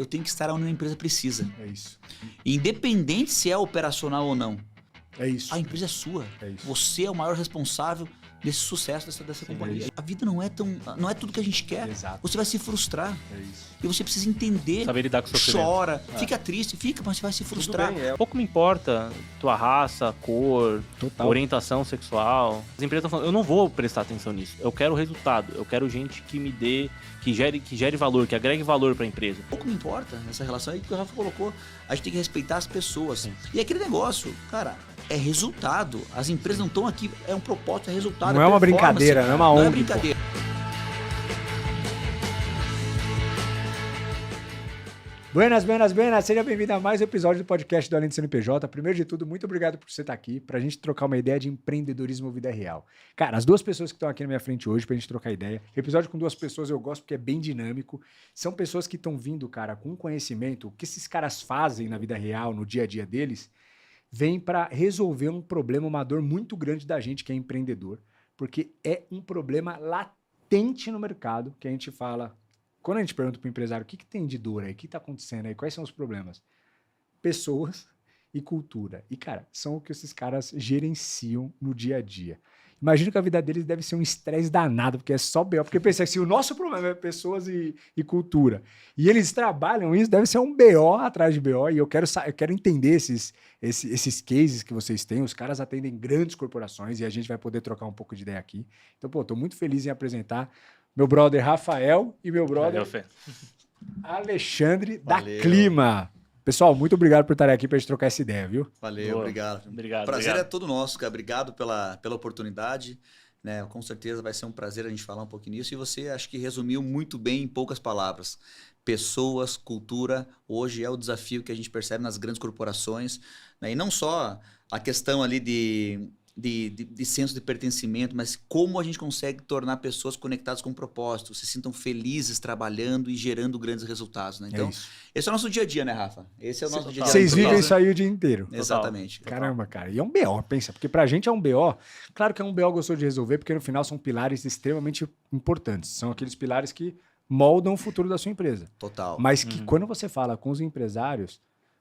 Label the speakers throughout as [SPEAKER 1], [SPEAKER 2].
[SPEAKER 1] Eu tenho que estar onde a empresa precisa.
[SPEAKER 2] É isso.
[SPEAKER 1] Independente se é operacional ou não.
[SPEAKER 2] É isso.
[SPEAKER 1] A empresa é sua.
[SPEAKER 2] É isso.
[SPEAKER 1] Você é o maior responsável desse sucesso dessa companhia. A vida não é tudo que a gente quer.
[SPEAKER 2] Exato.
[SPEAKER 1] Você vai se frustrar.
[SPEAKER 2] É isso.
[SPEAKER 1] E você precisa entender.
[SPEAKER 3] Saber lidar com o sofrimento.
[SPEAKER 1] Chora, fica triste, mas você vai se frustrar.
[SPEAKER 3] Bem, pouco me importa tua raça, cor,
[SPEAKER 2] Total.
[SPEAKER 3] orientação sexual. As empresas estão falando, eu não vou prestar atenção nisso. Eu quero resultado. Eu quero gente que me dê, que gere valor, que agregue valor para a empresa.
[SPEAKER 1] Pouco me importa essa relação aí que o Rafa colocou. A gente tem que respeitar as pessoas.
[SPEAKER 3] Sim.
[SPEAKER 1] E aquele negócio, cara, é resultado. As empresas não estão aqui, é um propósito, é resultado.
[SPEAKER 2] Não é uma
[SPEAKER 1] performance.
[SPEAKER 2] brincadeira, não é uma ONG.
[SPEAKER 1] Não é brincadeira.
[SPEAKER 2] Buenas, seja bem-vindo a mais um episódio do podcast do Além do CNPJ. Primeiro de tudo, muito obrigado por você estar aqui, pra gente trocar uma ideia de empreendedorismo vida real. Cara, as duas pessoas que estão aqui na minha frente hoje pra gente trocar ideia, episódio com duas pessoas eu gosto porque é bem dinâmico, são pessoas que estão vindo, cara, com conhecimento, o que esses caras fazem na vida real, no dia a dia deles, vem pra resolver um problema, uma dor muito grande da gente que é empreendedor, porque é um problema latente no mercado, que a gente fala... Quando a gente pergunta para o empresário o que tem de dor aí, o que está acontecendo aí, quais são os problemas? Pessoas e cultura. E, cara, são o que esses caras gerenciam no dia a dia. Imagino que a vida deles deve ser um estresse danado, porque é só BO. Porque pensa que se o nosso problema é pessoas e cultura, e eles trabalham isso, deve ser um BO atrás de BO. E eu quero entender esses cases que vocês têm. Os caras atendem grandes corporações e a gente vai poder trocar um pouco de ideia aqui. Então, pô, tô muito feliz em apresentar meu brother Rafael e meu brother Alexandre da Clima. Pessoal, muito obrigado por estarem aqui para a gente trocar essa ideia, viu?
[SPEAKER 1] Valeu,
[SPEAKER 3] Boa.
[SPEAKER 1] obrigado.
[SPEAKER 3] Obrigado.
[SPEAKER 1] Prazer é todo nosso, cara. Obrigado pela oportunidade. Né? Com certeza vai ser um prazer a gente falar um pouquinho nisso. E você acho que resumiu muito bem em poucas palavras. Pessoas, cultura, hoje é o desafio que a gente percebe nas grandes corporações. Né? E não só a questão ali de senso de pertencimento, mas como a gente consegue tornar pessoas conectadas com um propósito, se sintam felizes trabalhando e gerando grandes resultados, né? Então, esse é o nosso dia a dia, né, Rafa? Esse é o nosso dia a dia.
[SPEAKER 2] Vocês vivem isso aí o dia inteiro.
[SPEAKER 1] Exatamente.
[SPEAKER 2] Caramba, cara. E é um BO, pensa, porque pra gente é um BO. Claro que é um BO gostoso de resolver, porque no final são pilares extremamente importantes. São aqueles pilares que moldam o futuro da sua empresa.
[SPEAKER 1] Total.
[SPEAKER 2] Mas que quando você fala com os empresários,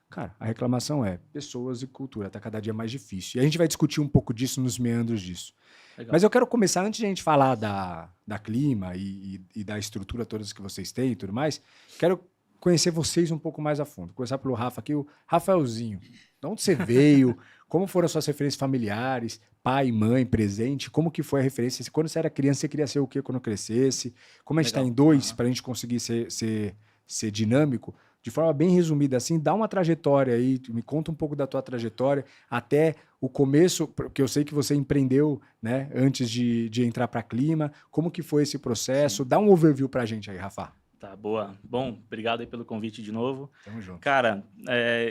[SPEAKER 2] cara, a reclamação é pessoas e cultura, tá cada dia mais difícil. E a gente vai discutir um pouco disso nos meandros disso.
[SPEAKER 3] Legal.
[SPEAKER 2] Mas eu quero começar, antes de a gente falar da Clima e da estrutura todas que vocês têm e tudo mais, quero conhecer vocês um pouco mais a fundo. Começar pelo Rafa aqui, o Rafaelzinho. De onde você veio? Como foram as suas referências familiares? Pai, mãe, presente? Como que foi a referência? Quando você era criança, você queria ser o quê quando crescesse? Como a gente está em dois, para a gente conseguir ser dinâmico, de forma bem resumida assim, dá uma trajetória aí, me conta um pouco da tua trajetória, até o começo, porque eu sei que você empreendeu, né, antes de entrar para Clima, como que foi esse processo? Sim. Dá um overview pra gente aí, Rafa.
[SPEAKER 3] Tá, boa. Bom, obrigado aí pelo convite de novo.
[SPEAKER 2] Tamo junto.
[SPEAKER 3] Cara,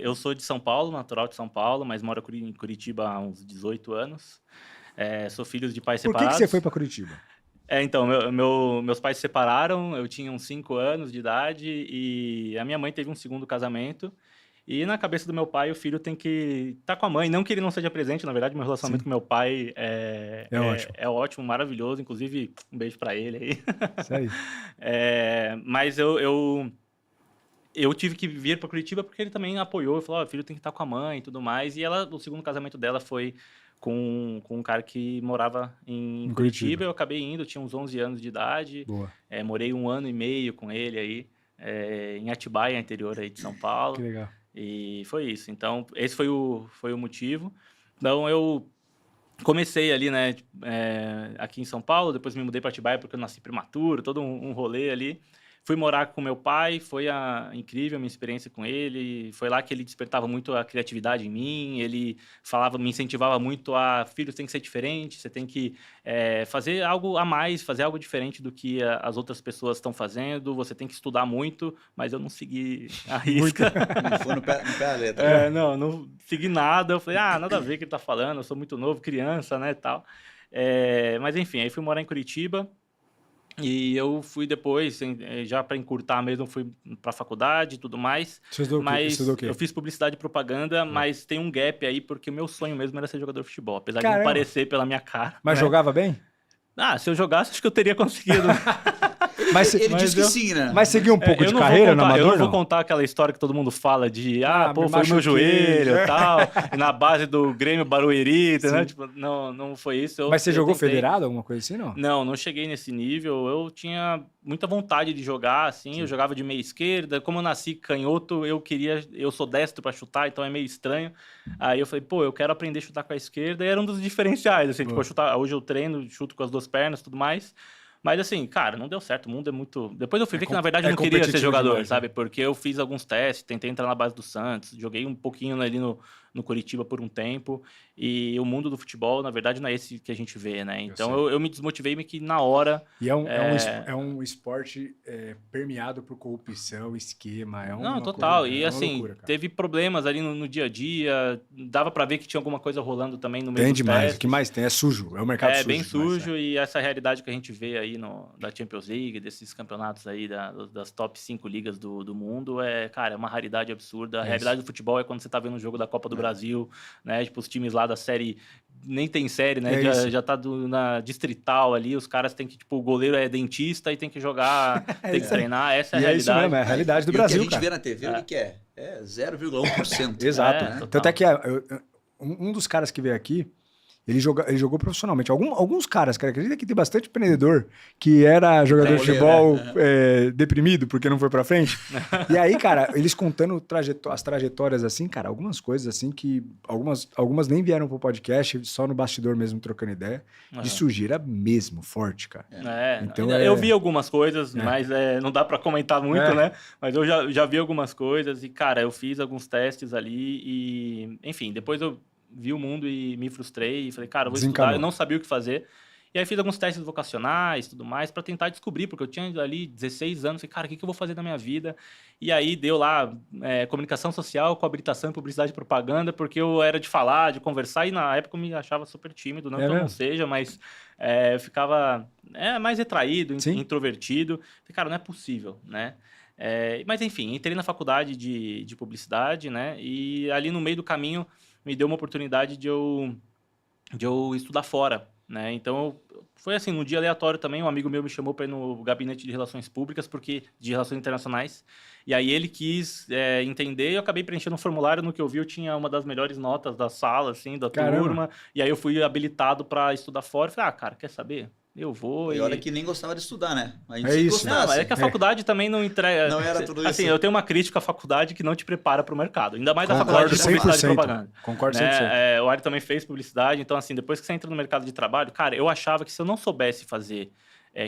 [SPEAKER 3] eu sou de São Paulo, natural de São Paulo, mas moro em Curitiba há uns 18 anos. Sou filho de pais separados.
[SPEAKER 2] Por que você foi para Curitiba?
[SPEAKER 3] Então, meus pais se separaram, eu tinha uns 5 anos de idade e a minha mãe teve um segundo casamento. E na cabeça do meu pai, o filho tem que estar com a mãe. Não que ele não seja presente, na verdade, meu relacionamento com meu pai é ótimo, maravilhoso. Inclusive, um beijo pra ele aí.
[SPEAKER 2] Isso aí.
[SPEAKER 3] Mas eu tive que vir para Curitiba porque ele também apoiou. Falou, o filho tem que estar com a mãe e tudo mais. E o segundo casamento dela foi com um cara que morava em Curitiba. Eu acabei indo, tinha uns 11 anos de idade.
[SPEAKER 2] Boa.
[SPEAKER 3] Morei 1 ano e meio com ele aí, em Atibaia, interior aí de São Paulo.
[SPEAKER 2] Que legal.
[SPEAKER 3] E foi isso. Então, esse foi o motivo. Então, eu comecei ali, né, aqui em São Paulo, depois me mudei para Atibaia porque eu nasci prematuro, todo um rolê ali. Fui morar com meu pai, foi incrível a minha experiência com ele. Foi lá que ele despertava muito a criatividade em mim. Ele me incentivava muito filho, tem que ser diferente, você tem que fazer algo a mais, fazer algo diferente do que as outras pessoas estão fazendo. Você tem que estudar muito, mas eu não segui a risca.
[SPEAKER 1] Não foi no pé da letra.
[SPEAKER 3] Não segui nada. Eu falei, nada a ver o que ele tá falando, eu sou muito novo, criança, né, e tal. Mas enfim, aí fui morar em Curitiba. E eu fui depois, já para encurtar mesmo, fui para a faculdade e tudo mais.
[SPEAKER 2] Você estudou o quê?
[SPEAKER 3] Eu fiz publicidade e propaganda, mas tem um gap aí, porque o meu sonho mesmo era ser jogador de futebol, apesar de
[SPEAKER 2] Caramba.
[SPEAKER 3] não parecer pela minha cara.
[SPEAKER 2] Mas
[SPEAKER 3] né?
[SPEAKER 2] jogava bem?
[SPEAKER 3] Se eu jogasse, acho que eu teria conseguido.
[SPEAKER 1] Ele disse que sim, né?
[SPEAKER 2] Mas seguiu um pouco
[SPEAKER 3] eu
[SPEAKER 2] de
[SPEAKER 3] não vou
[SPEAKER 2] carreira
[SPEAKER 3] contar,
[SPEAKER 2] no Amador,
[SPEAKER 3] Eu não vou
[SPEAKER 2] não?
[SPEAKER 3] contar aquela história que todo mundo fala de, pô,
[SPEAKER 2] me
[SPEAKER 3] foi meu
[SPEAKER 2] machuquei.
[SPEAKER 3] joelho e tal, e na base do Grêmio Barueri, né?
[SPEAKER 2] Sim.
[SPEAKER 3] Tipo, não foi isso.
[SPEAKER 2] Mas você
[SPEAKER 3] eu
[SPEAKER 2] jogou
[SPEAKER 3] tentei.
[SPEAKER 2] federado, alguma coisa assim, não?
[SPEAKER 3] Não cheguei nesse nível. Eu tinha muita vontade de jogar, assim.
[SPEAKER 2] Sim.
[SPEAKER 3] Eu jogava de meia esquerda. Como eu nasci canhoto, eu sou destro pra chutar, então é meio estranho. Aí eu falei, pô, eu quero aprender a chutar com a esquerda. E era um dos diferenciais, assim, tipo, hoje eu treino, chuto com as duas pernas, tudo mais. Mas assim, cara, não deu certo. O mundo é muito. Depois eu fui ver que, na verdade, eu não queria ser jogador,
[SPEAKER 2] demais,
[SPEAKER 3] sabe?
[SPEAKER 2] né?
[SPEAKER 3] Porque eu fiz alguns testes, tentei entrar na base do Santos, joguei um pouquinho ali no Curitiba por um tempo. E o mundo do futebol, na verdade, não é esse que a gente vê, né? Então eu me desmotivei meio que na hora.
[SPEAKER 2] E é um esporte permeado por corrupção, esquema.
[SPEAKER 3] Não, total.
[SPEAKER 2] Coisa,
[SPEAKER 3] E assim,
[SPEAKER 2] loucura, cara.
[SPEAKER 3] teve problemas ali no dia a dia. Dava pra ver que tinha alguma coisa rolando também no meio
[SPEAKER 2] Tem
[SPEAKER 3] dos
[SPEAKER 2] demais.
[SPEAKER 3] testes.
[SPEAKER 2] O que mais tem? É sujo. É um mercado sujo.
[SPEAKER 3] Bem
[SPEAKER 2] demais,
[SPEAKER 3] sujo, e essa realidade que a gente vê aí da Champions League, desses campeonatos aí das top 5 ligas do mundo, cara, é uma raridade absurda. A realidade do futebol é quando você tá vendo um jogo da Copa do Brasil, né? Tipo, os times lá da série, nem tem série, né? Já tá na distrital ali, os caras têm que, tipo, o goleiro é dentista e tem que jogar, tem que treinar, essa é a realidade.
[SPEAKER 2] É isso mesmo, é a realidade do Brasil,
[SPEAKER 1] o que a gente vê na TV, o que é? É 0,1%.
[SPEAKER 2] Exato.
[SPEAKER 3] Total.
[SPEAKER 2] Tanto é que um dos caras que veio aqui, ele jogou profissionalmente. Alguns caras, cara, acredita que tem bastante empreendedor que era jogador de futebol deprimido porque não foi pra frente. E aí, cara, eles contando as trajetórias assim, cara, algumas coisas assim que algumas nem vieram pro podcast, só no bastidor mesmo trocando ideia, de sujeira mesmo, forte, cara.
[SPEAKER 3] Então, eu vi algumas coisas, mas não dá pra comentar muito, né? Mas eu já vi algumas coisas e, cara, eu fiz alguns testes ali e, enfim, depois eu vi o mundo e me frustrei e falei, cara, eu vou estudar, eu não sabia o que fazer. E aí fiz alguns testes vocacionais e tudo mais para tentar descobrir, porque eu tinha ali 16 anos, falei, cara, o que eu vou fazer na minha vida? E aí deu lá comunicação social com habilitação em publicidade e propaganda, porque eu era de falar, de conversar, e na época eu me achava super tímido, não que eu não seja, mas eu ficava mais retraído, introvertido. Falei, cara, não é possível, né? Mas enfim, entrei na faculdade de publicidade, né? E ali no meio do caminho me deu uma oportunidade de eu estudar fora, né? Então, foi assim, num dia aleatório também, um amigo meu me chamou para ir no gabinete de relações públicas, de relações internacionais, e aí ele quis entender, e eu acabei preenchendo um formulário, no que eu vi eu tinha uma das melhores notas da sala, assim, da turma, e aí eu fui habilitado para estudar fora, e falei, cara, quer saber? Eu vou
[SPEAKER 1] e olha que nem gostava de estudar, né?
[SPEAKER 2] A gente
[SPEAKER 1] gostasse.
[SPEAKER 3] Não, mas é que a faculdade também não entrega...
[SPEAKER 1] Não era tudo isso.
[SPEAKER 3] Assim, eu tenho uma crítica à faculdade que não te prepara para o mercado. Ainda mais a faculdade de publicidade e propaganda.
[SPEAKER 2] Concordo 100%.
[SPEAKER 3] O Ari também fez publicidade, então assim, depois que você entra no mercado de trabalho, cara, eu achava que se eu não soubesse fazer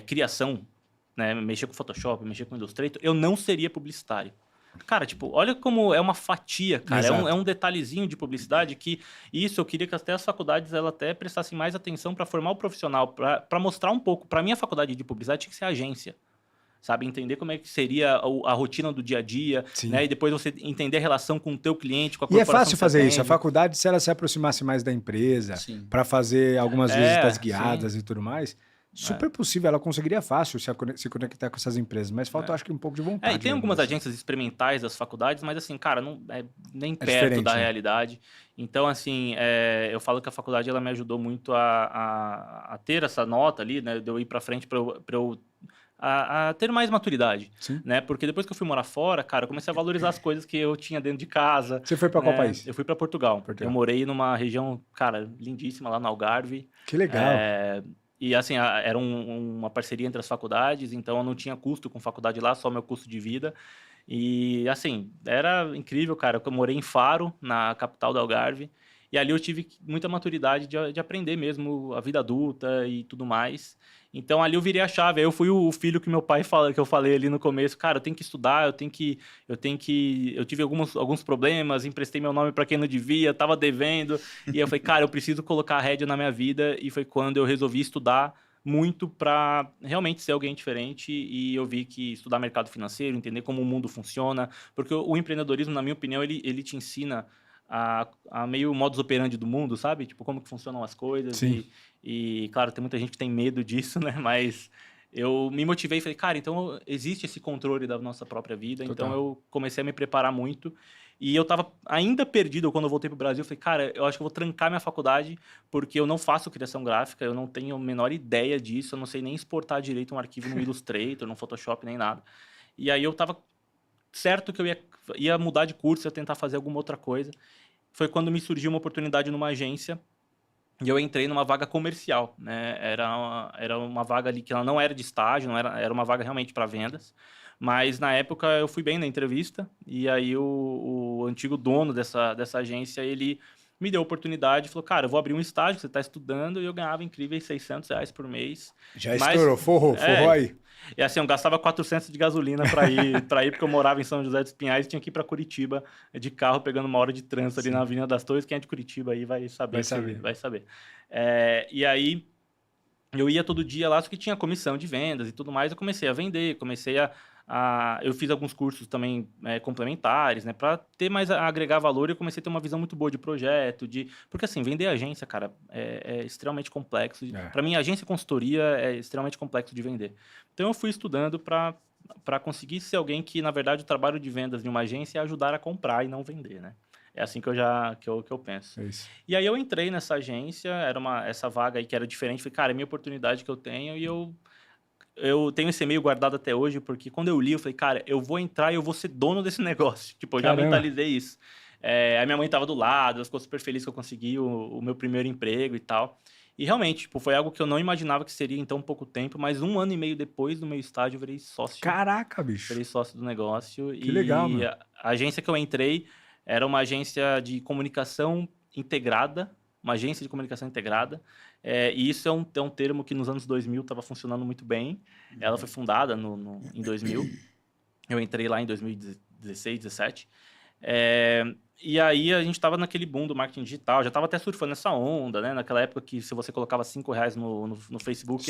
[SPEAKER 3] criação, né, mexer com Photoshop, mexer com Illustrator, eu não seria publicitário. Cara, tipo, olha como é uma fatia, cara. É um detalhezinho de publicidade que isso eu queria que até as faculdades ela até prestassem mais atenção para formar o profissional, para mostrar um pouco. Para mim, a faculdade de publicidade tinha que ser agência. Sabe, entender como é que seria a rotina do dia a dia, né? E depois você entender a relação com o teu cliente, com a corporação.
[SPEAKER 2] E é fácil fazer isso. A faculdade, se ela se aproximasse mais da empresa, para fazer algumas visitas guiadas e tudo mais, super possível. Ela conseguiria fácil se conectar com essas empresas, mas falta, acho que, um pouco de vontade.
[SPEAKER 3] E tem algumas agências experimentais das faculdades, mas assim, cara, não é nem perto da realidade. Então, assim, eu falo que a faculdade ela me ajudou muito a ter essa nota ali, né? De eu ir para frente para eu a ter mais maturidade, né? Porque depois que eu fui morar fora, cara, eu comecei a valorizar as coisas que eu tinha dentro de casa.
[SPEAKER 2] Você foi para qual país?
[SPEAKER 3] Eu fui para Portugal. Eu morei numa região, cara, lindíssima lá no Algarve.
[SPEAKER 2] Que legal.
[SPEAKER 3] E assim, era uma parceria entre as faculdades, então eu não tinha custo com faculdade lá, só meu custo de vida. E assim, era incrível, cara. Eu morei em Faro, na capital do Algarve, e ali eu tive muita maturidade de aprender mesmo a vida adulta e tudo mais. Então ali eu virei a chave. Aí eu fui o filho que meu pai fala, que eu falei ali no começo, cara, eu tenho que estudar, eu tive alguns problemas, emprestei meu nome para quem não devia, tava devendo, e eu falei, cara, eu preciso colocar a rédea na minha vida, e foi quando eu resolvi estudar muito para realmente ser alguém diferente, e eu vi que estudar mercado financeiro, entender como o mundo funciona, porque o empreendedorismo, na minha opinião, ele te ensina a meio modus operandi do mundo, sabe? Tipo, como que funcionam as coisas. E, claro, tem muita gente que tem medo disso, né? Mas eu me motivei e falei, cara, então existe esse controle da nossa própria vida. Total. Então eu comecei a me preparar muito. E eu tava ainda perdido quando eu voltei pro Brasil. Eu falei, cara, eu acho que eu vou trancar minha faculdade porque eu não faço criação gráfica, eu não tenho a menor ideia disso, eu não sei nem exportar direito um arquivo no Illustrator, no Photoshop, nem nada. E aí eu tava certo que eu ia mudar de curso, ia tentar fazer alguma outra coisa. Foi quando me surgiu uma oportunidade numa agência e eu entrei numa vaga comercial, né? Era uma vaga ali que ela não era de estágio, era uma vaga realmente para vendas. Mas na época eu fui bem na entrevista e aí o antigo dono dessa agência, ele me deu a oportunidade e falou, cara, eu vou abrir um estágio, você está estudando, e eu ganhava incríveis R$600 por mês.
[SPEAKER 2] Já estourou, forrou aí.
[SPEAKER 3] E assim, eu gastava 400 de gasolina para ir, porque eu morava em São José dos Pinhais e tinha que ir para Curitiba de carro, pegando uma hora de trânsito ali na Avenida das Torres. Quem é de Curitiba aí vai saber. Vai saber. E aí, eu ia todo dia lá, só que tinha comissão de vendas e tudo mais. Eu comecei a vender, eu fiz alguns cursos também complementares, né, para ter mais a agregar valor. E eu comecei a ter uma visão muito boa de projeto, porque assim, vender agência, cara, é extremamente complexo. Para mim, agência e consultoria é extremamente complexo de vender. Então eu fui estudando para conseguir ser alguém que, na verdade, o trabalho de vendas de uma agência é ajudar a comprar e não vender, né? É assim que eu penso.
[SPEAKER 2] É isso.
[SPEAKER 3] E aí eu entrei nessa agência, essa vaga aí que era diferente. Falei, cara, é a minha oportunidade que eu tenho e eu tenho esse e-mail guardado até hoje, porque quando eu li, eu falei, cara, eu vou entrar e eu vou ser dono desse negócio. Tipo, eu já mentalizei isso. A minha mãe estava do lado, ela ficou super feliz que eu consegui o meu primeiro emprego e tal. E realmente, tipo, foi algo que eu não imaginava que seria em tão pouco tempo, mas 1 ano e meio depois do meu estágio, eu virei sócio.
[SPEAKER 2] Caraca, bicho.
[SPEAKER 3] Virei sócio do negócio.
[SPEAKER 2] Que legal, mano.
[SPEAKER 3] A agência que eu entrei era uma agência de comunicação integrada, uma agência de comunicação integrada. E isso é um termo que nos anos 2000 estava funcionando muito bem. Ela foi fundada em 2000. Eu entrei lá em 2016, 2017. E aí a gente estava naquele boom do marketing digital, já estava até surfando nessa onda, né? Naquela época que se você colocava R$5 no Facebook,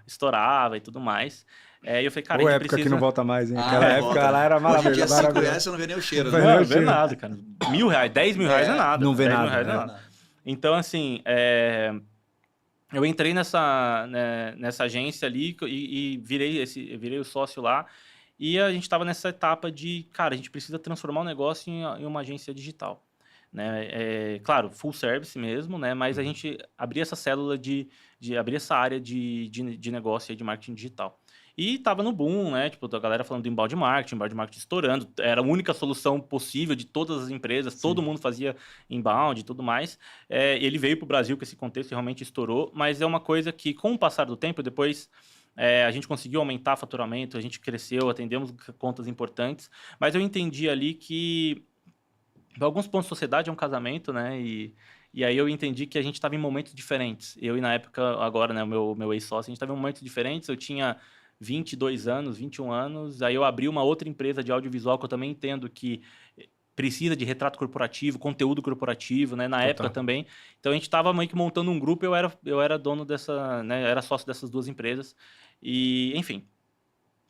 [SPEAKER 3] estourava e tudo mais. E eu falei, cara,
[SPEAKER 2] a gente precisa... que não volta mais, hein? Aquela época lá era
[SPEAKER 1] maravilhoso. Hoje em dia R$5 você não vê nem o cheiro.
[SPEAKER 3] Não vê nada, cara. R$1.000, R$10.000 não é nada.
[SPEAKER 2] Não vê nada.
[SPEAKER 3] Então, assim, eu entrei nessa agência ali e virei o sócio lá. E a gente estava nessa etapa de, cara, a gente precisa transformar o negócio em uma agência digital. Né? Claro, full service mesmo, né? Mas a gente abria essa célula abrir essa área de negócio e de marketing digital. E tava no boom, né? Tipo, a galera falando do inbound marketing estourando. Era a única solução possível de todas as empresas. Sim. Todo mundo fazia inbound e tudo mais. Ele veio para o Brasil com esse contexto e realmente estourou. Mas é uma coisa que, com o passar do tempo, depois a gente conseguiu aumentar faturamento, a gente cresceu, atendemos contas importantes. Mas eu entendi ali que, em alguns pontos, sociedade é um casamento, né? E aí eu entendi que a gente estava em momentos diferentes. Eu, e na época, agora, né, o meu ex-sócio, a gente estava em momentos diferentes. Eu tinha 22 anos, 21 anos, aí eu abri uma outra empresa de audiovisual que eu também entendo que precisa de retrato corporativo, conteúdo corporativo, né? Na época também. Então a gente estava meio que montando um grupo, eu era dono dessa, né? Eu era sócio dessas duas empresas. E, enfim.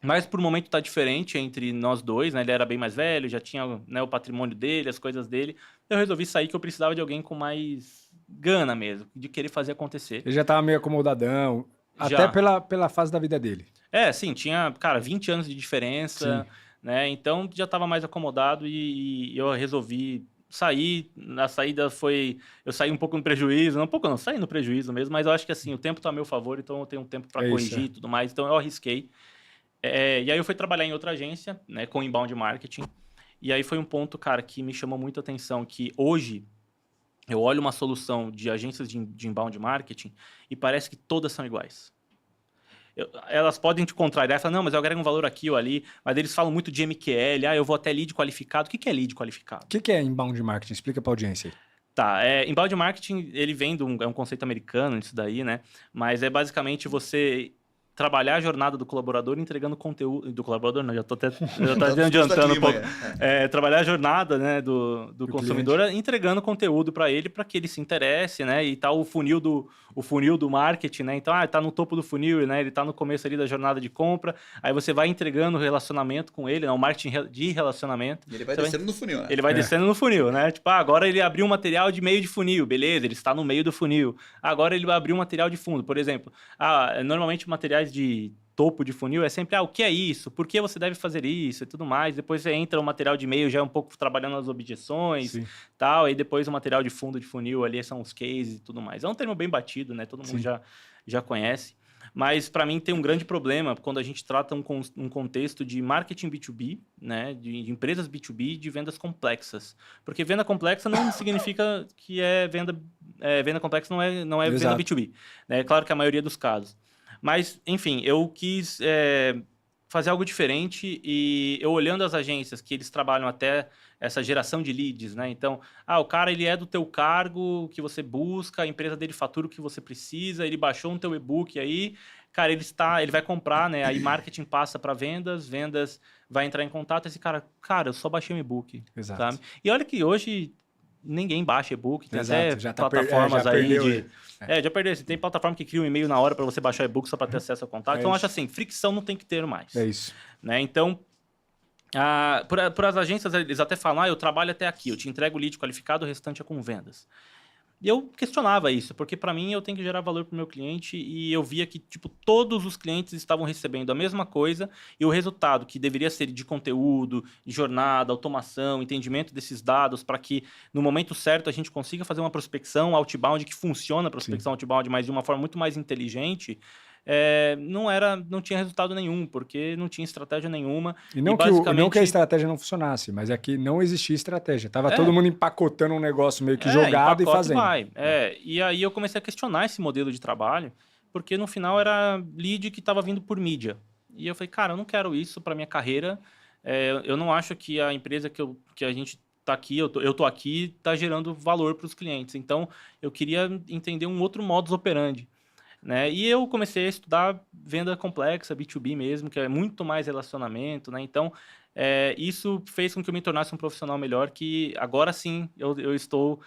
[SPEAKER 3] Mas por um momento tá diferente entre nós dois, né? Ele era bem mais velho, já tinha, né, o patrimônio dele, as coisas dele. Eu resolvi sair que eu precisava de alguém com mais gana mesmo, de querer fazer acontecer.
[SPEAKER 2] Ele já tava meio acomodadão, até pela fase da vida dele.
[SPEAKER 3] Sim, tinha, cara, 20 anos de diferença, né? Então já estava mais acomodado e eu resolvi sair. Na saída eu saí um pouco no prejuízo, saí no prejuízo mesmo, mas eu acho que assim, o tempo está a meu favor, então eu tenho um tempo para corrigir e tudo mais, então eu arrisquei. E aí eu fui trabalhar em outra agência, né, com inbound marketing, e aí foi um ponto, cara, que me chamou muita atenção, que hoje eu olho uma solução de agências de inbound marketing e parece que todas são iguais. Elas podem te contrariar e falar, não, mas eu agrego um valor aqui ou ali, mas eles falam muito de MQL, eu vou até lead qualificado. O que é lead qualificado?
[SPEAKER 2] O que é inbound marketing? Explica para a audiência aí.
[SPEAKER 3] Tá, inbound marketing, ele vem é um conceito americano, isso daí, né? Mas é basicamente você trabalhar a jornada do colaborador entregando conteúdo... Do colaborador não, já tô adiantando um pouco. Trabalhar a jornada, né, do consumidor entregando conteúdo para ele que ele se interesse, né? E tá o funil do marketing, né? Então, tá no topo do funil, né? Ele tá no começo ali da jornada de compra. Aí você vai entregando relacionamento com ele, né? O marketing de relacionamento.
[SPEAKER 1] E ele vai descendo no funil, né?
[SPEAKER 3] Ele vai descendo no funil, né? Tipo, agora ele abriu um material de meio de funil, beleza, ele está no meio do funil. Agora ele vai abrir um material de fundo, por exemplo. Normalmente materiais de topo de funil é sempre, o que é isso? Por que você deve fazer isso? E tudo mais. Depois você entra o material de e-mail, já é um pouco trabalhando as objeções, tal. Aí depois o material de fundo de funil ali são os cases e tudo mais. É um termo bem batido, né? Todo mundo já conhece. Mas, para mim, tem um grande problema quando a gente trata um contexto de marketing B2B, né, de empresas B2B, de vendas complexas. Porque venda complexa não significa que é venda... venda complexa não é venda B2B. É claro que a maioria dos casos. Mas, enfim, eu quis fazer algo diferente e eu olhando as agências que eles trabalham até essa geração de leads, né? Então, o cara ele é do teu cargo que você busca, a empresa dele fatura o que você precisa, ele baixou um teu e-book aí, cara, ele vai comprar, né? Aí marketing passa para vendas vai entrar em contato, esse cara, eu só baixei um e-book, sabe? E olha que hoje ninguém baixa e-book, tem até plataformas aí de... já perdeu. Tem plataforma que cria um e-mail na hora para você baixar e-book só para ter acesso ao contato. Então, eu acho assim, fricção não tem que ter mais.
[SPEAKER 2] É isso.
[SPEAKER 3] Né? Então, por as agências, eles até falam, eu trabalho até aqui, eu te entrego o lead qualificado, o restante é com vendas. E eu questionava isso, porque para mim eu tenho que gerar valor para o meu cliente e eu via que tipo, todos os clientes estavam recebendo a mesma coisa e o resultado que deveria ser de conteúdo, de jornada, automação, entendimento desses dados para que no momento certo a gente consiga fazer uma prospecção outbound que funciona a prospecção outbound, mas de uma forma muito mais inteligente, não tinha resultado nenhum, porque não tinha estratégia nenhuma.
[SPEAKER 2] E não que a estratégia não funcionasse, mas é que não existia estratégia. Tava todo mundo empacotando um negócio meio que jogado e fazendo.
[SPEAKER 3] E aí eu comecei a questionar esse modelo de trabalho, porque no final era lead que estava vindo por mídia. E eu falei, cara, eu não quero isso para minha carreira. Eu não acho que a empresa que a gente tá aqui, eu tô aqui, tá gerando valor para os clientes. Então, eu queria entender um outro modus operandi. Né? E eu comecei a estudar venda complexa, B2B mesmo, que é muito mais relacionamento, né? Então, isso fez com que eu me tornasse um profissional melhor, que agora sim eu estou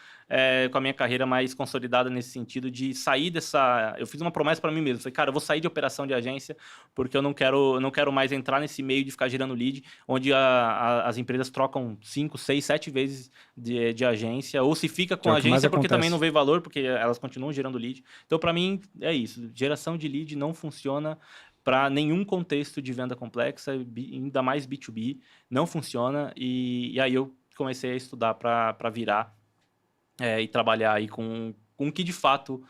[SPEAKER 3] com a minha carreira mais consolidada nesse sentido de sair dessa... Eu fiz uma promessa para mim mesmo, falei, cara, eu vou sair de operação de agência, porque eu não quero mais entrar nesse meio de ficar gerando lead, onde as empresas trocam 5, 6, 7 vezes de agência, ou se fica com a agência porque também não vê valor, porque elas continuam gerando lead. Então, para mim, é isso. Geração de lead não funciona para nenhum contexto de venda complexa, ainda mais B2B, não funciona. E aí eu comecei a estudar para virar e trabalhar aí com o que de fato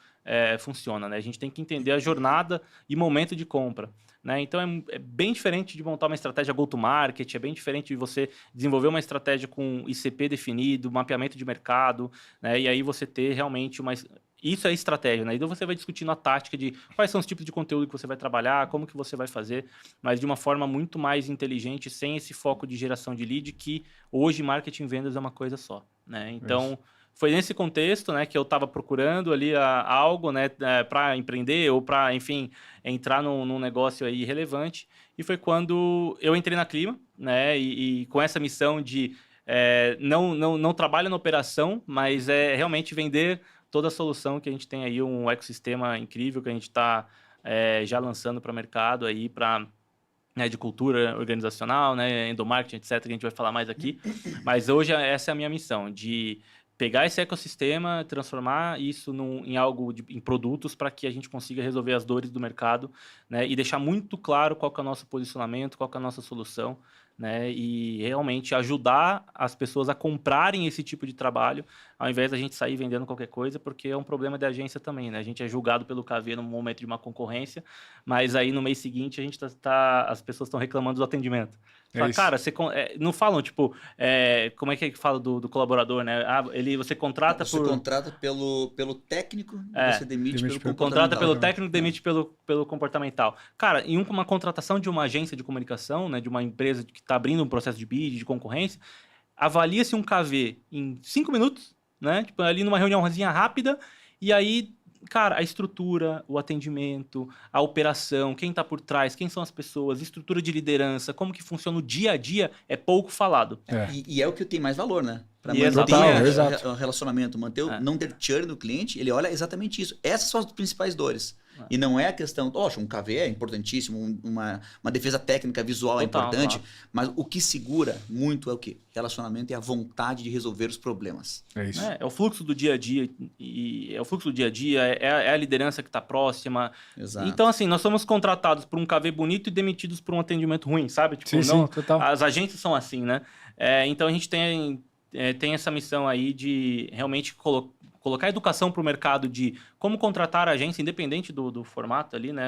[SPEAKER 3] funciona. Né? A gente tem que entender a jornada e momento de compra. Né? Então, é bem diferente de montar uma estratégia go-to-market, é bem diferente de você desenvolver uma estratégia com ICP definido, mapeamento de mercado, né? E aí você ter realmente uma... Isso é estratégia, né? Então você vai discutindo a tática de quais são os tipos de conteúdo que você vai trabalhar, como que você vai fazer, mas de uma forma muito mais inteligente, sem esse foco de geração de lead, que hoje marketing e vendas é uma coisa só, né? Então, foi nesse contexto, né, que eu estava procurando ali algo, né, para empreender ou para, enfim, entrar num negócio aí relevante. E foi quando eu entrei na Clima, né, e com essa missão de não trabalho na operação, mas realmente vender toda a solução que a gente tem aí, um ecossistema incrível que a gente está já lançando para o mercado aí, para... de cultura organizacional, né, endomarketing, etc., que a gente vai falar mais aqui. Mas hoje essa é a minha missão, de pegar esse ecossistema, transformar isso em algo, em produtos, para que a gente consiga resolver as dores do mercado, né, e deixar muito claro qual que é o nosso posicionamento, qual que é a nossa solução, né, e realmente ajudar as pessoas a comprarem esse tipo de trabalho, ao invés da gente sair vendendo qualquer coisa, porque é um problema da agência também, né? A gente é julgado pelo KV no momento de uma concorrência, mas aí no mês seguinte a gente as pessoas estão reclamando do atendimento. Fala, cara, não falam, tipo, como é que fala do colaborador, né? Você contrata
[SPEAKER 1] Você contrata pelo técnico, você demite pelo comportamental.
[SPEAKER 3] Contrata pelo técnico, demite pelo comportamental. Cara, em uma contratação de uma agência de comunicação, né, de uma empresa que está abrindo um processo de bid, de concorrência, avalia-se um KV em 5 minutos, né? Tipo, ali numa reuniãozinha rápida, e aí, cara, a estrutura, o atendimento, a operação, quem está por trás, quem são as pessoas, estrutura de liderança, como que funciona o dia a dia, é pouco falado.
[SPEAKER 1] E é o que tem mais valor, né? Para
[SPEAKER 2] manter
[SPEAKER 1] o relacionamento, não ter churn no cliente, ele olha exatamente isso. Essas são as principais dores. E não é a questão... Poxa, um KV é importantíssimo, uma defesa técnica visual é importante, mas o que segura muito é o quê? Relacionamento e a vontade de resolver os problemas.
[SPEAKER 2] É isso.
[SPEAKER 3] É o fluxo do dia a dia, é a liderança que está próxima.
[SPEAKER 1] Exato.
[SPEAKER 3] Então, assim, nós somos contratados por um KV bonito e demitidos por um atendimento ruim, sabe? Tipo,
[SPEAKER 2] Sim, total.
[SPEAKER 3] As agências são assim, né? Então, a gente tem essa missão aí de realmente colocar a educação para o mercado de como contratar a agência, independente do formato ali, né?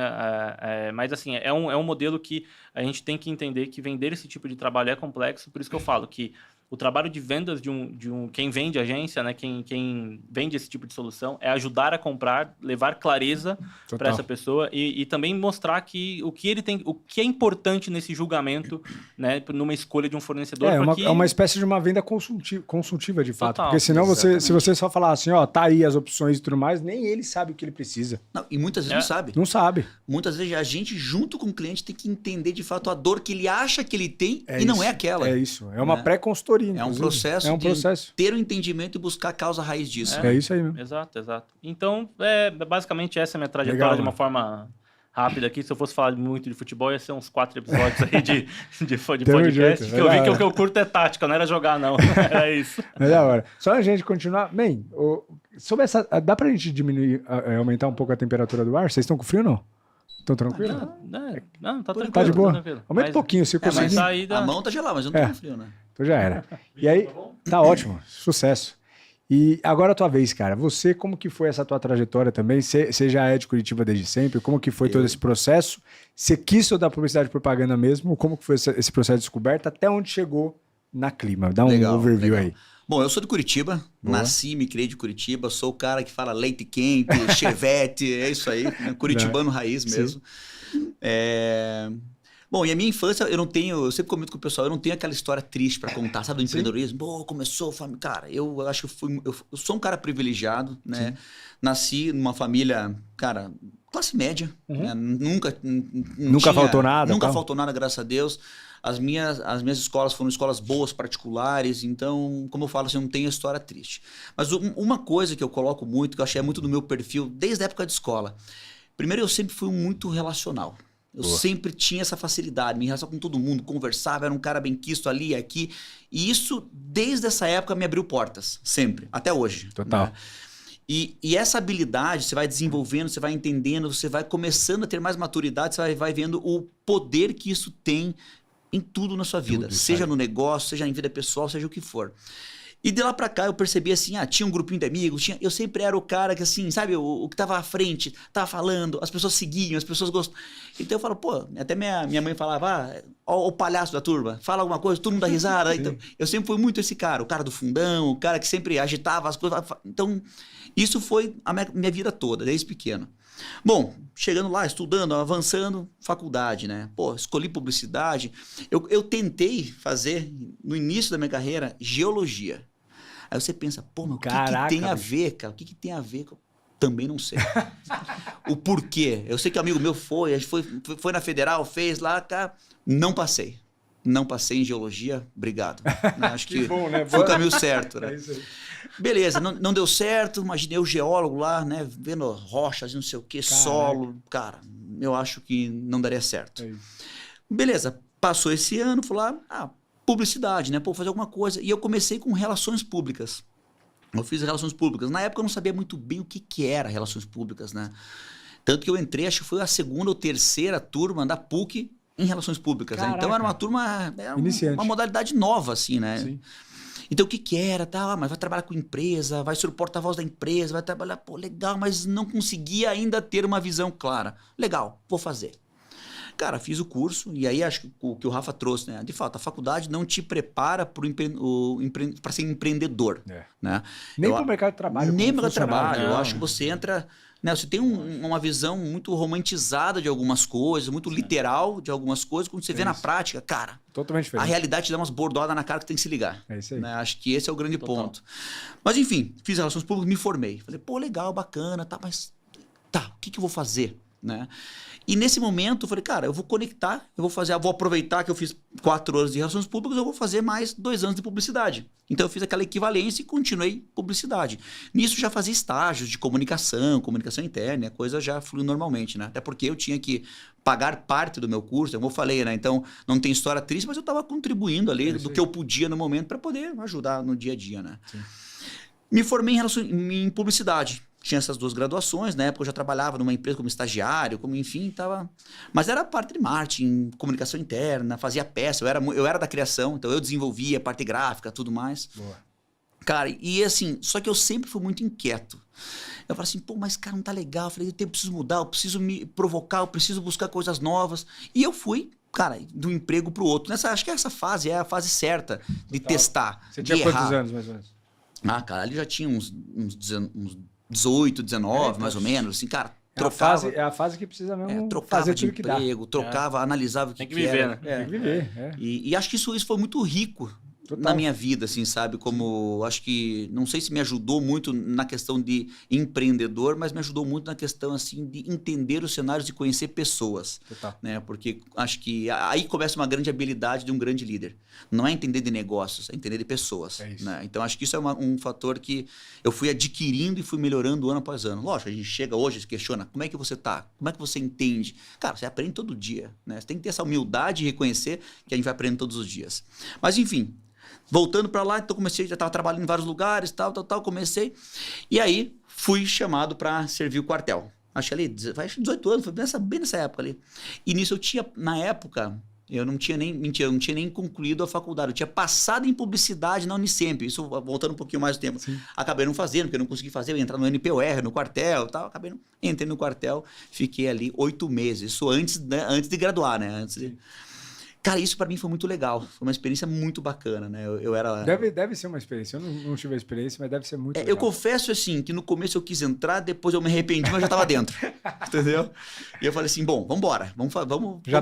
[SPEAKER 3] Mas, assim, é um modelo que a gente tem que entender que vender esse tipo de trabalho é complexo, por isso que eu falo que o trabalho de vendas de quem vende agência, né? Quem vende esse tipo de solução, é ajudar a comprar, levar clareza para essa pessoa e também mostrar que o que é importante nesse julgamento, né? Numa escolha de um fornecedor.
[SPEAKER 2] É uma espécie de uma venda consultiva de fato.
[SPEAKER 3] Total,
[SPEAKER 2] porque senão
[SPEAKER 1] exatamente.
[SPEAKER 2] se você só falar assim, ó, tá aí as opções e tudo mais, nem ele sabe o que ele precisa.
[SPEAKER 1] Não, e muitas vezes não sabe.
[SPEAKER 2] Não sabe.
[SPEAKER 1] Muitas vezes a gente, junto com o cliente, tem que entender de fato a dor que ele acha que ele tem e não é aquela.
[SPEAKER 2] É isso. É uma pré-consultoria.
[SPEAKER 1] É um processo de ter o entendimento e buscar a causa raiz disso.
[SPEAKER 2] É isso aí mesmo.
[SPEAKER 3] Exato. Então, basicamente essa é a minha trajetória.
[SPEAKER 2] Legal,
[SPEAKER 3] de uma forma rápida aqui. Se eu fosse falar muito de futebol, ia ser uns 4 episódios aí de podcast.
[SPEAKER 2] Jeito,
[SPEAKER 3] que eu vi que o que eu curto é tática, não era jogar, não. É isso.
[SPEAKER 2] É da hora. Só a gente continuar. Bem, sobre essa. Dá pra gente diminuir, aumentar um pouco a temperatura do ar? Vocês estão com frio ou não? Estão tranquilos?
[SPEAKER 3] Não, tá tranquilo.
[SPEAKER 2] Tá de boa?
[SPEAKER 3] Tranquilo.
[SPEAKER 2] Aumenta um pouquinho, se conseguir.
[SPEAKER 1] A mão tá gelada, mas eu não tô com frio, né?
[SPEAKER 2] Então já era. E aí, tá ótimo. Sucesso. E agora a tua vez, cara. Você, como que foi essa tua trajetória também? Você já é de Curitiba desde sempre? Como que foi todo esse processo? Você quis estudar publicidade e propaganda mesmo? Como que foi esse processo de descoberta? Até onde chegou na Clima? Dá um overview aí.
[SPEAKER 1] Bom, eu sou de Curitiba, nasci e me criei de Curitiba, sou o cara que fala leite quente, chevette, é isso aí, né? Curitibano raiz mesmo. Bom, e a minha infância, eu sempre comento com o pessoal, eu não tenho aquela história triste pra contar, sabe, do empreendedorismo? Pô, começou, cara, eu acho que eu sou um cara privilegiado, né? Sim. Nasci numa família, cara, classe média, né? Nunca
[SPEAKER 2] faltou nada.
[SPEAKER 1] Nunca faltou nada, graças a Deus. As minhas escolas foram escolas boas, particulares, então, como eu falo, assim, eu não tenho história triste. Mas uma coisa que eu coloco muito, que eu achei muito do meu perfil, desde a época de escola. Primeiro, eu sempre fui muito relacional. Eu sempre tinha essa facilidade, me relacionava com todo mundo, conversava, era um cara bem quisto ali e aqui. E isso, desde essa época, me abriu portas, sempre, até hoje.
[SPEAKER 2] Total.
[SPEAKER 1] Né? E essa habilidade, você vai desenvolvendo, você vai entendendo, você vai começando a ter mais maturidade, você vai vendo o poder que isso tem em tudo na sua vida. Seja no negócio, seja em vida pessoal, seja o que for. E de lá pra cá eu percebi assim, tinha um grupinho de amigos, eu sempre era o cara que assim, sabe, o que tava à frente, tava falando, as pessoas seguiam, as pessoas gostavam. Então eu falo, pô, até minha mãe falava, ó o palhaço da turma, fala alguma coisa, todo mundo dá risada. Então, eu sempre fui muito esse cara, o cara do fundão, o cara que sempre agitava as coisas. Então, isso foi a minha vida toda, desde pequeno. Bom, chegando lá, estudando, avançando, faculdade, né? Pô, escolhi publicidade. Eu tentei fazer, no início da minha carreira, geologia. Aí você pensa, pô, mas o que tem a ver, cara? O que tem a ver? Também não sei. O porquê. Eu sei que um amigo meu foi na Federal, fez lá, cara, não passei. Não passei em geologia, obrigado. Acho que
[SPEAKER 2] bom, né?
[SPEAKER 1] Foi o caminho certo, né?
[SPEAKER 2] É isso aí.
[SPEAKER 1] Beleza, não deu certo, imaginei o geólogo lá, né, vendo rochas, não sei o que, solo, cara, eu acho que não daria certo. Beleza, passou esse ano, fui lá, publicidade, né, pô, fazer alguma coisa, e eu comecei com relações públicas. Eu fiz relações públicas. Na época eu não sabia muito bem o que era relações públicas, né? Tanto que eu entrei, acho que foi a 2ª ou 3ª turma da PUC em relações públicas, né? Então era uma turma, uma modalidade nova, assim, né?
[SPEAKER 2] Sim.
[SPEAKER 1] Então, o que era? Mas vai trabalhar com empresa, vai ser o porta-voz da empresa, vai trabalhar... Pô, legal, mas não conseguia ainda ter uma visão clara. Legal, vou fazer. Cara, fiz o curso, e aí acho que o que o Rafa trouxe, né? De fato, a faculdade não te prepara para ser empreendedor. Né?
[SPEAKER 2] Nem para o mercado de trabalho.
[SPEAKER 1] Nem para o mercado de trabalho. Eu acho que você entra... Né, você tem uma visão muito romantizada de algumas coisas, muito literal de algumas coisas. Quando você vê na prática, cara,
[SPEAKER 2] totalmente diferente.
[SPEAKER 1] A realidade te dá umas bordoadas na cara que tem que se ligar.
[SPEAKER 2] É isso aí.
[SPEAKER 1] Né? Acho que esse é o grande ponto. Mas enfim, fiz relações públicas, me formei. Falei, pô, legal, bacana, tá, mas o que eu vou fazer? né? E nesse momento eu falei, cara, eu vou conectar, vou aproveitar que eu fiz 4 anos de relações públicas, eu vou fazer mais 2 anos de publicidade. Então eu fiz aquela equivalência e continuei publicidade. Nisso já fazia estágios de comunicação interna, a coisa já flui normalmente, né? Até porque eu tinha que pagar parte do meu curso, como eu falei, né? Então não tem história triste, mas eu estava contribuindo ali do que eu podia no momento para poder ajudar no dia a dia, né? Sim. Me formei em publicidade. Tinha essas 2 graduações, na época eu já trabalhava numa empresa como estagiário, como enfim, tava... Mas era parte de marketing, comunicação interna, fazia peça, eu era da criação, então eu desenvolvia parte gráfica, tudo mais. Boa. Cara, e assim, só que eu sempre fui muito inquieto. Eu falei assim, pô, mas cara, não tá legal. Eu falei, eu preciso mudar, eu preciso me provocar, eu preciso buscar coisas novas. E eu fui, cara, de um emprego pro outro. Acho que essa fase é a fase certa de testar.
[SPEAKER 2] Você tinha quantos anos, mais ou menos?
[SPEAKER 1] Cara, ali já tinha uns 18, 19, mais ou menos, assim, cara, trocava...
[SPEAKER 2] É a fase que precisa mesmo
[SPEAKER 1] trocava
[SPEAKER 2] fazer
[SPEAKER 1] de
[SPEAKER 2] tudo que dá.
[SPEAKER 1] emprego, trocava, analisava o que
[SPEAKER 3] Tem que viver,
[SPEAKER 1] era.
[SPEAKER 3] né?
[SPEAKER 2] Tem que viver,
[SPEAKER 1] E acho que isso foi muito rico na minha vida, assim, sabe? Como, acho que, não sei se me ajudou muito na questão de empreendedor, mas me ajudou muito na questão, assim, de entender os cenários e conhecer pessoas. Total. Né? Porque acho que aí começa uma grande habilidade de um grande líder. Não é entender de negócios, é entender de pessoas. Né? Então, acho que isso é um fator que eu fui adquirindo e fui melhorando ano após ano. Lógico, a gente chega hoje e se questiona, como é que você tá? Como é que você entende? Cara, você aprende todo dia, né? Você tem que ter essa humildade e reconhecer que a gente vai aprendendo todos os dias. Mas, enfim... Voltando para lá, então comecei, já estava trabalhando em vários lugares, comecei. E aí, fui chamado para servir o quartel. Acho que ali, faz 18 anos, foi bem nessa época ali. E nisso eu tinha, na época, eu não tinha nem concluído a faculdade. Eu tinha passado em publicidade na Unicamp. Isso voltando um pouquinho mais do tempo. Sim. Acabei não fazendo, porque eu não consegui fazer. Eu ia entrar no NPOR, no quartel e tal. Entrei no quartel, fiquei ali 8 meses. Isso antes de graduar, né? Cara, isso pra mim foi muito legal. Foi uma experiência muito bacana, né? Eu era...
[SPEAKER 2] Deve ser uma experiência. Eu não tive a experiência, mas deve ser muito legal.
[SPEAKER 1] Eu confesso, assim, que no começo eu quis entrar, depois eu me arrependi, mas já tava dentro. Entendeu? E eu falei assim, bom, vambora.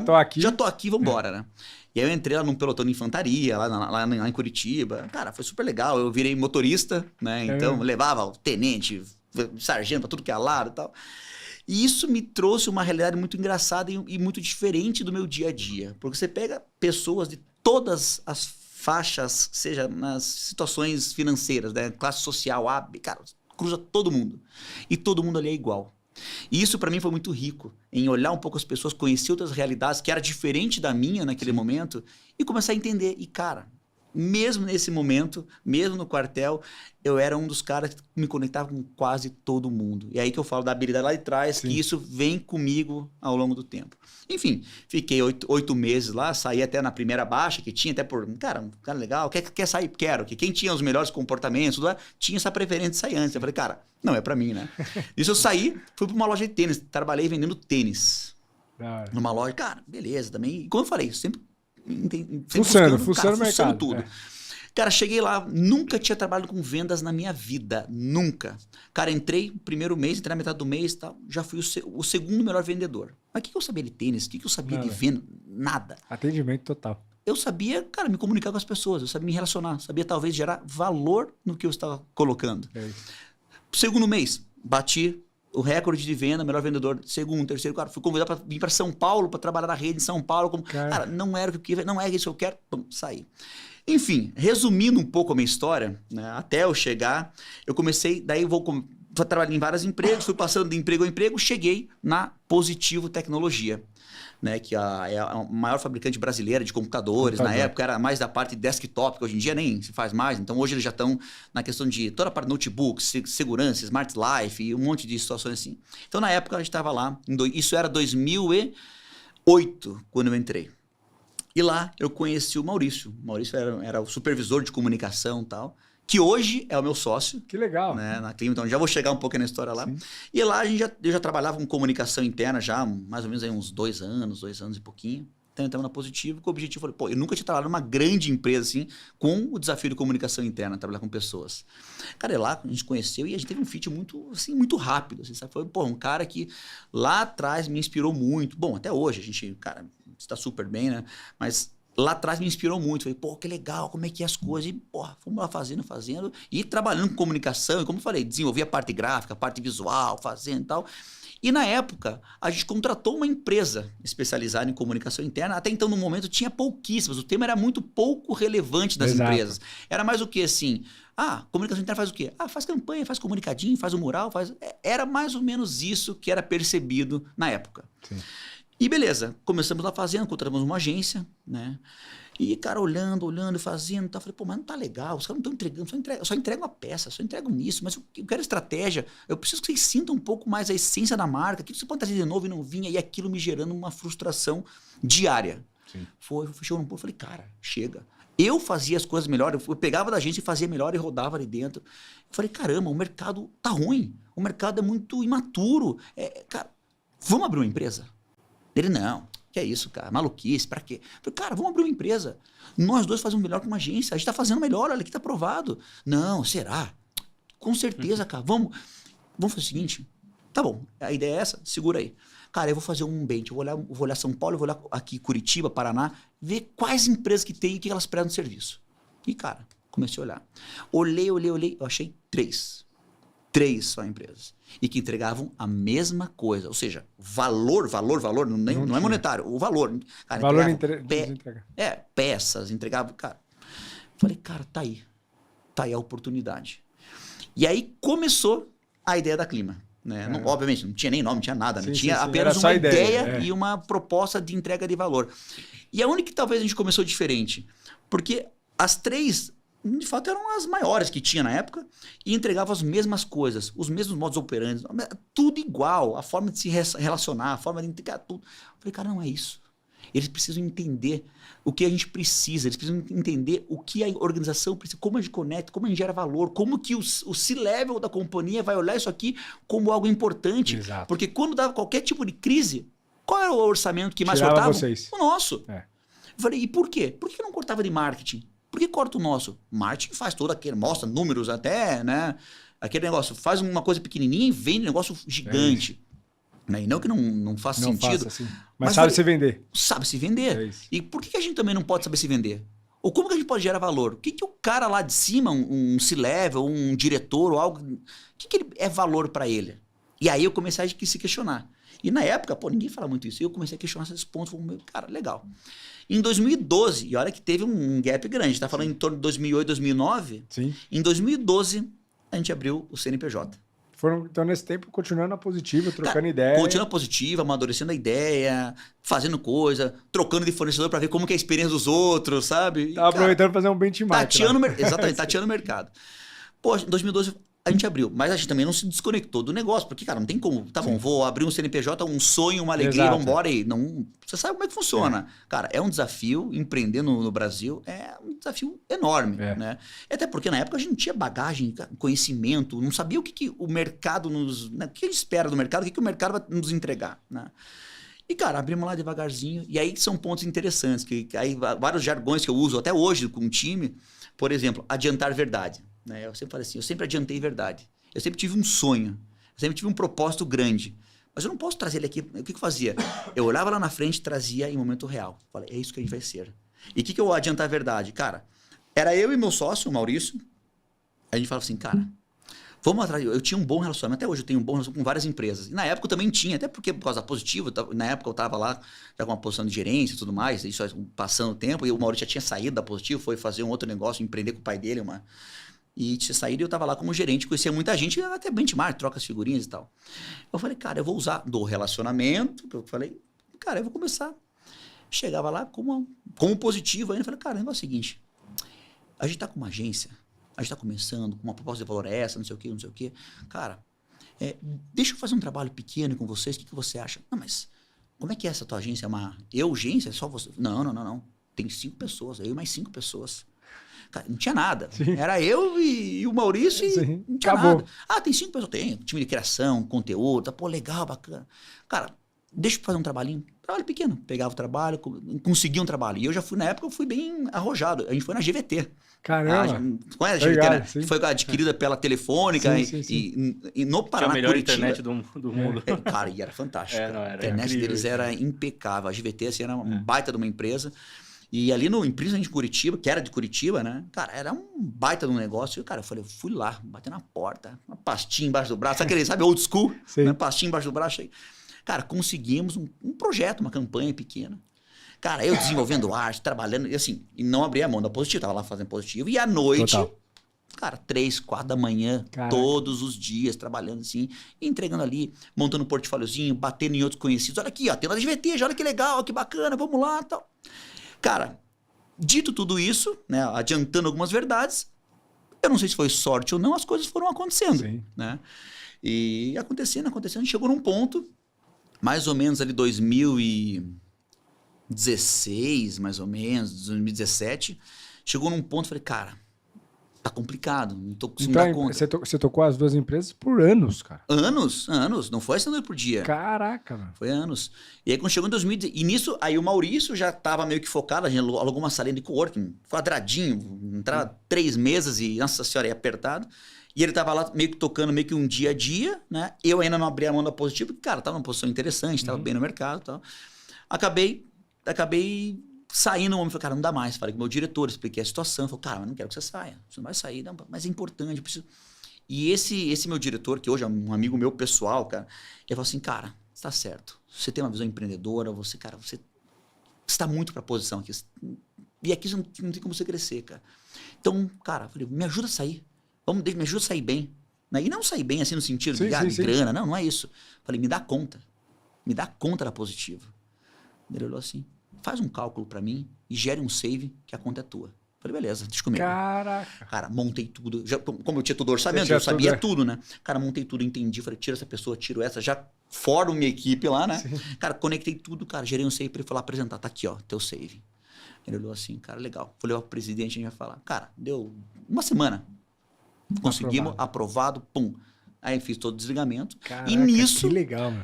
[SPEAKER 2] Tô aqui.
[SPEAKER 1] Já tô aqui, vambora, né? E aí eu entrei lá num pelotão de infantaria, lá em Curitiba. Cara, foi super legal. Eu virei motorista, né? Então, levava o tenente, sargento pra tudo que é lado e tal. E isso me trouxe uma realidade muito engraçada e muito diferente do meu dia a dia. Porque você pega pessoas de todas as faixas, seja nas situações financeiras, né? Classe social, A, B, cara, cruza todo mundo. E todo mundo ali é igual. E isso para mim foi muito rico, em olhar um pouco as pessoas, conhecer outras realidades que era diferente da minha naquele momento e começar a entender. E cara, mesmo nesse momento, mesmo no quartel, eu era um dos caras que me conectava com quase todo mundo. E aí que eu falo da habilidade lá de trás, que isso vem comigo ao longo do tempo. Enfim, fiquei 8 meses lá, saí até na primeira baixa, que tinha até por... Cara, um cara legal, quer sair? Quero. Que quem tinha os melhores comportamentos, tinha essa preferência de sair antes. Eu falei, cara, não é pra mim, né? Isso eu saí, fui pra uma loja de tênis, trabalhei vendendo tênis. Numa loja, cara, beleza também. E como eu falei, sempre
[SPEAKER 2] fuçando o mercado.
[SPEAKER 1] Tudo. Cara, cheguei lá, nunca tinha trabalhado com vendas na minha vida, nunca. Cara, entrei no primeiro mês, entrei na metade do mês e tal, já fui o segundo melhor vendedor. Mas o que eu sabia de tênis? O que eu sabia de venda? Nada.
[SPEAKER 2] Atendimento total.
[SPEAKER 1] Eu sabia, cara, me comunicar com as pessoas, eu sabia me relacionar, sabia talvez gerar valor no que eu estava colocando. Segundo mês, bati o recorde de venda, melhor vendedor, segundo, terceiro, cara, fui convidado para vir para São Paulo, para trabalhar na rede em São Paulo. Cara, não era o que não é isso que eu quero, sair. Enfim, resumindo um pouco a minha história, né, até eu chegar, eu comecei, daí vou trabalhar em vários empregos, fui passando de emprego a emprego, cheguei na Positivo Tecnologia, né, que é a maior fabricante brasileira de computadores. Na época era mais da parte de desktop, que hoje em dia nem se faz mais. Então hoje eles já estão na questão de toda a parte de notebooks, segurança, smart life e um monte de situações assim. Então na época a gente estava lá, isso era 2008 quando eu entrei. E lá eu conheci o Maurício. O Maurício era o supervisor de comunicação e tal, que hoje é o meu sócio.
[SPEAKER 2] Que legal.
[SPEAKER 1] Né, na Clima, então já vou chegar um pouco na história lá. Sim. E lá eu já trabalhava com comunicação interna já, mais ou menos aí uns 2 anos e pouquinho. Então entramos na Positivo, com o objetivo, falei, pô, eu nunca tinha trabalhado numa grande empresa assim, com o desafio de comunicação interna, trabalhar com pessoas. Cara, lá a gente conheceu e a gente teve um fit muito, assim, muito rápido, assim, sabe? Foi, pô, um cara que lá atrás me inspirou muito. Bom, até hoje a gente, cara, está super bem, né? Mas lá atrás me inspirou muito. Falei, pô, que legal, como é que é as coisas. E, porra, fomos lá fazendo. E trabalhando com comunicação. E como eu falei, desenvolvi a parte gráfica, a parte visual, fazendo e tal. E na época, a gente contratou uma empresa especializada em comunicação interna. Até então, no momento, tinha pouquíssimas. O tema era muito pouco relevante das empresas. Era mais o que, assim... comunicação interna faz o quê? Faz campanha, faz comunicadinho, faz o mural, faz... Era mais ou menos isso que era percebido na época.
[SPEAKER 2] Sim.
[SPEAKER 1] E beleza, começamos lá fazendo, contratamos uma agência, né? E, cara, olhando e fazendo, tá? Falei, pô, mas não tá legal, os caras não estão entregando, só entregam a peça, só entregam nisso, mas eu quero estratégia, eu preciso que vocês sintam um pouco mais a essência da marca, que você pode trazer de novo e não vinha, e aquilo me gerando uma frustração diária.
[SPEAKER 2] Sim.
[SPEAKER 1] Chegou num ponto, falei, cara, chega. Eu fazia as coisas melhor, eu pegava da agência e fazia melhor e rodava ali dentro. Eu falei, caramba, o mercado tá ruim, o mercado é muito imaturo. Cara, vamos abrir uma empresa? Ele, não, que é isso, cara, maluquice, pra quê? Eu falei, cara, vamos abrir uma empresa. Nós dois fazemos melhor que uma agência, a gente tá fazendo melhor, olha aqui tá aprovado. Não, será? Com certeza, cara, vamos fazer o seguinte, tá bom, a ideia é essa, segura aí. Cara, eu vou fazer um bench, eu vou olhar São Paulo, eu vou olhar aqui Curitiba, Paraná, ver quais empresas que tem e o que elas prestam serviço. E, cara, comecei a olhar. Olhei, eu achei 3 só empresas. E que entregavam a mesma coisa. Ou seja, valor, não é monetário, o valor. Cara,
[SPEAKER 2] valor
[SPEAKER 1] entrega. Peças, entregavam, cara. Falei, cara, tá aí a oportunidade. E aí começou a ideia da Clima. Né? Não, obviamente, não tinha nem nome, não tinha nada. Não tinha apenas uma ideia e uma proposta de entrega de valor. E a única que talvez a gente começou diferente. Porque as 3... de fato, eram as maiores que tinha na época e entregavam as mesmas coisas, os mesmos modos operantes, tudo igual, a forma de se relacionar, a forma de entregar tudo. Eu falei, cara, não é isso. Eles precisam entender o que a gente precisa, eles precisam entender o que a organização precisa, como a gente conecta, como a gente gera valor, como que o C-level da companhia vai olhar isso aqui como algo importante.
[SPEAKER 2] Exato.
[SPEAKER 1] Porque quando dava qualquer tipo de crise, qual era o orçamento que mais
[SPEAKER 2] tirava
[SPEAKER 1] cortava?
[SPEAKER 2] Vocês.
[SPEAKER 1] O nosso.
[SPEAKER 2] Eu
[SPEAKER 1] falei, e por quê? Por que não cortava de marketing? Por que corta o nosso? Marketing faz todo aquele, mostra números até, né? Aquele negócio, faz uma coisa pequenininha e vende um negócio gigante. Né? E não que não faça sentido.
[SPEAKER 2] Assim. Mas sabe se vender.
[SPEAKER 1] Sabe se vender. E por que a gente também não pode saber se vender? Ou como que a gente pode gerar valor? O que o cara lá de cima, um C-level, um diretor ou algo, o que ele é valor para ele? E aí eu comecei a se questionar. E na época, ninguém fala muito isso. E eu comecei a questionar esses pontos. Falei, cara, legal. Em 2012, e olha que teve um gap grande, a gente está falando em torno de 2008, 2009.
[SPEAKER 2] Sim.
[SPEAKER 1] Em 2012, a gente abriu o CNPJ.
[SPEAKER 2] Então, nesse tempo, continuando a positiva, trocando ideia.
[SPEAKER 1] Continuando a positiva, amadurecendo a ideia, fazendo coisa, trocando de fornecedor para ver como que é a experiência dos outros, sabe?
[SPEAKER 2] Tava aproveitando para fazer um benchmark.
[SPEAKER 1] Exatamente, tateando o mercado. Pô, em 2012... a gente abriu, mas a gente também não se desconectou do negócio, porque, cara, não tem como. Tá bom, vou abrir um CNPJ, um sonho, uma alegria, vamos embora aí. Não, você sabe como é que funciona. Cara, é um desafio, empreender no Brasil é um desafio enorme, né? Até porque na época a gente não tinha bagagem, conhecimento, não sabia o que o mercado nos... Né? O que a gente espera do mercado, o que o mercado vai nos entregar, né? E, cara, abrimos lá devagarzinho, e aí são pontos interessantes, que aí vários jargões que eu uso até hoje com o time, por exemplo, adiantar verdade. Eu sempre falei assim, eu sempre adiantei verdade. Eu sempre tive um sonho, eu sempre tive um propósito grande. Mas eu não posso trazer ele aqui. O que eu fazia? Eu olhava lá na frente e trazia em momento real. Falei, é isso que a gente vai ser. E o que eu adiantar a verdade? Cara, era eu e meu sócio, o Maurício. A gente falava assim, cara, vamos atrás. Eu tinha um bom relacionamento, até hoje eu tenho um bom relacionamento com várias empresas. E na época eu também tinha, até porque por causa da Positiva, na época eu estava lá já com uma posição de gerência e tudo mais, isso passando o tempo, e o Maurício já tinha saído da Positiva, foi fazer um outro negócio, empreender com o pai dele, E tinha saído e eu estava lá como gerente, conhecia muita gente, até benchmark, troca as figurinhas e tal. Eu falei, cara, eu vou usar do relacionamento, eu falei, cara, eu vou começar. Chegava lá como positivo ainda, falei, cara, o negócio é o seguinte, a gente tá com uma agência, a gente tá começando, com uma proposta de valor essa, não sei o quê. Cara, deixa eu fazer um trabalho pequeno com vocês, o que você acha? Não, mas como é que é essa tua agência? É uma agência? É só você? Não. Tem 5 pessoas, eu e mais 5 pessoas. Cara, não tinha nada. Sim. Era eu e o Maurício e não tinha nada. Tem 5 pessoas. Tem time de criação, conteúdo. Pô, legal, bacana. Cara, deixa eu fazer um trabalho pequeno. Pegava o trabalho, conseguia um trabalho. E eu já fui, na época, eu fui bem arrojado. A gente foi na GVT.
[SPEAKER 2] Caramba.
[SPEAKER 1] Conhece a GVT, né? Que foi adquirida pela Telefônica e no Paraná,
[SPEAKER 3] a melhor
[SPEAKER 1] Curitiba,
[SPEAKER 3] internet do mundo.
[SPEAKER 1] Cara, e era fantástico.
[SPEAKER 3] Era
[SPEAKER 1] a internet
[SPEAKER 3] incrível,
[SPEAKER 1] deles era impecável. A GVT assim, era uma baita de uma empresa. E ali principalmente em Curitiba, que era de Curitiba, né? Cara, era um baita de um negócio. E, cara, eu fui lá, bater na porta, uma pastinha embaixo do braço, sabe, old school? Né? Pastinha embaixo do braço aí. Cara, conseguimos um projeto, uma campanha pequena. Cara, eu desenvolvendo arte, trabalhando, e assim, e não abria a mão da Positivo, tava lá fazendo Positivo. E à noite, cara, 3, 4 da manhã, todos os dias, trabalhando assim, entregando ali, montando um portfóliozinho, batendo em outros conhecidos. Olha aqui, ó, tem lá de VT, olha que legal, que bacana, vamos lá e tal. Cara, dito tudo isso, né, adiantando algumas verdades, eu não sei se foi sorte ou não, as coisas foram acontecendo, né? E acontecendo, chegou num ponto, mais ou menos ali 2016, mais ou menos, 2017, chegou num ponto, falei, cara, tá complicado, não tô conseguindo dar conta.
[SPEAKER 2] Você tocou as 2 empresas por anos, cara.
[SPEAKER 1] Anos, não foi essa noite por dia.
[SPEAKER 2] Caraca, mano.
[SPEAKER 1] Foi anos. E aí quando chegou em 2010, e nisso, aí o Maurício já tava meio que focado, a gente alugou uma salinha de coworking, quadradinho, entrava 3 mesas e, nossa senhora, ia apertado. E ele tava lá meio que tocando meio que um dia a dia, né? Eu ainda não abri a mão da Positivo, porque, cara, tava numa posição interessante, tava bem no mercado e tal. Acabei saindo, o homem falou, cara, não dá mais. Falei com o meu diretor, expliquei a situação. Falei, cara, mas não quero que você saia. Você não vai sair, não, mas é importante, eu preciso... E esse meu diretor, que hoje é um amigo meu pessoal, cara, ele falou assim, cara, você tá certo. Você tem uma visão empreendedora, você tá muito pra posição aqui. E aqui não tem como você crescer, cara. Então, cara, eu falei, me ajuda a sair. Me ajuda a sair bem. E não sair bem assim no sentido de grana, não é isso. Falei, me dá conta da Positivo. Ele olhou assim, faz um cálculo pra mim e gere um save que a conta é tua. Falei, beleza, deixa comigo.
[SPEAKER 2] Caraca.
[SPEAKER 1] Cara, montei tudo. Como eu tinha todo o orçamento, eu sabia tudo, né? Cara, montei tudo, entendi. Falei, tira essa pessoa, tiro essa, já formo minha equipe lá, né? Sim. Cara, conectei tudo, cara, gerei um save pra ele falar, apresentar, tá aqui, ó, teu save. Ele olhou assim, cara, legal. Vou levar pro presidente e a gente vai falar. Cara, deu uma semana. Conseguimos, aprovado, pum. Aí fiz todo o desligamento.
[SPEAKER 2] Caraca,
[SPEAKER 1] e nisso...
[SPEAKER 2] que legal, meu.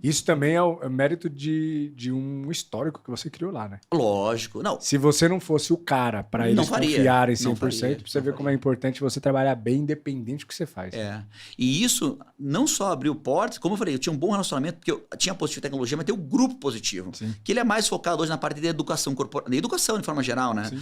[SPEAKER 2] Isso também é o mérito de um histórico que você criou lá, né?
[SPEAKER 1] Lógico. Não.
[SPEAKER 2] Se você não fosse o cara para eles confiarem 100%, pra você ver como é importante você trabalhar bem independente do que você faz.
[SPEAKER 1] E isso não só abriu portas, como eu falei, eu tinha um bom relacionamento, porque eu tinha Positivo Tecnologia, mas tem o Grupo Positivo, que ele é mais focado hoje na parte de educação corporativa, educação de forma geral, né? Sim.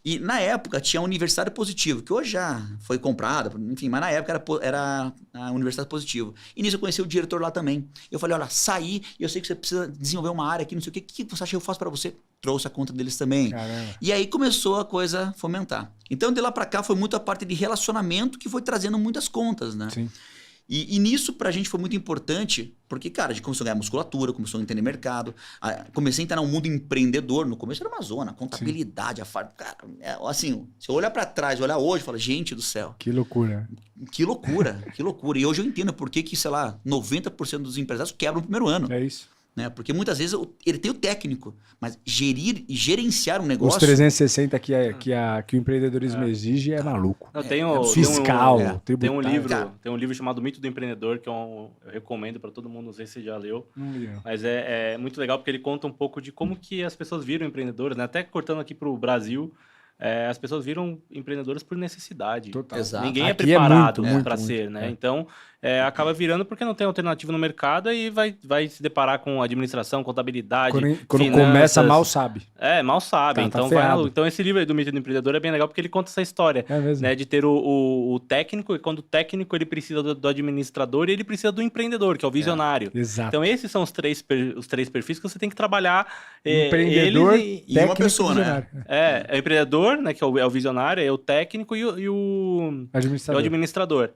[SPEAKER 1] E na época tinha a Universidade Positivo, que hoje já foi comprada, enfim, mas na época era a Universidade Positivo. E nisso eu conheci o diretor lá também. Eu falei, olha, saí e eu sei que você precisa desenvolver uma área aqui, não sei o que você acha que eu faço para você? Trouxe a conta deles também. Caramba. E aí começou a coisa fomentar. Então de lá para cá foi muito a parte de relacionamento que foi trazendo muitas contas, né? Sim. E nisso pra gente foi muito importante, porque, cara, a gente começou a ganhar musculatura, começou a entender mercado, comecei a entrar no mundo empreendedor, no começo era uma zona, contabilidade, cara, assim, se eu olhar pra trás, olhar hoje, falo, gente do céu.
[SPEAKER 2] Que loucura.
[SPEAKER 1] Que loucura. E hoje eu entendo por que, sei lá, 90% dos empresários quebram no primeiro ano.
[SPEAKER 2] É isso.
[SPEAKER 1] Né? Porque muitas vezes ele tem o técnico, mas gerenciar um negócio...
[SPEAKER 2] Os 360 que o empreendedorismo exige é maluco.
[SPEAKER 3] Fiscal, tributário. Tem um livro chamado Mito do Empreendedor, que eu recomendo para todo mundo, não sei se você já leu. Mas é muito legal porque ele conta um pouco de como que as pessoas viram empreendedores, né? Até cortando aqui para o Brasil... as pessoas viram empreendedores por necessidade.
[SPEAKER 2] Total.
[SPEAKER 1] Exato.
[SPEAKER 3] Ninguém é preparado para ser, né? Então, acaba virando porque não tem alternativa no mercado e vai se deparar com administração, contabilidade,
[SPEAKER 2] quando começa, mal sabe.
[SPEAKER 3] Mal sabe. Então, então, esse livro aí do Mito do Empreendedor é bem legal porque ele conta essa história, né? De ter o técnico, e quando o técnico ele precisa do administrador e ele precisa do empreendedor, que é o visionário.
[SPEAKER 2] Exato.
[SPEAKER 3] Então, esses são os três perfis que você tem que trabalhar.
[SPEAKER 2] Empreendedor,
[SPEAKER 1] e uma pessoa, né?
[SPEAKER 3] É o empreendedor, né, que é o visionário, é o técnico e o administrador.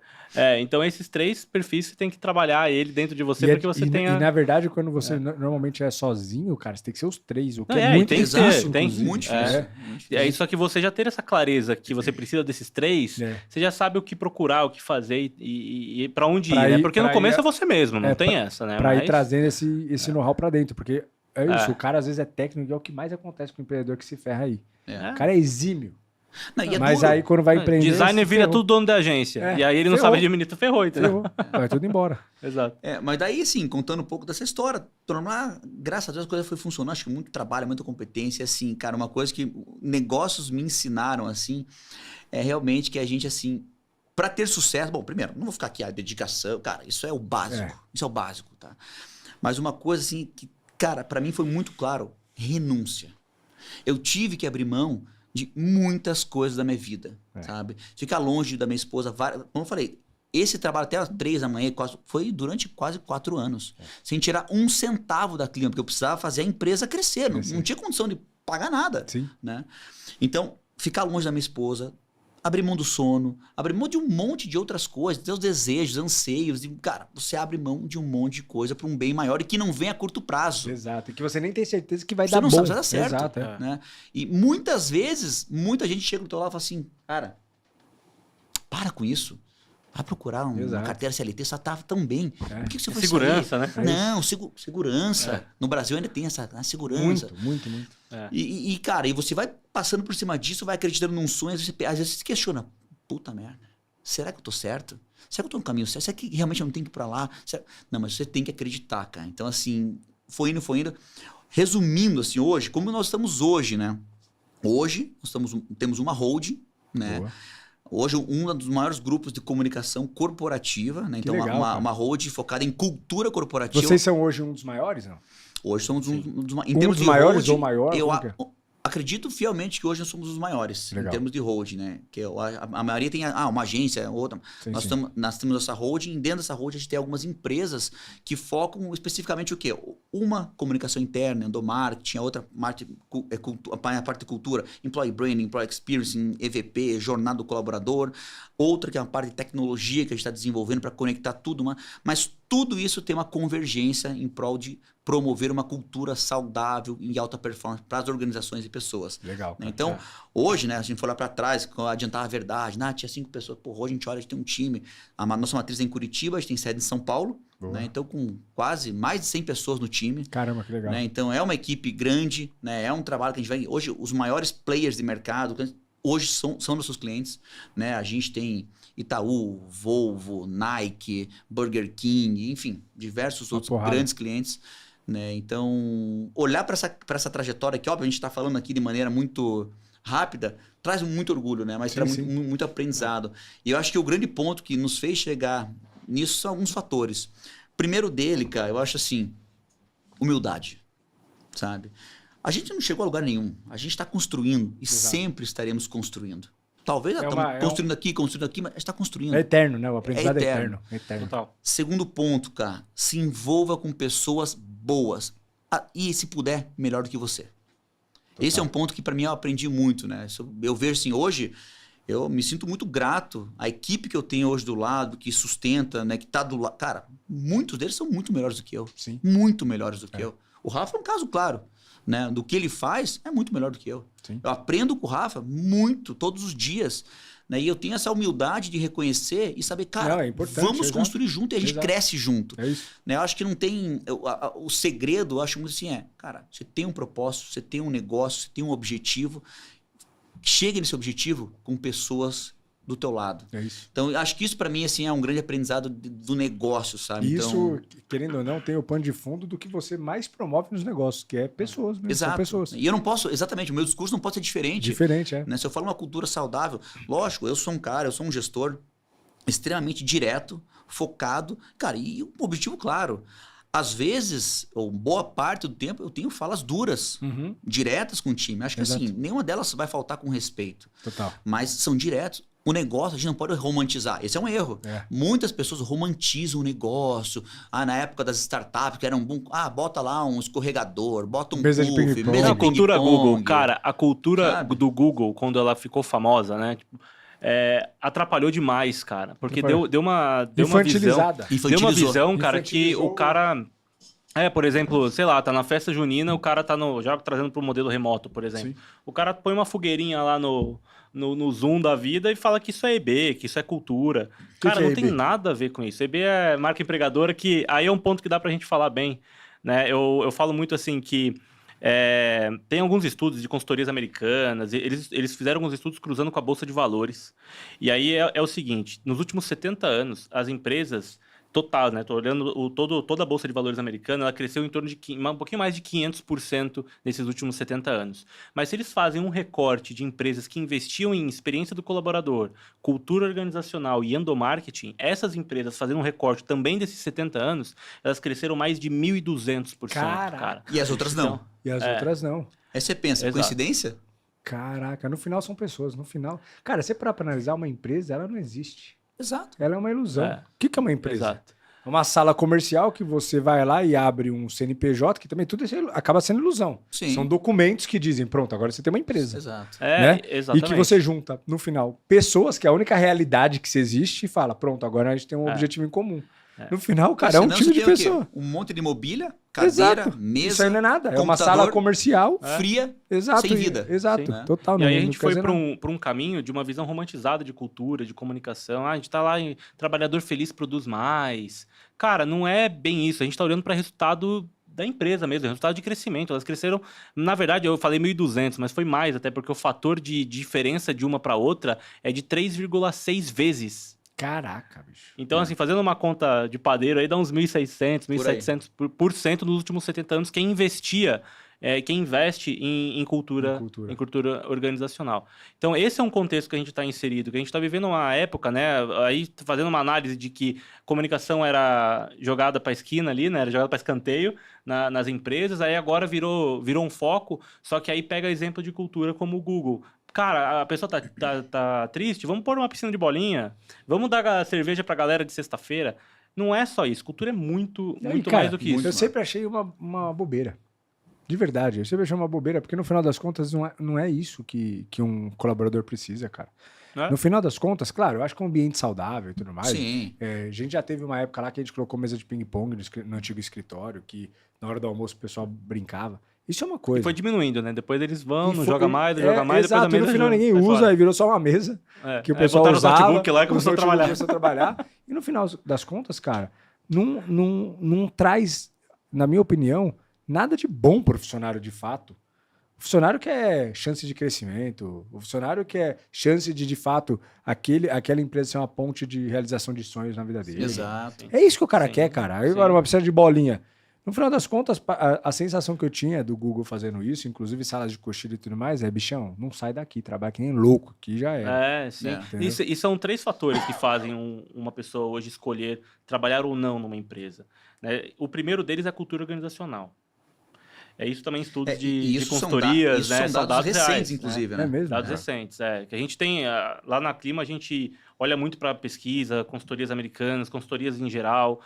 [SPEAKER 3] Então, esses três perfis você tem que trabalhar ele dentro de você para que você tenha...
[SPEAKER 2] E, na verdade, quando você normalmente é sozinho, cara, você tem que ser os três, o que é muito difícil.
[SPEAKER 1] Muito difícil.
[SPEAKER 3] Só que você já ter essa clareza que você precisa desses três, você já sabe o que procurar, o que fazer e para onde ir, né? Porque no começo é você mesmo, não tem essa, né?
[SPEAKER 2] Para ir trazendo esse know-how para dentro, porque é isso, o cara às vezes é técnico e é o que mais acontece com o empreendedor que se ferra aí. O cara é exímio. Mas aí quando vai empreender...
[SPEAKER 3] Designer vira tudo dono da agência. E aí ele não sabe administrar, ferrou, entendeu?
[SPEAKER 2] Vai tudo embora.
[SPEAKER 3] Exato.
[SPEAKER 1] Mas daí, assim, contando um pouco dessa história, graças a Deus a coisa foi funcionando, acho que muito trabalho, muita competência, assim, cara, uma coisa que negócios me ensinaram, assim, é realmente que a gente, assim, para ter sucesso, bom, primeiro, não vou ficar aqui, a dedicação, cara, isso é o básico, isso é o básico, tá? Mas uma coisa, assim, que, cara, para mim foi muito claro, renúncia. Eu tive que abrir mão de muitas coisas da minha vida,
[SPEAKER 2] É.
[SPEAKER 1] sabe? Ficar longe da minha esposa, como eu falei, esse trabalho até às 3 da manhã foi durante quase 4 anos, sem tirar um centavo da Clima, porque eu precisava fazer a empresa crescer, não tinha condição de pagar nada,
[SPEAKER 2] Sim.
[SPEAKER 1] né? Então, ficar longe da minha esposa, abrir mão do sono, abrir mão de um monte de outras coisas, teus desejos, anseios, e, cara, você abre mão de um monte de coisa para um bem maior e que não vem a curto prazo.
[SPEAKER 2] Exato. E que você nem tem certeza que vai
[SPEAKER 1] Você
[SPEAKER 2] dar
[SPEAKER 1] não
[SPEAKER 2] bom.
[SPEAKER 1] sabe se vai dar certo.
[SPEAKER 2] Exato, é.
[SPEAKER 1] Né? E muitas vezes, muita gente chega do teu lado e fala assim, cara, para com isso. Vai procurar uma
[SPEAKER 2] Exato.
[SPEAKER 1] carteira CLT, só tá tão bem. Por que você foi
[SPEAKER 3] Segurança,
[SPEAKER 1] sair?
[SPEAKER 3] né?
[SPEAKER 1] Não, segurança. No Brasil ainda tem essa segurança.
[SPEAKER 2] Muito.
[SPEAKER 1] E, cara, e você vai passando por cima disso, vai acreditando num sonho, às vezes você se questiona, puta merda, será que eu tô certo? Será que eu tô no caminho certo? Será que realmente eu não tenho que ir pra lá? Não, mas você tem que acreditar, cara. Então, assim, foi indo. Resumindo, assim, hoje, como nós estamos hoje, né? Hoje, temos uma holding, né?
[SPEAKER 2] Boa.
[SPEAKER 1] Hoje, um dos maiores grupos de comunicação corporativa, né? Então,
[SPEAKER 2] legal, cara.
[SPEAKER 1] uma holding focada em cultura corporativa.
[SPEAKER 2] Vocês são hoje um dos maiores, não?
[SPEAKER 1] Hoje somos em
[SPEAKER 2] Um
[SPEAKER 1] termos
[SPEAKER 2] dos
[SPEAKER 1] de
[SPEAKER 2] maiores
[SPEAKER 1] holding,
[SPEAKER 2] ou maior?
[SPEAKER 1] eu
[SPEAKER 2] Como que é?
[SPEAKER 1] acredito fielmente que hoje nós somos os maiores
[SPEAKER 2] Legal.
[SPEAKER 1] em termos de holding, né? Que a maioria tem uma agência, outra.
[SPEAKER 2] Sim,
[SPEAKER 1] Nós temos essa holding, e dentro dessa holding a gente tem algumas empresas que focam especificamente o quê? Uma comunicação interna, endomarketing, a outra a parte de cultura, employee branding, employee experience, EVP, jornada do colaborador, outra que é uma parte de tecnologia que a gente está desenvolvendo para conectar tudo, mas tudo isso tem uma convergência em prol de promover uma cultura saudável e alta performance para as organizações e pessoas.
[SPEAKER 2] Legal.
[SPEAKER 1] Né? Então, hoje, né, a gente for lá para trás, adiantar a verdade, tinha 5 pessoas, hoje a gente olha, a gente tem um time, a nossa matriz é em Curitiba, a gente tem sede em São Paulo, né, então com quase mais de 100 pessoas no time.
[SPEAKER 2] Caramba, que legal.
[SPEAKER 1] Né, então, é uma equipe grande, né, é um trabalho que a gente vai... Hoje, os maiores players de mercado, hoje são nossos clientes, né, a gente tem Itaú, Volvo, Nike, Burger King, enfim, diversos outros grandes clientes. Né? Então, olhar para essa trajetória que, óbvio, a gente está falando aqui de maneira muito rápida, traz muito orgulho, né? Mas traz muito aprendizado. E eu acho que o grande ponto que nos fez chegar nisso são alguns fatores. Primeiro dele, cara, eu acho assim, humildade, sabe? A gente não chegou a lugar nenhum. A gente está construindo e sempre estaremos construindo. Talvez estamos construindo aqui, mas está construindo.
[SPEAKER 2] É eterno, né? O aprendizado é eterno.
[SPEAKER 3] Total.
[SPEAKER 1] Segundo ponto, cara, se envolva com pessoas boas. E, se puder, melhor do que você. Total. Esse é um ponto que, para mim, eu aprendi muito, né? Eu vejo assim, hoje, eu me sinto muito grato. A equipe que eu tenho hoje do lado, que sustenta, né? Que tá do lado. Cara, muitos deles são muito melhores do que eu.
[SPEAKER 2] Sim.
[SPEAKER 1] Muito melhores do que eu. O Rafa é um caso claro. Né? Do que ele faz, é muito melhor do que eu.
[SPEAKER 2] Sim.
[SPEAKER 1] Eu aprendo com o Rafa muito, todos os dias. Né? E eu tenho essa humildade de reconhecer e saber, cara, vamos construir junto e a gente cresce junto.
[SPEAKER 2] É isso.
[SPEAKER 1] Né? Eu acho que não tem... O segredo, eu acho muito assim, cara, você tem um propósito, você tem um negócio, você tem um objetivo. Chegue nesse objetivo com pessoas do teu lado.
[SPEAKER 2] É isso.
[SPEAKER 1] Então, eu acho que isso para mim assim, é um grande aprendizado do negócio, sabe?
[SPEAKER 2] Isso, querendo ou não, tem o pano de fundo do que você mais promove nos negócios, que é pessoas mesmo.
[SPEAKER 1] Exato.
[SPEAKER 2] São pessoas.
[SPEAKER 1] E eu não posso, exatamente, o meu discurso não pode ser diferente.
[SPEAKER 2] Diferente, é.
[SPEAKER 1] Né? Se eu falo uma cultura saudável, lógico, eu sou um gestor extremamente direto, focado, cara, e um objetivo claro. Às vezes, ou boa parte do tempo, eu tenho falas duras, diretas com o time. Acho que assim, nenhuma delas vai faltar com respeito.
[SPEAKER 2] Total.
[SPEAKER 1] Mas são diretos. O negócio, a gente não pode romantizar. Esse é um erro. Muitas pessoas romantizam o negócio. Na época das startups, que era um bom... bota lá um escorregador, bota um
[SPEAKER 2] mesa de
[SPEAKER 1] puff,
[SPEAKER 2] ping-pong.
[SPEAKER 3] Mesa de cultura Google. Cara, a cultura do Google, quando ela ficou famosa, né? Atrapalhou demais, cara. Porque deu uma
[SPEAKER 2] infantilizada.
[SPEAKER 3] Visão. Deu uma visão, cara, que o cara... por exemplo, sei lá, tá na festa junina, o cara tá já trazendo pro modelo remoto, por exemplo. Sim. O cara põe uma fogueirinha lá no Zoom da vida e fala que isso é EB, que isso é cultura. Cara, não tem nada a ver com isso. EB é marca empregadora, que aí é um ponto que dá pra gente falar bem, né? Eu falo muito assim que tem alguns estudos de consultorias americanas, eles fizeram alguns estudos cruzando com a Bolsa de Valores. E aí é o seguinte, nos últimos 70 anos, as empresas... Total, né? Tô olhando toda a Bolsa de Valores americana, ela cresceu em torno de um pouquinho mais de 500% nesses últimos 70 anos. Mas se eles fazem um recorte de empresas que investiam em experiência do colaborador, cultura organizacional e endomarketing, essas empresas fazendo um recorte também desses 70 anos, elas cresceram mais de 1.200%, cara.
[SPEAKER 1] E as outras não.
[SPEAKER 2] E as outras não.
[SPEAKER 1] Aí você pensa,
[SPEAKER 3] Exato.
[SPEAKER 1] coincidência?
[SPEAKER 2] Caraca, no final são pessoas. No final. Cara, você para analisar uma empresa, ela não existe.
[SPEAKER 1] Exato.
[SPEAKER 2] Ela é uma ilusão.
[SPEAKER 3] É.
[SPEAKER 2] O que é uma empresa?
[SPEAKER 3] Exato.
[SPEAKER 2] É uma sala comercial que você vai lá e abre um CNPJ, que também tudo isso acaba sendo ilusão.
[SPEAKER 1] Sim.
[SPEAKER 2] São documentos que dizem, pronto, agora você tem uma empresa.
[SPEAKER 1] Exato.
[SPEAKER 2] Né?
[SPEAKER 3] Exatamente.
[SPEAKER 2] E que você junta, no final, pessoas, que é a única realidade que se existe, e fala, pronto, agora a gente tem um objetivo em comum. No final, cara, é um
[SPEAKER 1] Senão
[SPEAKER 2] time
[SPEAKER 1] você
[SPEAKER 2] de
[SPEAKER 1] tem o quê?
[SPEAKER 2] pessoa.
[SPEAKER 1] Um monte de mobília, cadeira,
[SPEAKER 2] Exato.
[SPEAKER 1] mesa,
[SPEAKER 2] Isso aí não é nada. É uma
[SPEAKER 1] computador,
[SPEAKER 2] sala comercial.
[SPEAKER 1] fria,
[SPEAKER 2] Exato.
[SPEAKER 1] sem vida.
[SPEAKER 2] Exato.
[SPEAKER 3] Sim.
[SPEAKER 2] Total.
[SPEAKER 3] E aí a
[SPEAKER 2] não
[SPEAKER 3] gente
[SPEAKER 2] quer
[SPEAKER 3] foi
[SPEAKER 2] dizer
[SPEAKER 3] para
[SPEAKER 2] nada.
[SPEAKER 3] um caminho de uma visão romantizada de cultura, de comunicação. A gente tá lá em trabalhador feliz produz mais. Cara, não é bem isso. A gente tá olhando para resultado da empresa mesmo, resultado de crescimento. Elas cresceram, na verdade, eu falei 1.200, mas foi mais, até porque o fator de diferença de uma para outra é de 3,6 vezes.
[SPEAKER 2] Caraca, bicho.
[SPEAKER 3] Então, assim, fazendo uma conta de padeiro aí, dá uns 1.600,
[SPEAKER 1] Por aí.
[SPEAKER 3] 1.700% nos últimos 70 anos quem investe em cultura,
[SPEAKER 2] Em cultura.
[SPEAKER 3] em cultura organizacional. Então, esse é um contexto que a gente está inserido, que a gente está vivendo uma época, né, aí fazendo uma análise de que comunicação era jogada para a esquina ali, né, era jogada para escanteio nas empresas, aí agora virou um foco, só que aí pega exemplo de cultura como o Google. Cara, a pessoa tá triste, vamos pôr uma piscina de bolinha, vamos dar cerveja pra galera de sexta-feira. Não é só isso, cultura é muito
[SPEAKER 2] E aí, cara,
[SPEAKER 3] mais do que isso.
[SPEAKER 2] Eu sempre achei uma bobeira. De verdade, eu sempre achei uma bobeira, porque no final das contas não é isso que um colaborador precisa, cara.
[SPEAKER 3] Né?
[SPEAKER 2] No final das contas, claro, eu acho que é um ambiente saudável e tudo mais.
[SPEAKER 1] Sim.
[SPEAKER 2] A gente já teve uma época lá que a gente colocou mesa de ping-pong no antigo escritório, que na hora do almoço o pessoal brincava. Isso é uma
[SPEAKER 3] E
[SPEAKER 2] coisa.
[SPEAKER 3] foi diminuindo, né? Depois eles vão,
[SPEAKER 2] E
[SPEAKER 3] não
[SPEAKER 2] foi-
[SPEAKER 3] joga mais,
[SPEAKER 2] exato,
[SPEAKER 3] depois a
[SPEAKER 2] e
[SPEAKER 3] mesa
[SPEAKER 2] no final ninguém
[SPEAKER 3] sai
[SPEAKER 2] usa,
[SPEAKER 3] fora.
[SPEAKER 2] aí virou só uma mesa que o pessoal
[SPEAKER 3] botaram
[SPEAKER 2] usava.
[SPEAKER 3] os notebook lá e
[SPEAKER 2] os
[SPEAKER 3] começou a
[SPEAKER 2] notebook
[SPEAKER 3] trabalhar.
[SPEAKER 2] começou a trabalhar. E no final das contas, cara, não traz, na minha opinião, nada de bom pro funcionário de fato. O funcionário quer chance de crescimento, o funcionário quer chance de fato, aquela empresa ser uma ponte de realização de sonhos na vida dele.
[SPEAKER 1] Exato.
[SPEAKER 2] É isso que o cara
[SPEAKER 3] Sim,
[SPEAKER 2] quer, cara. Aí
[SPEAKER 3] sim.
[SPEAKER 2] agora uma piscina de bolinha. No final das contas, a sensação que eu tinha do Google fazendo isso, inclusive salas de cochilo e tudo mais, é, bichão, não sai daqui, trabalha que nem louco, aqui já é.
[SPEAKER 3] Sim.
[SPEAKER 1] É.
[SPEAKER 3] E são 3 fatores que fazem uma pessoa hoje escolher trabalhar ou não numa empresa. Né? O primeiro deles é a cultura organizacional. É isso também estudos
[SPEAKER 1] E
[SPEAKER 3] de
[SPEAKER 1] isso
[SPEAKER 3] consultorias,
[SPEAKER 1] são
[SPEAKER 3] né?
[SPEAKER 1] dados recentes,
[SPEAKER 3] reais,
[SPEAKER 1] inclusive,
[SPEAKER 2] É
[SPEAKER 1] né?
[SPEAKER 2] mesmo?
[SPEAKER 3] Dados recentes, que a gente tem, lá na Clima a gente olha muito para pesquisa, consultorias americanas, consultorias em geral,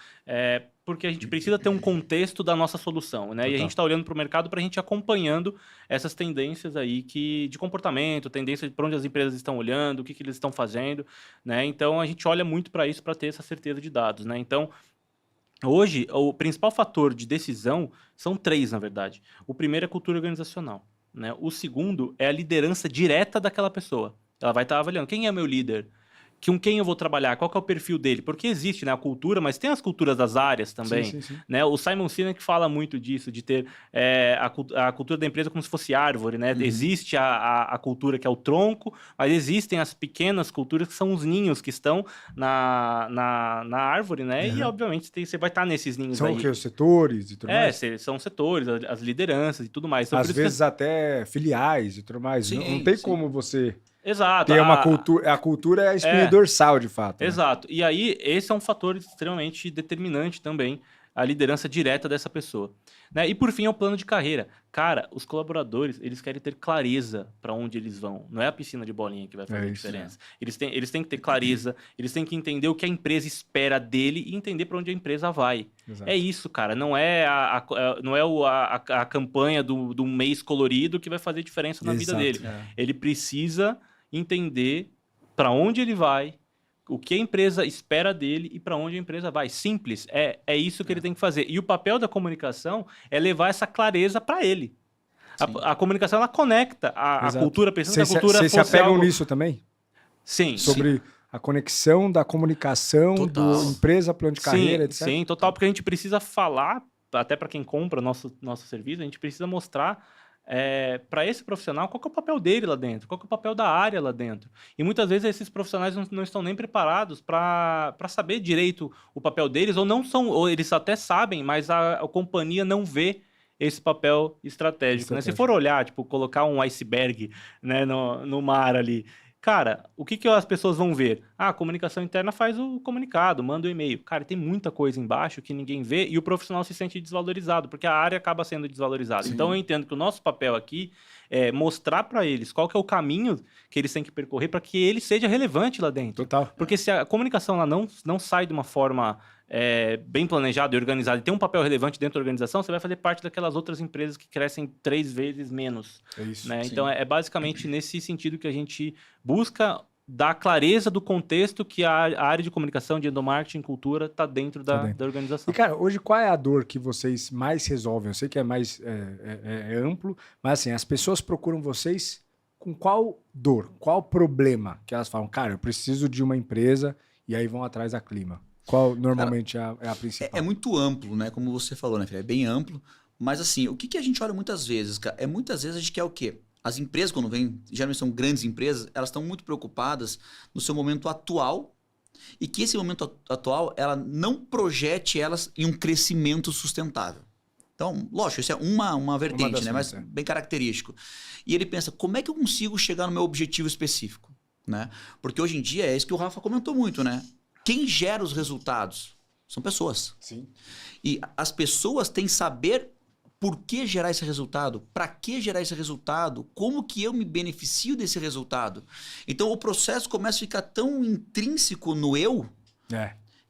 [SPEAKER 3] porque a gente precisa ter um contexto da nossa solução, né? E a
[SPEAKER 2] Total.
[SPEAKER 3] gente está olhando para o mercado para a gente ir acompanhando essas tendências aí de comportamento, tendência de para onde as empresas estão olhando, o que eles estão fazendo, né? Então a gente olha muito para isso para ter essa certeza de dados, né? Então hoje, o principal fator de decisão são 3, na verdade. O primeiro é a cultura organizacional, né? O segundo é a liderança direta daquela pessoa. Ela vai estar avaliando quem é meu líder, com quem eu vou trabalhar, qual que é o perfil dele. Porque existe, né, a cultura, mas tem as culturas das áreas também.
[SPEAKER 2] Sim.
[SPEAKER 3] Né? O Simon Sinek fala muito disso, de ter a cultura da empresa como se fosse árvore. Né? Existe a cultura que é o tronco, mas existem as pequenas culturas que são os ninhos que estão na árvore, né? E, obviamente, você vai estar nesses ninhos
[SPEAKER 2] São
[SPEAKER 3] aí.
[SPEAKER 2] o quê? Os setores e tudo mais?
[SPEAKER 3] São setores, as lideranças e tudo mais. Então,
[SPEAKER 2] Às
[SPEAKER 3] por isso
[SPEAKER 2] vezes até filiais e tudo mais.
[SPEAKER 1] Sim,
[SPEAKER 2] não tem
[SPEAKER 1] sim.
[SPEAKER 2] como você
[SPEAKER 3] exato.
[SPEAKER 2] ter uma cultura. A cultura é a espinha dorsal, de fato. Né?
[SPEAKER 3] Exato. E aí, esse é um fator extremamente determinante também, a liderança direta dessa pessoa. Né? E, por fim, é o plano de carreira. Cara, os colaboradores, eles querem ter clareza para onde eles vão. Não é a piscina de bolinha que vai fazer a
[SPEAKER 2] isso,
[SPEAKER 3] diferença. Eles têm que ter clareza, eles têm que entender o que a empresa espera dele e entender para onde a empresa vai.
[SPEAKER 2] Exato.
[SPEAKER 3] É isso, cara. Não é a campanha do mês colorido que vai fazer diferença na vida
[SPEAKER 2] Exato.
[SPEAKER 3] dele.
[SPEAKER 2] É.
[SPEAKER 3] Ele precisa entender para onde ele vai, o que a empresa espera dele e para onde a empresa vai. Simples, é isso que ele tem que fazer. E o papel da comunicação é levar essa clareza para ele. A comunicação, ela conecta a
[SPEAKER 2] Exato.
[SPEAKER 3] cultura, pensando que a cultura
[SPEAKER 2] Vocês se
[SPEAKER 3] fosse
[SPEAKER 2] apegam
[SPEAKER 3] algo...
[SPEAKER 2] nisso também?
[SPEAKER 3] Sim.
[SPEAKER 2] Sobre a conexão da comunicação,
[SPEAKER 1] Total.
[SPEAKER 2] do empresa, plano de carreira, etc.
[SPEAKER 3] Sim, total, porque a gente precisa falar, até para quem compra nosso serviço, a gente precisa mostrar para esse profissional qual que é o papel dele lá dentro, qual que é o papel da área lá dentro. E muitas vezes esses profissionais não estão nem preparados para saber direito o papel deles, ou eles até sabem, mas a companhia não vê esse papel estratégico. Né? Se for olhar, tipo, colocar um iceberg, né, no mar ali, Cara, o que as pessoas vão ver? A comunicação interna faz o comunicado, manda o e-mail. Cara, tem muita coisa embaixo que ninguém vê e o profissional se sente desvalorizado, porque a área acaba sendo desvalorizada.
[SPEAKER 2] Sim.
[SPEAKER 3] Então, eu entendo que o nosso papel aqui é mostrar para eles qual que é o caminho que eles têm que percorrer para que ele seja relevante lá dentro.
[SPEAKER 2] Total.
[SPEAKER 3] Porque se a comunicação ela não sai de uma forma bem planejada e organizada e tem um papel relevante dentro da organização, você vai fazer parte daquelas outras empresas que crescem 3 vezes menos.
[SPEAKER 2] É isso.
[SPEAKER 3] Né?
[SPEAKER 1] Sim.
[SPEAKER 3] Então, é basicamente nesse sentido que a gente busca dar clareza do contexto que a área de comunicação, de endomarketing, cultura, está dentro da organização.
[SPEAKER 2] E, cara, hoje qual é a dor que vocês mais resolvem? Eu sei que é mais amplo, mas assim, as pessoas procuram vocês com qual dor, qual problema que elas falam, cara, eu preciso de uma empresa e aí vão atrás da Clima. Qual normalmente é a principal?
[SPEAKER 1] É muito amplo, né? Como você falou, né, Felipe? É bem amplo. Mas assim, o que a gente olha muitas vezes, cara? Muitas vezes a gente quer o quê? As empresas, quando vêm, geralmente são grandes empresas, elas estão muito preocupadas no seu momento atual e que esse momento atual, ela não projete elas em um crescimento sustentável. Então, lógico, isso é uma vertente, né? Mas bem característico. E ele pensa, como é que eu consigo chegar no meu objetivo específico? Né? Porque hoje em dia é isso que o Rafa comentou muito, né? Quem gera os resultados? São pessoas.
[SPEAKER 2] Sim.
[SPEAKER 1] E as pessoas têm que saber por que gerar esse resultado, para que gerar esse resultado, como que eu me beneficio desse resultado. Então o processo começa a ficar tão intrínseco no eu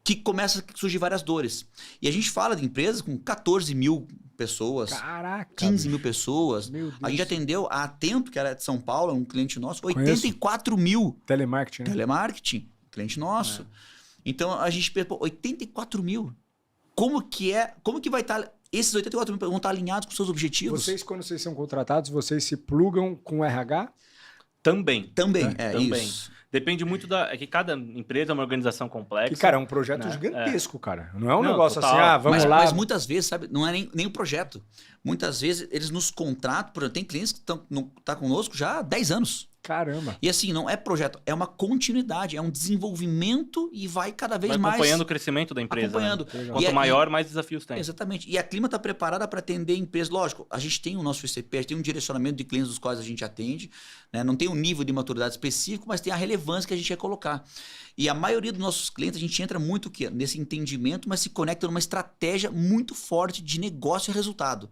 [SPEAKER 1] que começa a surgir várias dores. E a gente fala de empresas com 14 mil pessoas,
[SPEAKER 2] Caraca,
[SPEAKER 1] 15 mil pessoas.
[SPEAKER 2] Meu Deus.
[SPEAKER 1] A gente atendeu a Atento, que era de São Paulo, um cliente nosso, 84 mil.
[SPEAKER 2] Telemarketing, né?
[SPEAKER 1] Telemarketing, cliente nosso. Então a gente pensou, 84 mil. Como que vai estar... Esses 84 mil vão estar alinhados com seus objetivos?
[SPEAKER 2] Vocês, quando vocês são contratados, vocês se plugam com o RH?
[SPEAKER 3] Também.
[SPEAKER 1] Também.
[SPEAKER 3] Isso. Depende muito é que cada empresa é uma organização complexa.
[SPEAKER 2] E, cara, é um projeto gigantesco, cara. Não é um negócio
[SPEAKER 3] total.
[SPEAKER 2] assim, vamos lá.
[SPEAKER 1] Mas muitas vezes, sabe, não é nem o projeto. Muitas vezes eles nos contratam, por exemplo, tem clientes que estão conosco já há 10 anos.
[SPEAKER 2] Caramba.
[SPEAKER 1] E assim, não é projeto, é uma continuidade, é um desenvolvimento e vai cada vez mais...
[SPEAKER 3] acompanhando o crescimento da empresa.
[SPEAKER 1] Acompanhando.
[SPEAKER 3] Né? Quanto maior, mais desafios tem.
[SPEAKER 1] Exatamente. E a Clima está preparada para atender empresas. Lógico, a gente tem o nosso ICP, a gente tem um direcionamento de clientes dos quais a gente atende. Né? Não tem um nível de maturidade específico, mas tem a relevância que a gente quer colocar. E a maioria dos nossos clientes, a gente entra muito nesse entendimento, mas se conecta numa estratégia muito forte de negócio e resultado.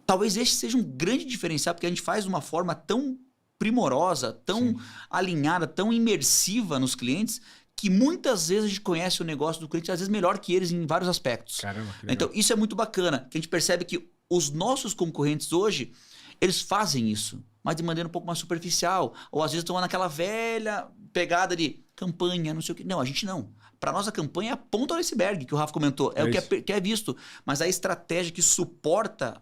[SPEAKER 1] Talvez este seja um grande diferencial, porque a gente faz de uma forma tão primorosa, tão alinhada, tão imersiva nos clientes, que muitas vezes a gente conhece o negócio do cliente, às vezes melhor que eles em vários aspectos.
[SPEAKER 2] Caramba, que legal.
[SPEAKER 1] Então, isso é muito bacana, que a gente percebe que os nossos concorrentes hoje, eles fazem isso, mas de maneira um pouco mais superficial, ou às vezes estão naquela velha pegada de campanha, não sei o quê. Não, a gente não. Para nós, a campanha é a ponta do iceberg, que o Rafa comentou. É o que é visto. Mas a estratégia que suporta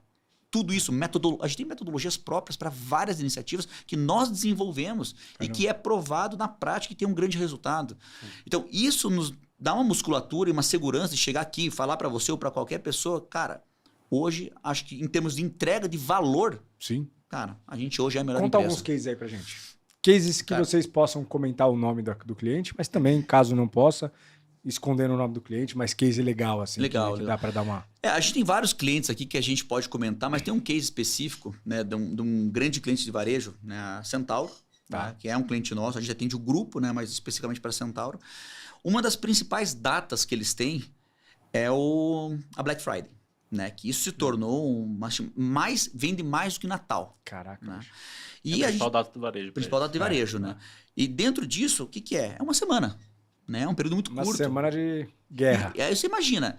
[SPEAKER 1] tudo isso, a gente tem metodologias próprias para várias iniciativas que nós desenvolvemos e que é provado na prática e tem um grande resultado. Então, isso nos dá uma musculatura e uma segurança de chegar aqui e falar para você ou para qualquer pessoa, cara, hoje, acho que em termos de entrega de valor, cara, a gente hoje é a melhor
[SPEAKER 2] Conta
[SPEAKER 1] empresa.
[SPEAKER 2] alguns cases aí pra gente. Cases que vocês possam comentar o nome do cliente, mas também, caso não possa, escondendo o nome do cliente, mas case legal, assim.
[SPEAKER 1] Legal.
[SPEAKER 2] Dá para dar uma...
[SPEAKER 1] A gente tem vários clientes aqui que a gente pode comentar, mas tem um case específico, né, de um grande cliente de varejo, né, a Centauro, tá, que é um cliente nosso, a gente atende o grupo, né, mas especificamente para a Centauro. Uma das principais datas que eles têm é a Black Friday, né, que isso se tornou vende mais do que Natal.
[SPEAKER 2] Caraca.
[SPEAKER 1] Né?
[SPEAKER 3] E a principal data do varejo.
[SPEAKER 1] Principal data de varejo, né? E dentro disso, o que é? É uma semana. Né? É um período muito curto.
[SPEAKER 2] Uma semana de guerra.
[SPEAKER 1] E aí você imagina,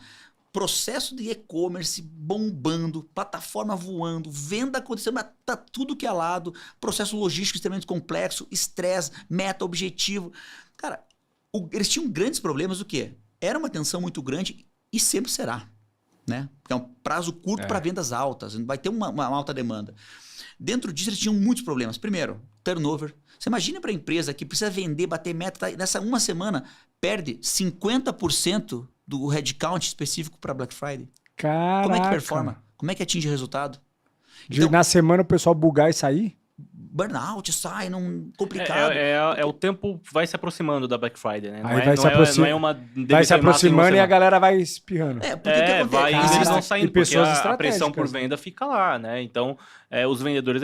[SPEAKER 1] processo de e-commerce bombando, plataforma voando, venda acontecendo, mas tá tudo que é lado, processo logístico extremamente complexo, estresse, meta, objetivo. Cara, eles tinham grandes problemas, o quê? Era uma tensão muito grande e sempre será. Né? Porque é um prazo curto para vendas altas, vai ter uma alta demanda. Dentro disso, eles tinham muitos problemas. Primeiro, turnover. Você imagina para a empresa que precisa vender, bater meta, nessa uma semana, perde 50% do headcount específico para Black Friday.
[SPEAKER 2] Caraca.
[SPEAKER 1] Como é que performa? Como é que atinge resultado?
[SPEAKER 2] Na semana o pessoal bugar e sair?
[SPEAKER 1] burnout, sai, não complicado.
[SPEAKER 3] O tempo vai se aproximando da Black Friday, né?
[SPEAKER 2] Aí vai se aproximando e a galera vai espirrando.
[SPEAKER 1] Porque o que acontece?
[SPEAKER 3] Eles vão saindo, porque
[SPEAKER 2] pessoas
[SPEAKER 3] a pressão por
[SPEAKER 2] estratégicas,
[SPEAKER 3] venda fica lá, né? Então, os vendedores,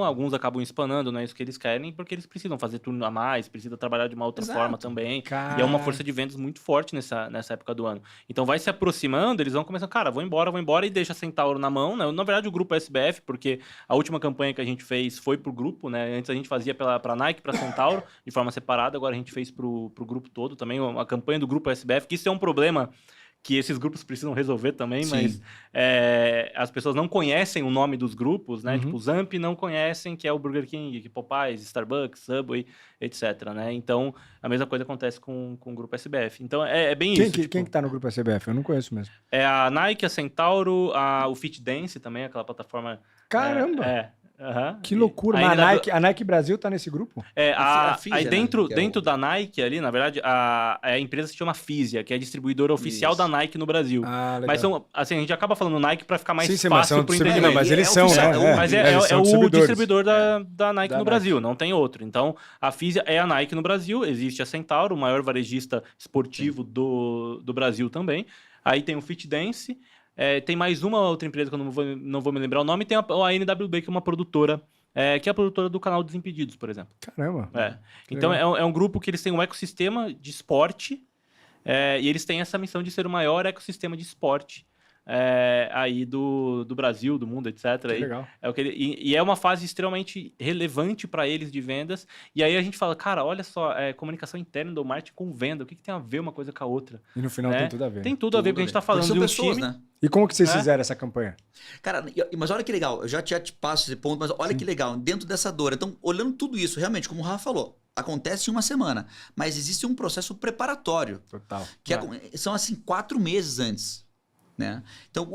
[SPEAKER 3] alguns acabam espanando, não é isso que eles querem, porque eles precisam fazer turno a mais, precisam trabalhar de uma outra forma também. E é uma força de vendas muito forte nessa época do ano. Então, vai se aproximando, eles vão começando, cara, vou embora e deixa a Centauro na mão, né? Na verdade, o grupo SBF, porque a última campanha que a gente fez foi pro grupo, né? Antes a gente fazia pra Nike, pra Centauro, de forma separada, agora a gente fez pro grupo todo também, a campanha do grupo SBF, que isso é um problema que esses grupos precisam resolver também, mas as pessoas não conhecem o nome dos grupos, né? Tipo, o Zamp não conhecem que é o Burger King, que Popeyes, Starbucks, Subway, etc, né? Então, a mesma coisa acontece com o grupo SBF. Então, é bem isso.
[SPEAKER 2] Quem que tá no grupo SBF? Eu não conheço mesmo.
[SPEAKER 3] É a Nike, a Centauro, o Fit Dance também, aquela plataforma...
[SPEAKER 2] Caramba! Que loucura. Mas a Nike Brasil tá nesse grupo?
[SPEAKER 3] Aí dentro da Nike ali, na verdade, a empresa se chama Fisia, que é a distribuidora oficial da Nike no Brasil. Mas assim, a gente acaba falando Nike para ficar mais fácil pro entendimento.
[SPEAKER 2] Mas eles são,
[SPEAKER 3] Mas é o distribuidor da Nike no Brasil, não tem outro. Então, a Fisia é a Nike no Brasil, existe a Centauro, o maior varejista esportivo do Brasil também. Aí tem o Fit Dance. Tem mais uma outra empresa que eu não vou me lembrar o nome. Tem a NWB, que é uma produtora, que é a produtora do canal Desimpedidos, por exemplo.
[SPEAKER 2] Caramba!
[SPEAKER 3] Então, é um grupo que eles têm um ecossistema de esporte e eles têm essa missão de ser o maior ecossistema de esporte aí do Brasil, do mundo, etc.
[SPEAKER 2] Legal.
[SPEAKER 3] E é uma fase extremamente relevante para eles de vendas. E aí a gente fala, cara, olha só, comunicação interna do marketing com venda, o que tem a ver uma coisa com a outra?
[SPEAKER 2] E no final tem tudo a ver.
[SPEAKER 3] Tem tudo a ver com o que a gente está falando.
[SPEAKER 1] São
[SPEAKER 3] de um
[SPEAKER 1] pessoas,
[SPEAKER 3] time,
[SPEAKER 1] né?
[SPEAKER 2] E como que vocês fizeram essa campanha?
[SPEAKER 1] Cara, mas olha que legal, eu já te passo esse ponto, mas olha que legal, dentro dessa dor. Então, olhando tudo isso, realmente, como o Rafa falou, acontece em uma semana, mas existe um processo preparatório.
[SPEAKER 2] Total.
[SPEAKER 1] Que são assim 4 meses antes. Né? Então,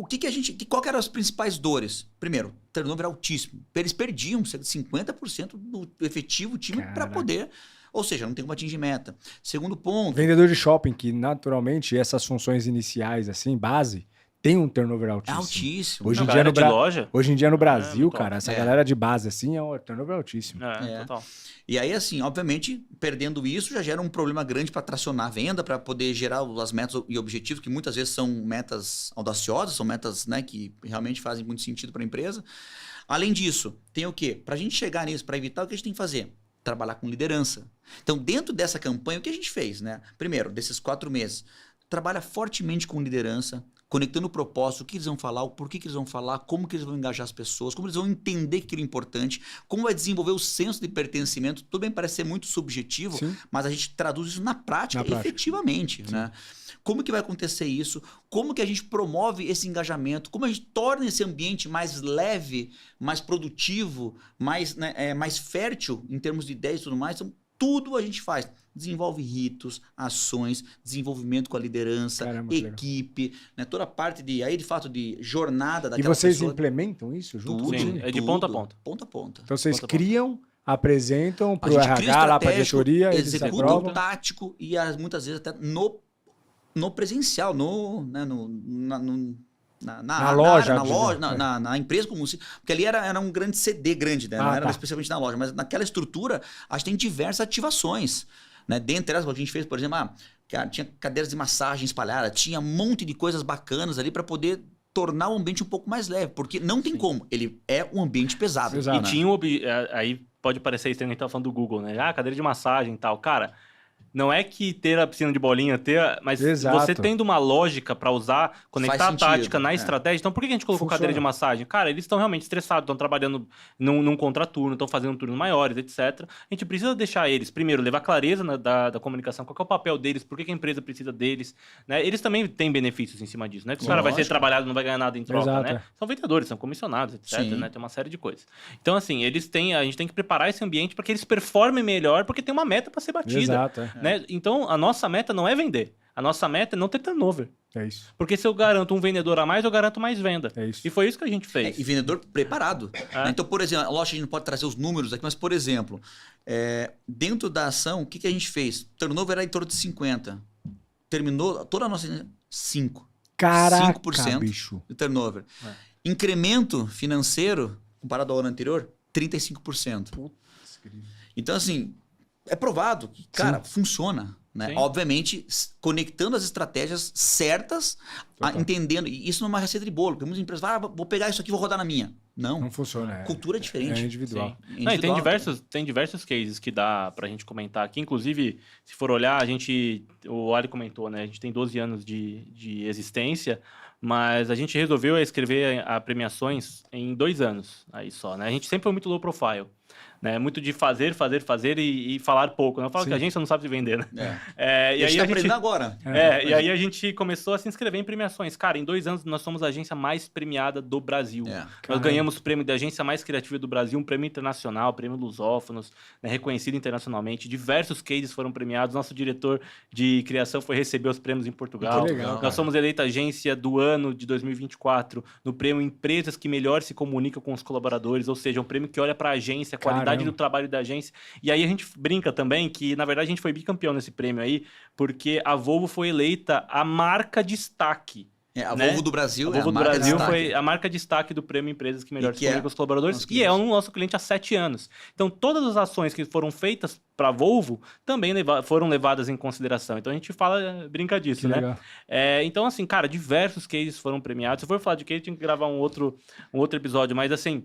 [SPEAKER 1] qual que eram as principais dores? Primeiro, turnover altíssimo. Eles perdiam cerca de 50% do efetivo time para poder... Ou seja, não tem como atingir meta. Segundo ponto...
[SPEAKER 2] Vendedor de shopping, que naturalmente essas funções iniciais, assim, base, tem um turnover altíssimo.
[SPEAKER 1] Altíssimo.
[SPEAKER 2] Hoje em dia no Brasil, cara, essa galera de base assim é um turnover altíssimo.
[SPEAKER 3] Total.
[SPEAKER 1] E aí, assim, obviamente, perdendo isso já gera um problema grande para tracionar a venda, para poder gerar as metas e objetivos, que muitas vezes são metas audaciosas, são metas, né, que realmente fazem muito sentido para a empresa. Além disso, tem o quê? Para a gente chegar nisso, para evitar, o que a gente tem que fazer? Trabalhar com liderança. Então, dentro dessa campanha, o que a gente fez, né? Primeiro, desses 4 meses, trabalha fortemente com liderança, conectando o propósito, o que eles vão falar, o porquê que eles vão falar, como que eles vão engajar as pessoas, como eles vão entender que aquilo é importante, como vai desenvolver o senso de pertencimento. Tudo bem, parece ser muito subjetivo, mas a gente traduz isso na prática efetivamente, né? Como que vai acontecer isso? Como que a gente promove esse engajamento? Como a gente torna esse ambiente mais leve, mais produtivo, mais fértil em termos de ideias e tudo mais? Então, tudo a gente faz. Desenvolve ritos, ações, desenvolvimento com a liderança, equipe, né? Toda a parte de fato de jornada daquela pessoa.
[SPEAKER 2] E vocês implementam isso junto?
[SPEAKER 3] Sim, de ponta a ponta.
[SPEAKER 1] Ponta a ponta.
[SPEAKER 2] Então vocês criam, apresentam para o RH, lá para a diretoria,
[SPEAKER 1] executa o tático e muitas vezes até no presencial, na loja, na empresa como se... Porque ali era um grande CD grande, né? Não era especialmente na loja, mas naquela estrutura a gente tem diversas ativações. Né? Dentre elas, a gente fez, por exemplo, tinha cadeiras de massagem espalhadas, tinha um monte de coisas bacanas ali para poder tornar o ambiente um pouco mais leve, porque não tem como, ele é um ambiente pesado.
[SPEAKER 3] E tinha aí pode parecer estranho que a gente tava falando do Google, né? Cadeira de massagem e tal. Cara, não é que ter a piscina de bolinha, mas você tendo uma lógica para usar, conectar a tática na estratégia. Então, por que a gente colocou cadeira de massagem? Cara, eles estão realmente estressados, estão trabalhando num contraturno, estão fazendo turnos maiores, etc. A gente precisa deixar eles, primeiro, levar clareza da comunicação, qual é o papel deles, por que a empresa precisa deles. Né? Eles também têm benefícios em cima disso, né? Que o cara vai ser trabalhado, não vai ganhar nada em troca, né? São vendedores, são comissionados, etc. Né? Tem uma série de coisas. Então, assim, a gente tem que preparar esse ambiente para que eles performem melhor, porque tem uma meta para ser batida. Né? Então, a nossa meta não é vender. A nossa meta é não ter turnover.
[SPEAKER 2] É isso.
[SPEAKER 3] Porque se eu garanto um vendedor a mais, eu garanto mais venda.
[SPEAKER 2] É isso.
[SPEAKER 3] E foi isso que a gente fez.
[SPEAKER 1] E vendedor preparado. Né? Então, por exemplo, lógico, a gente não pode trazer os números aqui, mas, por exemplo, dentro da ação, o que a gente fez? Turnover era em torno de 50. Terminou toda a nossa... 5.
[SPEAKER 2] Caraca,
[SPEAKER 1] 5%
[SPEAKER 2] bicho.
[SPEAKER 1] de turnover. Incremento financeiro, comparado ao ano anterior, 35%.
[SPEAKER 2] Putz, querido.
[SPEAKER 1] Então, assim, é provado que, cara, funciona. Né?
[SPEAKER 3] Sim.
[SPEAKER 1] Obviamente, conectando as estratégias certas, entendendo. E isso não é uma receita de bolo, porque muitas empresas falam, vou pegar isso aqui e vou rodar na minha. Não.
[SPEAKER 2] Não funciona.
[SPEAKER 1] Cultura é diferente.
[SPEAKER 2] É individual.
[SPEAKER 3] Sim. Não, e tem diversos cases que dá pra gente comentar aqui. Inclusive, se for olhar, o Ali comentou, né? A gente tem 12 anos de existência, mas a gente resolveu escrever a premiações em 2 anos, aí só, né? A gente sempre foi muito low profile. Né? Muito de fazer e falar pouco. Né? Eu falo que a agência não sabe se vender, né?
[SPEAKER 1] E aí a gente aprendendo agora.
[SPEAKER 3] E aí a gente começou a se inscrever em premiações. Cara, em 2 anos nós somos a agência mais premiada do Brasil. Nós ganhamos o prêmio de agência mais criativa do Brasil, um prêmio internacional, prêmio Lusófonos, né? Reconhecido internacionalmente. Diversos cases foram premiados. Nosso diretor de criação foi receber os prêmios em Portugal.
[SPEAKER 2] Que legal,
[SPEAKER 3] nós somos eleita agência do ano de 2024 no prêmio Empresas que Melhor se Comunicam com os Colaboradores, ou seja, um prêmio que olha para a agência, a qualidade do trabalho da agência. E aí a gente brinca também que, na verdade, a gente foi bicampeão nesse prêmio aí, porque a Volvo foi eleita a marca destaque.
[SPEAKER 1] A Volvo do Brasil
[SPEAKER 3] a Volvo do Brasil foi a marca destaque do prêmio Empresas que Melhor se Comunicam com os Colaboradores, e é o nosso cliente há 7 anos. Então, todas as ações que foram feitas para a Volvo também foram levadas em consideração. Então, a gente brinca disso, né? Então, assim, cara, diversos cases foram premiados. Se for falar de case, tinha que gravar um outro episódio, mas assim...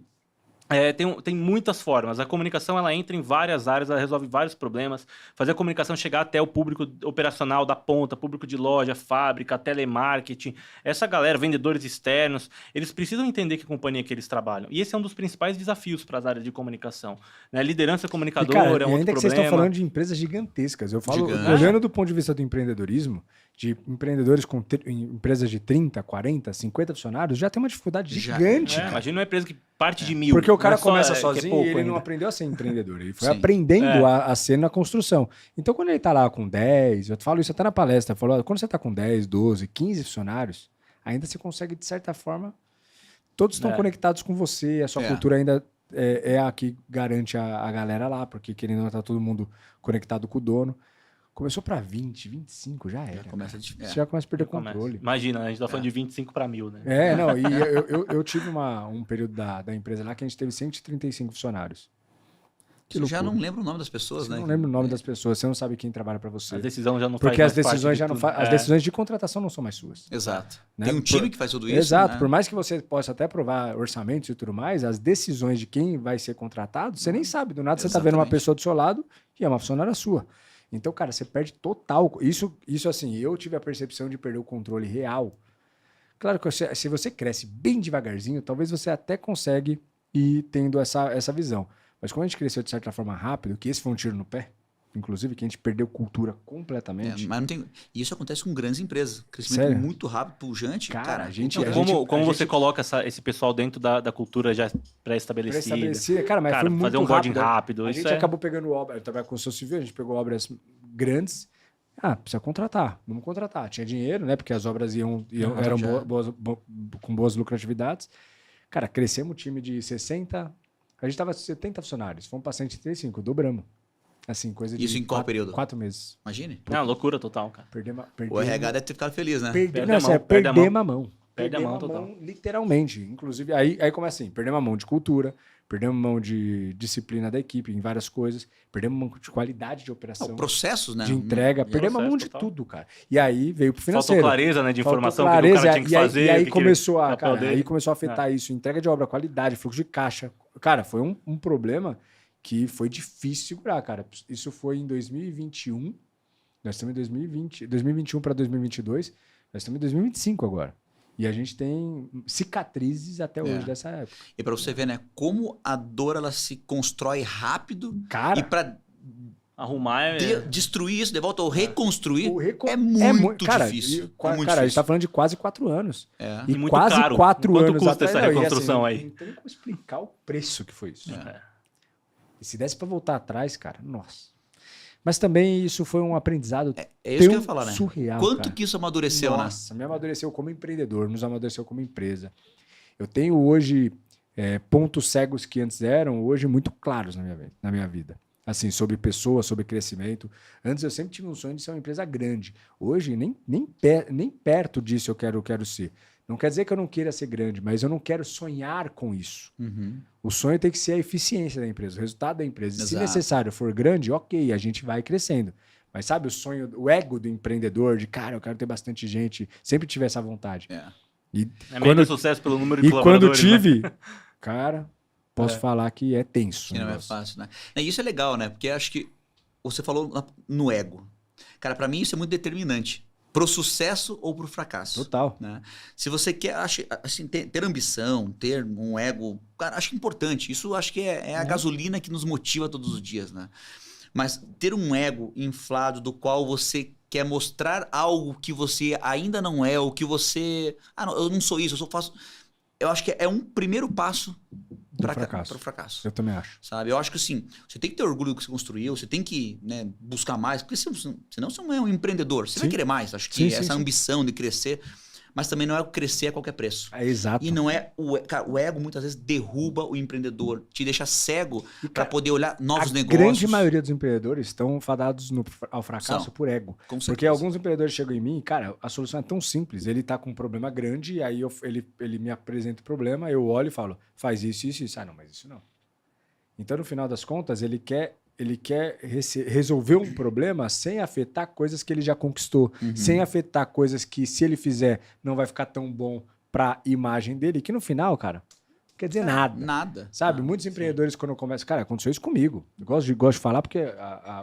[SPEAKER 3] Tem muitas formas. A comunicação ela entra em várias áreas, ela resolve vários problemas. Fazer a comunicação chegar até o público operacional da ponta, público de loja, fábrica, telemarketing. Essa galera, vendedores externos, eles precisam entender que companhia que eles trabalham. E esse é um dos principais desafios para as áreas de comunicação. Né? Liderança comunicadora é um outro problema.
[SPEAKER 2] Ainda que vocês estão falando de empresas gigantescas. Eu falo, olhando do ponto de vista do empreendedorismo, de empreendedores com empresas de 30, 40, 50 funcionários, já tem uma dificuldade gigante.
[SPEAKER 3] Imagina uma empresa que parte de 1000.
[SPEAKER 2] Porque o cara começa sozinho e ele não aprendeu a ser empreendedor. Ele foi aprendendo a ser na construção. Então, quando ele está lá com 10, eu falo isso até na palestra, eu falo, quando você está com 10, 12, 15 funcionários, ainda você consegue, de certa forma, todos estão conectados com você, a sua cultura ainda é a que garante a galera lá, porque querendo ou não, tá todo mundo conectado com o dono. Começou para 20, 25, já era. Você já começa a perder controle.
[SPEAKER 3] Imagina, a gente tá falando de 25 para 1000, né?
[SPEAKER 2] Não, e eu tive um período da empresa lá que a gente teve 135 funcionários.
[SPEAKER 1] Você já não lembra o nome das pessoas, né?
[SPEAKER 2] Você não lembra o nome das pessoas, você não sabe quem trabalha para você.
[SPEAKER 3] A decisão já não
[SPEAKER 2] porque
[SPEAKER 3] faz
[SPEAKER 2] as decisões já não as decisões de contratação não são mais suas.
[SPEAKER 1] Exato.
[SPEAKER 2] Né?
[SPEAKER 1] Tem um time que faz tudo isso.
[SPEAKER 2] Exato.
[SPEAKER 1] Né?
[SPEAKER 2] Por mais que você possa até aprovar orçamentos e tudo mais, as decisões de quem vai ser contratado, você nem sabe. Do nada você tá vendo uma pessoa do seu lado e é uma funcionária sua. Então, cara, você perde total. Isso assim, eu tive a percepção de perder o controle real. Claro que se você cresce bem devagarzinho, talvez você até consegue ir tendo essa visão. Mas como a gente cresceu de certa forma rápido, que esse foi um tiro no pé, inclusive que a gente perdeu cultura completamente.
[SPEAKER 1] Mas não tem... Isso acontece com grandes empresas. Crescimento muito rápido, pujante. Cara, a gente...
[SPEAKER 3] Como você coloca esse pessoal dentro da cultura já pré-estabelecida?
[SPEAKER 2] Cara, mas foi muito
[SPEAKER 3] fazer um boarding rápido.
[SPEAKER 2] A gente acabou pegando obra, eu trabalho com construção civil, a gente pegou obras grandes. Precisa contratar. Vamos contratar. Tinha dinheiro, né? Porque as obras eram com boas lucratividades. Cara, crescemos o time de 60... A gente estava 70 funcionários, fomos para 135, dobramos. Assim, coisa de...
[SPEAKER 1] Isso em qual período?
[SPEAKER 2] 4 meses.
[SPEAKER 1] Imagine.
[SPEAKER 3] Não, loucura total, cara.
[SPEAKER 1] O RH deve ter ficado feliz, né?
[SPEAKER 2] Perdemos a mão. Perdemos a mão total. Literalmente. Inclusive, aí começa assim, perdemos a mão de cultura, perdemos a mão de disciplina da equipe em várias coisas, perdemos a mão de qualidade de operação.
[SPEAKER 1] Processos, né?
[SPEAKER 2] De entrega, perdemos a mão de tudo, cara. E aí veio pro financeiro.
[SPEAKER 3] Faltou clareza, né, de informação que o cara tinha que fazer.
[SPEAKER 2] E aí começou a afetar isso, entrega de obra, qualidade, fluxo de caixa. Cara, foi um problema que foi difícil segurar, cara. Isso foi em 2021. Nós estamos em 2021 para 2022. Nós estamos em 2025 agora. E a gente tem cicatrizes até hoje dessa época.
[SPEAKER 1] E para você ver, né, como a dor ela se constrói rápido,
[SPEAKER 2] cara,
[SPEAKER 1] e para
[SPEAKER 3] arrumar
[SPEAKER 1] destruir isso de volta ou reconstruir é muito difícil.
[SPEAKER 2] Cara, a gente tá falando de quase 4 anos.
[SPEAKER 3] E muito
[SPEAKER 2] quase
[SPEAKER 3] caro.
[SPEAKER 2] 4 anos.
[SPEAKER 3] Quanto custa essa reconstrução aí?
[SPEAKER 2] Não tem como explicar o preço que foi isso. E se desse para voltar atrás, cara, nossa. Mas também isso foi um aprendizado
[SPEAKER 1] isso que eu ia falar, né?
[SPEAKER 2] Surreal.
[SPEAKER 1] Quanto
[SPEAKER 2] cara.
[SPEAKER 1] Que isso amadureceu, né?
[SPEAKER 2] Nossa, me amadureceu como empreendedor, nos amadureceu como empresa. Eu tenho hoje pontos cegos que antes eram, hoje muito claros na minha vida. Assim, sobre pessoas, sobre crescimento. Antes eu sempre tive um sonho de ser uma empresa grande. Hoje, nem perto disso eu quero ser. Não quer dizer que eu não queira ser grande, mas eu não quero sonhar com isso.
[SPEAKER 1] Uhum.
[SPEAKER 2] O sonho tem que ser a eficiência da empresa, o resultado da empresa. E se
[SPEAKER 1] Exato.
[SPEAKER 2] necessário for grande, ok, a gente vai crescendo. Mas sabe o sonho, o ego do empreendedor, de cara, eu quero ter bastante gente, sempre tive essa vontade.
[SPEAKER 1] É.
[SPEAKER 2] E
[SPEAKER 3] Meio de sucesso pelo número de
[SPEAKER 2] quando
[SPEAKER 3] colaboradores, né?
[SPEAKER 2] tive, cara, posso falar que é tenso.
[SPEAKER 1] Que
[SPEAKER 2] o
[SPEAKER 1] não é
[SPEAKER 2] negócio.
[SPEAKER 1] fácil, né? E isso é legal, né? Porque acho que você falou no ego. Cara, pra mim isso é muito determinante. Pro sucesso ou pro fracasso.
[SPEAKER 2] Total.
[SPEAKER 1] Né? Se você quer assim, ter ambição, ter um ego, cara, acho importante. Isso acho que é a gasolina que nos motiva todos os dias, né? Mas ter um ego inflado do qual você quer mostrar algo que você ainda não é, ou que você... Ah, não, eu não sou isso, eu só faço... Eu acho que é um primeiro passo para o fracasso.
[SPEAKER 2] Eu também acho.
[SPEAKER 1] Sabe? Eu acho que assim, você tem que ter orgulho do que você construiu, você tem que, né, buscar mais, porque senão você não é um empreendedor, você vai querer mais. Acho que essa ambição de crescer, mas também não é crescer a qualquer preço.
[SPEAKER 2] É exato.
[SPEAKER 1] E não é cara, o ego muitas vezes derruba o empreendedor, te deixa cego para poder olhar novos negócios.
[SPEAKER 2] A grande maioria dos empreendedores estão fadados ao fracasso por ego. Porque alguns empreendedores chegam em mim, cara, a solução é tão simples. Ele tá com um problema grande, e aí ele me apresenta o problema, eu olho e falo, faz isso, isso, isso. Ah, não, mas isso não. Então, no final das contas, ele quer resolver um problema sem afetar coisas que ele já conquistou, sem afetar coisas que, se ele fizer, não vai ficar tão bom para a imagem dele, que no final, cara, não quer dizer nada.
[SPEAKER 1] Nada.
[SPEAKER 2] Sabe? Muitos empreendedores, quando começam... Cara, aconteceu isso comigo. Eu gosto de falar porque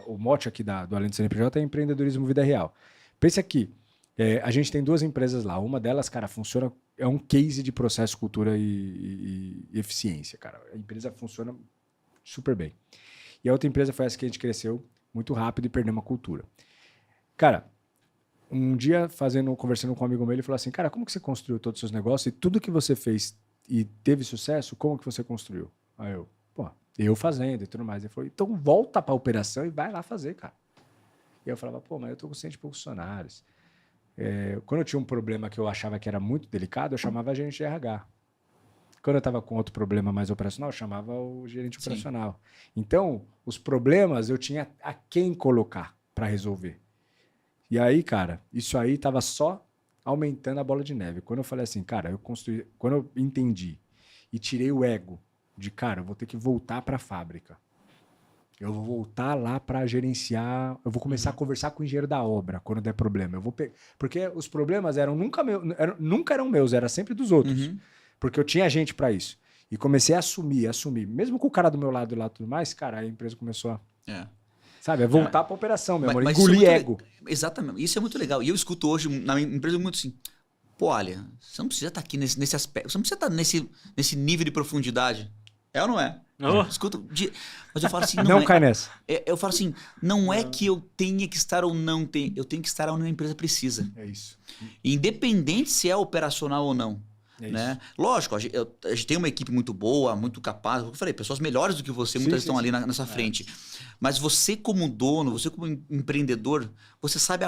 [SPEAKER 2] o mote aqui do Além do CNPJ é empreendedorismo vida real. Pensa aqui, a gente tem 2 empresas lá. Uma delas, cara, funciona... É um case de processo, cultura e eficiência, cara. A empresa funciona super bem. E a outra empresa foi essa que a gente cresceu muito rápido e perdeu uma cultura. Cara, um dia conversando com um amigo meu, ele falou assim, cara, como que você construiu todos os seus negócios e tudo que você fez e teve sucesso, como que você construiu? Aí eu fazendo e tudo mais. Ele falou, então volta para a operação e vai lá fazer, cara. E eu falava, mas eu tô com 100 e poucos funcionários. Quando eu tinha um problema que eu achava que era muito delicado, eu chamava a gerente de RH. Quando eu estava com outro problema mais operacional, eu chamava o gerente operacional. Então, os problemas eu tinha a quem colocar para resolver. E aí, cara, isso aí estava só aumentando a bola de neve. Quando eu falei assim, cara, quando eu entendi e tirei o ego de, cara, eu vou ter que voltar para a fábrica. Eu vou voltar lá para gerenciar, eu vou começar a conversar com o engenheiro da obra quando der problema. Porque os problemas nunca eram meus, era sempre dos outros. Porque eu tinha gente para isso. E comecei a assumir. Mesmo com o cara do meu lado lá e tudo mais, cara, a empresa começou a... Sabe, voltar para a operação mesmo, engolir ego.
[SPEAKER 1] Exatamente. Isso é muito legal. E eu escuto hoje na minha empresa muito assim, pô, olha, você não precisa estar aqui nesse aspecto, você não precisa estar nesse nível de profundidade. É ou não é? Escuto, mas eu falo assim,
[SPEAKER 2] não cai nessa.
[SPEAKER 1] Eu falo assim, não é que eu tenha que estar ou não eu tenho que estar onde a empresa precisa.
[SPEAKER 2] É isso.
[SPEAKER 1] Independente se é operacional ou não. Né? Lógico, a gente tem uma equipe muito boa, muito capaz. Como eu falei, pessoas melhores do que você, muitas estão ali nessa frente. Mas você como dono, você como empreendedor, você sabe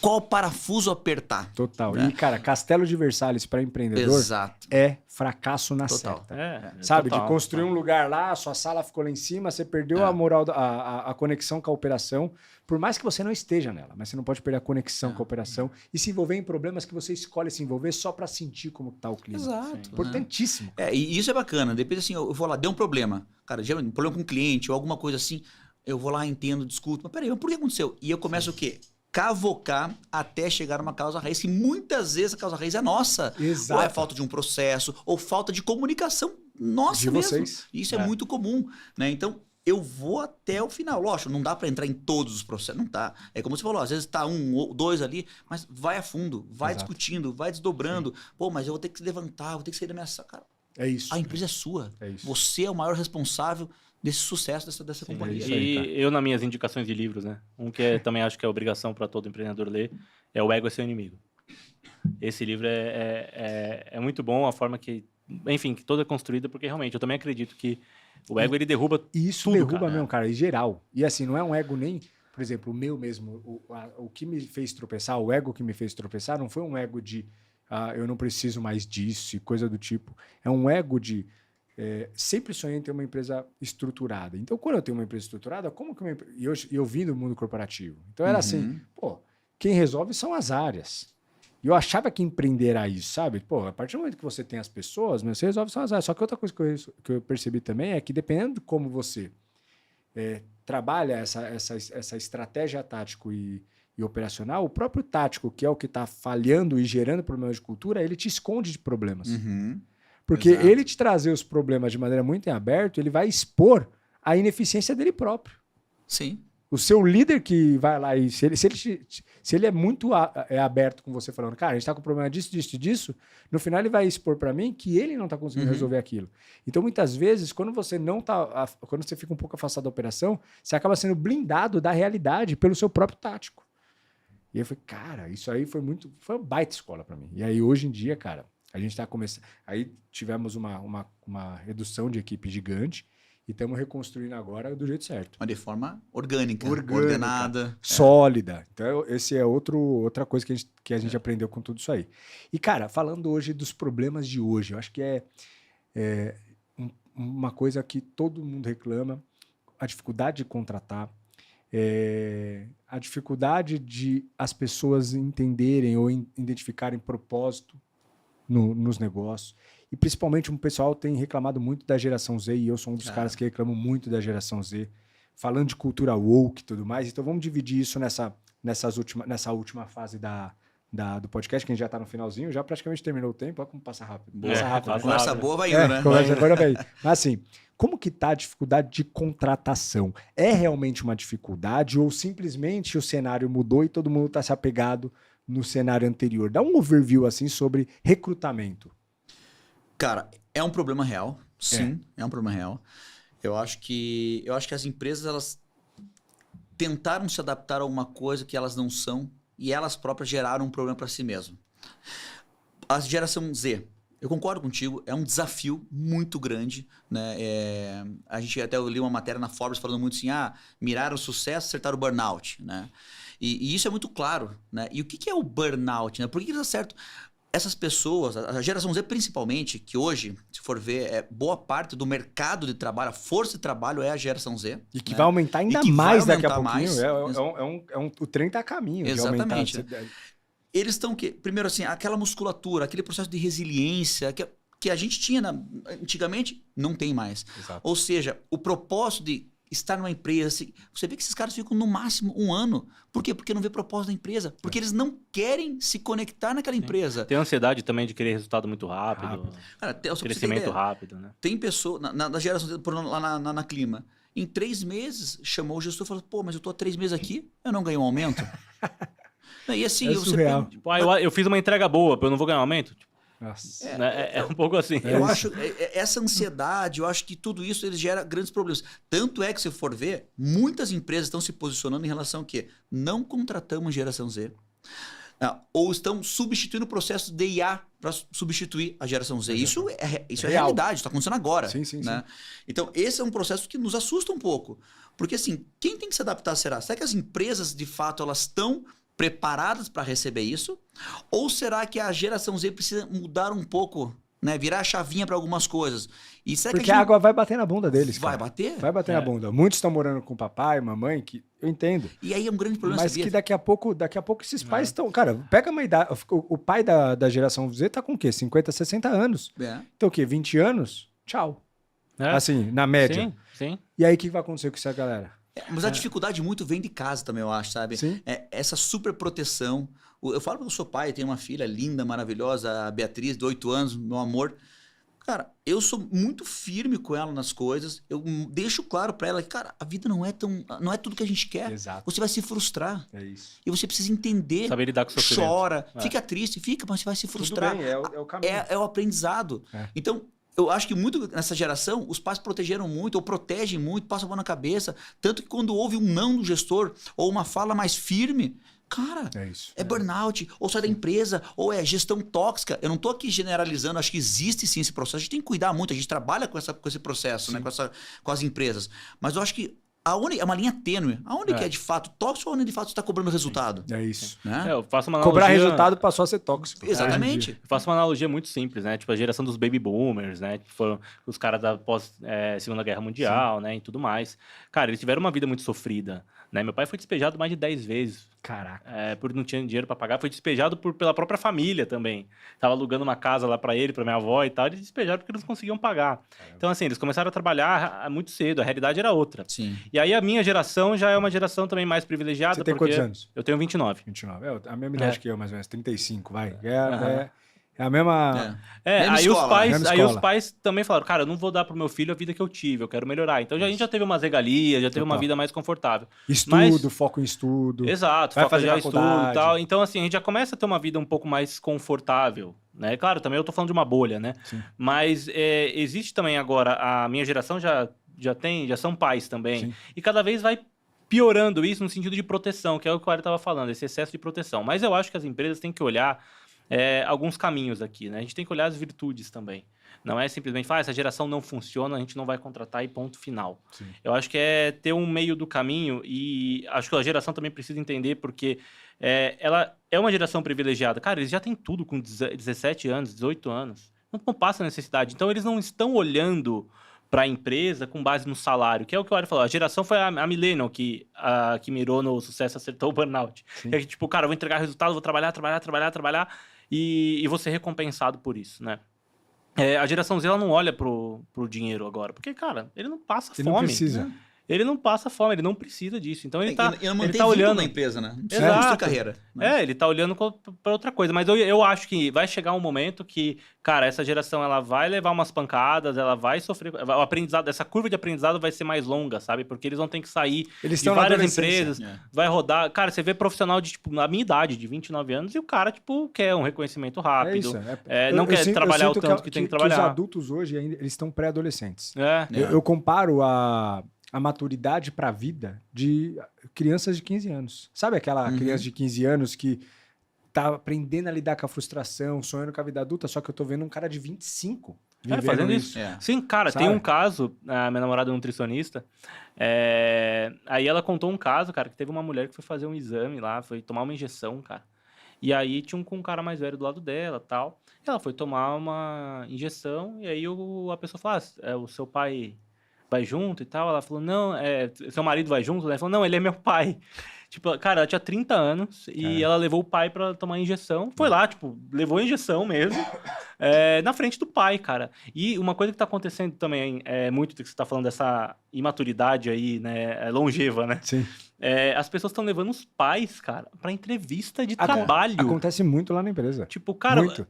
[SPEAKER 1] qual parafuso apertar.
[SPEAKER 2] Total.
[SPEAKER 1] Né?
[SPEAKER 2] E, cara, Castelo de Versalhes para empreendedor é fracasso na certa. Sabe?
[SPEAKER 3] Total,
[SPEAKER 2] de construir um lugar lá, sua sala ficou lá em cima, você perdeu a moral, a conexão com a operação. Por mais que você não esteja nela, mas você não pode perder a conexão com a operação e se envolver em problemas que você escolhe se envolver só para sentir como tá o clima.
[SPEAKER 1] Exato.
[SPEAKER 2] Importantíssimo.
[SPEAKER 1] E isso é bacana. Depois assim, eu vou lá, deu um problema. Cara, um problema com um cliente ou alguma coisa assim, eu vou lá, entendo, discuto. Mas peraí, por que aconteceu? E eu começo o quê? Cavocar até chegar a uma causa raiz, que muitas vezes a causa raiz é nossa.
[SPEAKER 2] Exato.
[SPEAKER 1] Ou é falta de um processo, ou falta de comunicação nossa
[SPEAKER 2] de
[SPEAKER 1] mesmo.
[SPEAKER 2] Vocês.
[SPEAKER 1] Isso é muito comum, né? Então, eu vou até o final. Lógico, não dá para entrar em todos os processos, não tá. É como você falou, às vezes tá 1 ou 2 ali, mas vai a fundo, vai discutindo, vai desdobrando. Sim. Pô, mas eu vou ter que se levantar, vou ter que sair da minha sala. Cara,
[SPEAKER 2] é isso.
[SPEAKER 1] A empresa é sua.
[SPEAKER 2] É isso.
[SPEAKER 1] Você é o maior responsável desse sucesso dessa companhia.
[SPEAKER 3] É e eu, nas minhas indicações de livros, né? Um que também acho que é obrigação para todo empreendedor ler, é O Ego é Seu Inimigo. Esse livro é muito bom, a forma que, enfim, que toda é construída, porque realmente eu também acredito que o ego, ele derruba
[SPEAKER 2] isso tudo, derruba mesmo, cara, em geral. E assim, não é um ego nem... Por exemplo, o meu mesmo, o que me fez tropeçar, o ego que me fez tropeçar, não foi um ego de eu não preciso mais disso e coisa do tipo. É um ego de... sempre sonhei em ter uma empresa estruturada. Então, quando eu tenho uma empresa estruturada, como que eu vim do mundo corporativo? Então, era assim, quem resolve são as áreas. E eu achava que empreender era isso, sabe? Pô, a partir do momento que você tem as pessoas, você resolve sozinho. Só que outra coisa que eu percebi também é que dependendo de como você trabalha essa estratégia tático e operacional, o próprio tático, que é o que está falhando e gerando problemas de cultura, ele te esconde de problemas.
[SPEAKER 1] Uhum.
[SPEAKER 2] Porque
[SPEAKER 1] Exato.
[SPEAKER 2] ele te trazer os problemas de maneira muito em aberto, ele vai expor a ineficiência dele próprio.
[SPEAKER 1] Sim.
[SPEAKER 2] O seu líder que vai lá e se ele é muito aberto com você falando, cara, a gente tá com problema disso, no final ele vai expor para mim que ele não tá conseguindo resolver aquilo. Então, muitas vezes, quando você fica um pouco afastado da operação, você acaba sendo blindado da realidade pelo seu próprio tático. E aí eu falei, cara, isso aí foi uma baita escola para mim. E aí, hoje em dia, cara, a gente tá começando. Aí tivemos uma redução de equipe gigante. E estamos reconstruindo agora do jeito certo.
[SPEAKER 1] Mas de forma orgânica, ordenada.
[SPEAKER 2] Sólida. Então, esse é outra coisa que a gente aprendeu com tudo isso aí. E, cara, falando hoje dos problemas de hoje, eu acho que uma coisa que todo mundo reclama, a dificuldade de contratar, a dificuldade de as pessoas entenderem ou identificarem propósito nos negócios. E principalmente um pessoal tem reclamado muito da geração Z, e eu sou um dos caras que reclamam muito da geração Z, falando de cultura woke e tudo mais. Então vamos dividir isso nessa última fase do podcast, que a gente já está no finalzinho, já praticamente terminou o tempo, olha como passa rápido. Passa rápido, né?
[SPEAKER 1] Conversa boa vai indo, né?
[SPEAKER 2] Conversa boa vai indo. Mas assim, como que tá a dificuldade de contratação? É realmente uma dificuldade ou simplesmente o cenário mudou e todo mundo está se apegado no cenário anterior? Dá um overview assim sobre recrutamento.
[SPEAKER 1] Cara, é um problema real. Sim, é um problema real. Eu acho que as empresas, elas tentaram se adaptar a uma coisa que elas não são e elas próprias geraram um problema para si mesmas. A geração Z, eu concordo contigo, é um desafio muito grande, né? A gente até li uma matéria na Forbes falando muito assim, mirar o sucesso, acertar o burnout, né? E isso é muito claro, né? E o que é o burnout, né? Por que eles acertam? Essas pessoas, a geração Z principalmente, que hoje, se for ver, boa parte do mercado de trabalho, a força de trabalho é a geração Z.
[SPEAKER 2] E que vai aumentar ainda mais daqui a pouquinho. O trem tá a caminho.
[SPEAKER 1] Exatamente.
[SPEAKER 2] De aumentar.
[SPEAKER 1] Eles estão, primeiro assim, aquela musculatura, aquele processo de resiliência que a gente tinha antigamente, não tem mais.
[SPEAKER 2] Exato.
[SPEAKER 1] Ou seja, o propósito de estar numa empresa, assim, você vê que esses caras ficam no máximo 1 ano. Por quê? Porque não vê propósito da empresa. Porque eles não querem se conectar naquela empresa.
[SPEAKER 3] Tem ansiedade também de querer resultado muito rápido.
[SPEAKER 1] Cara,
[SPEAKER 3] crescimento rápido, né?
[SPEAKER 1] Tem pessoa, na geração lá na Clima, em 3 meses, chamou o gestor e falou, pô, mas eu tô há 3 meses aqui, eu não ganhei um aumento. E assim,
[SPEAKER 3] tipo, eu fiz uma entrega boa, eu não vou ganhar um aumento? Tipo,
[SPEAKER 2] nossa.
[SPEAKER 3] É um pouco assim.
[SPEAKER 1] Eu acho essa ansiedade, eu acho que tudo isso ele gera grandes problemas. Tanto é que, se for ver, muitas empresas estão se posicionando em relação ao quê? Não contratamos geração Z. Ou estão substituindo o processo de IA para substituir a geração Z. Isso é realidade, está acontecendo agora.
[SPEAKER 2] Sim.
[SPEAKER 1] Então, esse é um processo que nos assusta um pouco. Porque, assim, quem tem que se adaptar será? Será que as empresas, de fato, elas estão preparadas para receber isso? Ou será que a geração Z precisa mudar um pouco, né? Virar a chavinha para algumas coisas? E será
[SPEAKER 2] porque
[SPEAKER 1] que
[SPEAKER 2] a água vai bater na bunda deles.
[SPEAKER 1] Vai
[SPEAKER 2] cara.
[SPEAKER 1] bater?
[SPEAKER 2] Vai bater na bunda. Muitos estão morando com papai, mamãe, que eu entendo.
[SPEAKER 1] E aí é um grande problema.
[SPEAKER 2] Mas que daqui a pouco esses pais estão... Cara, pega uma idade... O pai da geração Z tá com o quê? 50, 60 anos. Então o quê? 20 anos? Tchau. Assim, na média.
[SPEAKER 3] Sim.
[SPEAKER 2] E aí o que vai acontecer com essa galera?
[SPEAKER 1] Mas a dificuldade muito vem de casa também, eu acho, sabe?
[SPEAKER 2] Sim.
[SPEAKER 1] Essa super proteção. Eu falo que eu sou pai, tenho uma filha linda, maravilhosa, a Beatriz, de 8 anos, meu amor. Cara, eu sou muito firme com ela nas coisas. Eu deixo claro pra ela que, cara, a vida não é tudo que a gente quer.
[SPEAKER 2] Exato.
[SPEAKER 1] Você vai se frustrar.
[SPEAKER 2] É isso.
[SPEAKER 1] E você precisa entender.
[SPEAKER 3] Saber lidar com o sofrimento.
[SPEAKER 1] Chora, fica triste, mas você vai se frustrar.
[SPEAKER 2] Tudo bem, é o caminho.
[SPEAKER 1] É o aprendizado. Então, eu acho que muito nessa geração, os pais protegeram muito, ou protegem muito, passam a mão na cabeça. Tanto que quando houve um não do gestor, ou uma fala mais firme, cara, é burnout, ou sai da empresa, ou é gestão tóxica. Eu não tô aqui generalizando, acho que existe sim esse processo. A gente tem que cuidar muito, a gente trabalha com esse processo, né, com as empresas. Mas eu acho que é uma linha tênue. Aonde que é de fato tóxico ou onde de fato você está cobrando resultado?
[SPEAKER 2] É isso.
[SPEAKER 1] Né?
[SPEAKER 3] Eu faço uma analogia...
[SPEAKER 2] Cobrar resultado passou a ser tóxico.
[SPEAKER 1] Exatamente.
[SPEAKER 3] Eu faço uma analogia muito simples, né? Tipo, a geração dos baby boomers, né? Que foram os caras da pós Segunda Guerra Mundial, né? E tudo mais. Cara, eles tiveram uma vida muito sofrida, né? Meu pai foi despejado mais de 10 vezes.
[SPEAKER 2] Caraca.
[SPEAKER 3] Por não tinha dinheiro para pagar. Foi despejado pela própria família também. Tava alugando uma casa lá para ele, para minha avó e tal. Eles despejaram porque eles não conseguiam pagar. Então, assim, eles começaram a trabalhar muito cedo. A realidade era outra.
[SPEAKER 1] Sim.
[SPEAKER 3] E aí a minha geração já é uma geração também mais privilegiada.
[SPEAKER 2] Você tem quantos anos?
[SPEAKER 3] Eu tenho 29.
[SPEAKER 2] 29. A mesma idade que eu, mais ou menos. 35, vai.
[SPEAKER 3] Aham.
[SPEAKER 2] É a mesma...
[SPEAKER 1] Mesma
[SPEAKER 3] Aí
[SPEAKER 1] escola,
[SPEAKER 3] os pais também falaram, cara, eu não vou dar pro meu filho a vida que eu tive, eu quero melhorar. Então a gente já teve umas regalias, já teve uma vida mais confortável.
[SPEAKER 2] Estudo, foco em estudo.
[SPEAKER 3] Exato,
[SPEAKER 2] vai
[SPEAKER 3] foca
[SPEAKER 2] fazer
[SPEAKER 3] já em estudo
[SPEAKER 2] faculdade.
[SPEAKER 3] e tal. Então, assim, a gente já começa a ter uma vida um pouco mais confortável, né? Claro, também eu tô falando de uma bolha, né?
[SPEAKER 2] Sim.
[SPEAKER 3] Mas existe também agora, a minha geração já são pais também.
[SPEAKER 2] Sim.
[SPEAKER 3] E cada vez vai piorando isso no sentido de proteção, que é o que o Ari estava falando, esse excesso de proteção. Mas eu acho que as empresas têm que olhar alguns caminhos aqui, né? A gente tem que olhar as virtudes também. Não é simplesmente, essa geração não funciona, a gente não vai contratar e ponto final.
[SPEAKER 2] Sim.
[SPEAKER 3] Eu acho que é ter um meio do caminho e acho que a geração também precisa entender porque ela é uma geração privilegiada. Cara, eles já têm tudo com 17 anos, 18 anos. Não passa necessidade. Então, eles não estão olhando para a empresa com base no salário, que é o que o Ari falou. A geração foi a Millennial que mirou no sucesso, acertou o burnout. É que, tipo, cara, eu vou entregar resultado, vou trabalhar e vou ser recompensado por isso, né? A geração Z, ela não olha pro dinheiro agora, porque, cara, ele não passa fome.
[SPEAKER 2] Ele não precisa.
[SPEAKER 3] Né? Ele não passa fome, ele não precisa disso. Então ele tá
[SPEAKER 1] ele
[SPEAKER 3] olhando
[SPEAKER 1] na empresa, né? Não
[SPEAKER 3] precisa
[SPEAKER 1] construir carreira. Né?
[SPEAKER 3] Ele tá olhando para outra coisa. Mas eu acho que vai chegar um momento que, cara, essa geração ela vai levar umas pancadas, ela vai sofrer. O aprendizado, essa curva de aprendizado vai ser mais longa, sabe? Porque eles vão ter que sair de várias empresas, vai rodar. Cara, você vê profissional de, tipo, na minha idade, de 29 anos, e o cara, tipo, quer um reconhecimento rápido. Não quer trabalhar o tanto que tem que trabalhar.
[SPEAKER 2] Que os adultos hoje ainda eles estão pré-adolescentes.
[SPEAKER 3] Eu
[SPEAKER 2] comparo a maturidade para a vida de crianças de 15 anos. Sabe aquela criança de 15 anos que tá aprendendo a lidar com a frustração, sonhando com a vida adulta, só que eu tô vendo um cara de 25
[SPEAKER 3] fazendo isso. Sim, cara, sabe? Tem um caso, a minha namorada é nutricionista, aí ela contou um caso, cara, que teve uma mulher que foi fazer um exame lá, foi tomar uma injeção, cara. E aí tinha um cara mais velho do lado dela e tal. E ela foi tomar uma injeção, e aí a pessoa falou, o seu pai vai junto e tal? Ela falou, não, seu marido vai junto? Ela falou, não, ele é meu pai. Tipo, cara, ela tinha 30 anos e ela levou o pai pra tomar injeção. Foi lá, tipo, levou a injeção mesmo, na frente do pai, cara. E uma coisa que tá acontecendo também, muito do que você tá falando dessa imaturidade aí, né, longeva, né?
[SPEAKER 2] Sim.
[SPEAKER 3] As pessoas estão levando os pais, cara, pra entrevista de trabalho.
[SPEAKER 2] Acontece muito lá na empresa.
[SPEAKER 3] Tipo, cara...
[SPEAKER 2] Muito.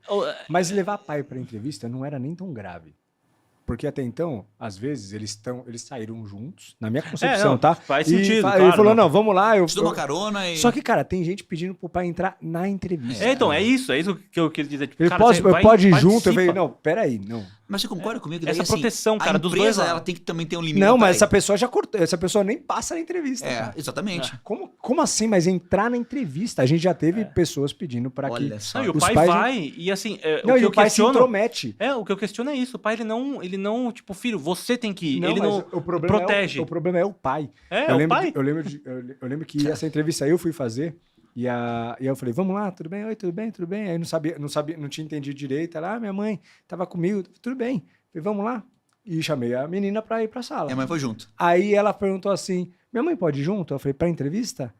[SPEAKER 2] Mas levar pai pra entrevista não era nem tão grave. Porque até então, às vezes, eles saíram juntos, na minha concepção, tá?
[SPEAKER 3] Faz sentido,
[SPEAKER 2] claro. Ele falou, não, vamos lá.
[SPEAKER 1] Eu dou uma carona e...
[SPEAKER 2] Só que, cara, tem gente pedindo pro pai entrar na entrevista.
[SPEAKER 3] Então, é isso que eu queria dizer. Tipo,
[SPEAKER 2] ele
[SPEAKER 3] cara,
[SPEAKER 2] pode ir junto? Eu falei, não, peraí, não.
[SPEAKER 1] Mas você concorda comigo? Daí,
[SPEAKER 3] essa proteção, cara, dos dois
[SPEAKER 1] lados. A empresa, ela tem que também ter um limite.
[SPEAKER 2] Não, mas essa pessoa já cortou, essa pessoa nem passa na entrevista. Cara.
[SPEAKER 1] Exatamente.
[SPEAKER 2] Como assim? Mas entrar na entrevista? A gente já teve pessoas pedindo pra que...
[SPEAKER 1] Olha só.
[SPEAKER 3] E o pai vai, e assim...
[SPEAKER 2] o pai se intromete.
[SPEAKER 3] O que eu questiono é isso. O pai, ele não tipo, filho, você tem que ir.
[SPEAKER 2] Não,
[SPEAKER 3] ele não protege.
[SPEAKER 2] O problema é o pai.
[SPEAKER 3] O pai.
[SPEAKER 2] Eu lembro que essa entrevista eu fui fazer... E aí eu falei, vamos lá, tudo bem? Oi, tudo bem? Tudo bem? Aí não tinha entendido direito. Ela, minha mãe tava comigo, tudo bem. Falei, vamos lá. E chamei a menina pra ir pra sala.
[SPEAKER 1] Minha mãe foi junto.
[SPEAKER 2] Aí ela perguntou assim, minha mãe pode ir junto? Eu falei, pra entrevista?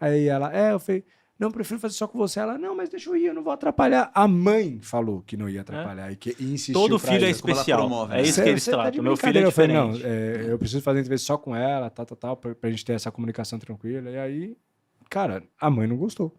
[SPEAKER 2] Aí ela, eu falei, não, prefiro fazer só com você. Ela, não, mas deixa eu ir, eu não vou atrapalhar. A mãe falou que não ia atrapalhar e insistiu.
[SPEAKER 3] Todo filho é
[SPEAKER 2] isso.
[SPEAKER 3] especial.
[SPEAKER 1] Promove,
[SPEAKER 3] é isso que eles tratam. Meu filho é
[SPEAKER 2] eu falei,
[SPEAKER 3] diferente.
[SPEAKER 2] não, eu preciso fazer entrevista só com ela, tal, pra gente ter essa comunicação tranquila. E aí, cara, a mãe não gostou.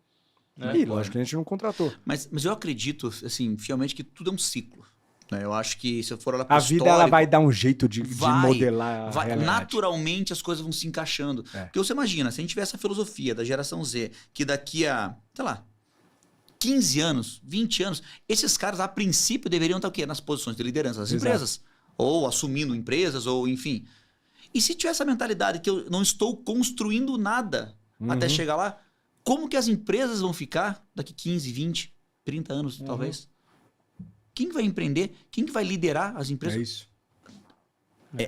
[SPEAKER 2] E lógico que a gente não contratou.
[SPEAKER 1] Mas eu acredito, assim, fielmente que tudo é um ciclo. Né? Eu acho que se eu for olhar para
[SPEAKER 2] a vida ela vai dar um jeito de modelar a realidade.
[SPEAKER 1] Naturalmente as coisas vão se encaixando. Porque você imagina, se a gente tiver essa filosofia da geração Z, que daqui a, sei lá, 15 anos, 20 anos, esses caras a princípio deveriam estar o quê? Nas posições de liderança das empresas. Ou assumindo empresas, ou enfim. E se tiver essa mentalidade que eu não estou construindo nada até chegar lá, como que as empresas vão ficar daqui 15, 20, 30 anos, talvez? Quem que vai empreender? Quem que vai liderar as empresas?
[SPEAKER 2] É isso.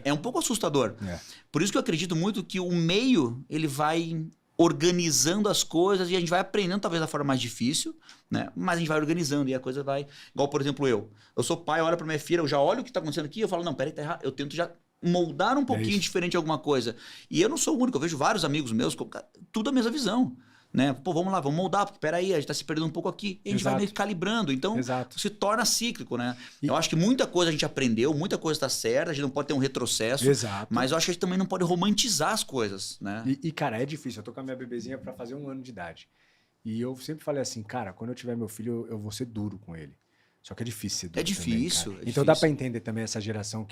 [SPEAKER 1] É um pouco assustador. Por isso que eu acredito muito que o meio, ele vai organizando as coisas e a gente vai aprendendo talvez da forma mais difícil, né? Mas a gente vai organizando e a coisa vai... Igual, por exemplo, eu sou pai, olho para minha filha, eu já olho o que está acontecendo aqui, eu falo, não, peraí, tá errado. Eu tento já moldar um pouquinho
[SPEAKER 2] isso.
[SPEAKER 1] diferente alguma coisa. E eu não sou o único, eu vejo vários amigos meus, tudo a mesma visão. Né? Pô, vamos lá, vamos moldar, porque peraí, a gente tá se perdendo um pouco aqui. E a gente vai meio que calibrando. Então, se torna cíclico, né? Eu acho que muita coisa a gente aprendeu, muita coisa tá certa, a gente não pode ter um retrocesso. Mas eu acho que a gente também não pode romantizar as coisas, né?
[SPEAKER 2] Cara, é difícil. Eu tô com a minha bebezinha pra fazer 1 ano de idade. E eu sempre falei assim, cara, quando eu tiver meu filho, eu vou ser duro com ele. Só que é difícil ser duro.
[SPEAKER 1] É difícil.
[SPEAKER 2] Também, então dá pra entender também essa geração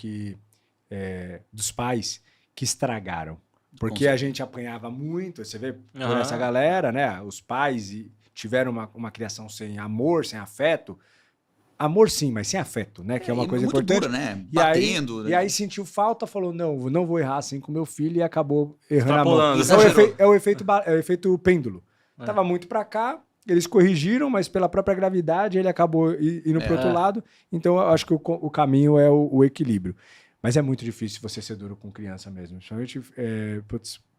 [SPEAKER 2] dos pais que estragaram. Porque a gente apanhava muito, você vê, por essa galera, né? Os pais tiveram uma criação sem amor, sem afeto. Amor sim, mas sem afeto, né? Que é uma coisa
[SPEAKER 1] muito
[SPEAKER 2] importante.
[SPEAKER 1] Dura, né? Batendo.
[SPEAKER 2] E aí sentiu falta, falou, não vou errar assim com meu filho e acabou errando a mão. É o efeito pêndulo. Tava muito pra cá, eles corrigiram, mas pela própria gravidade ele acabou indo pro outro lado. Então eu acho que o caminho é o equilíbrio. Mas é muito difícil você ser duro com criança mesmo. Principalmente,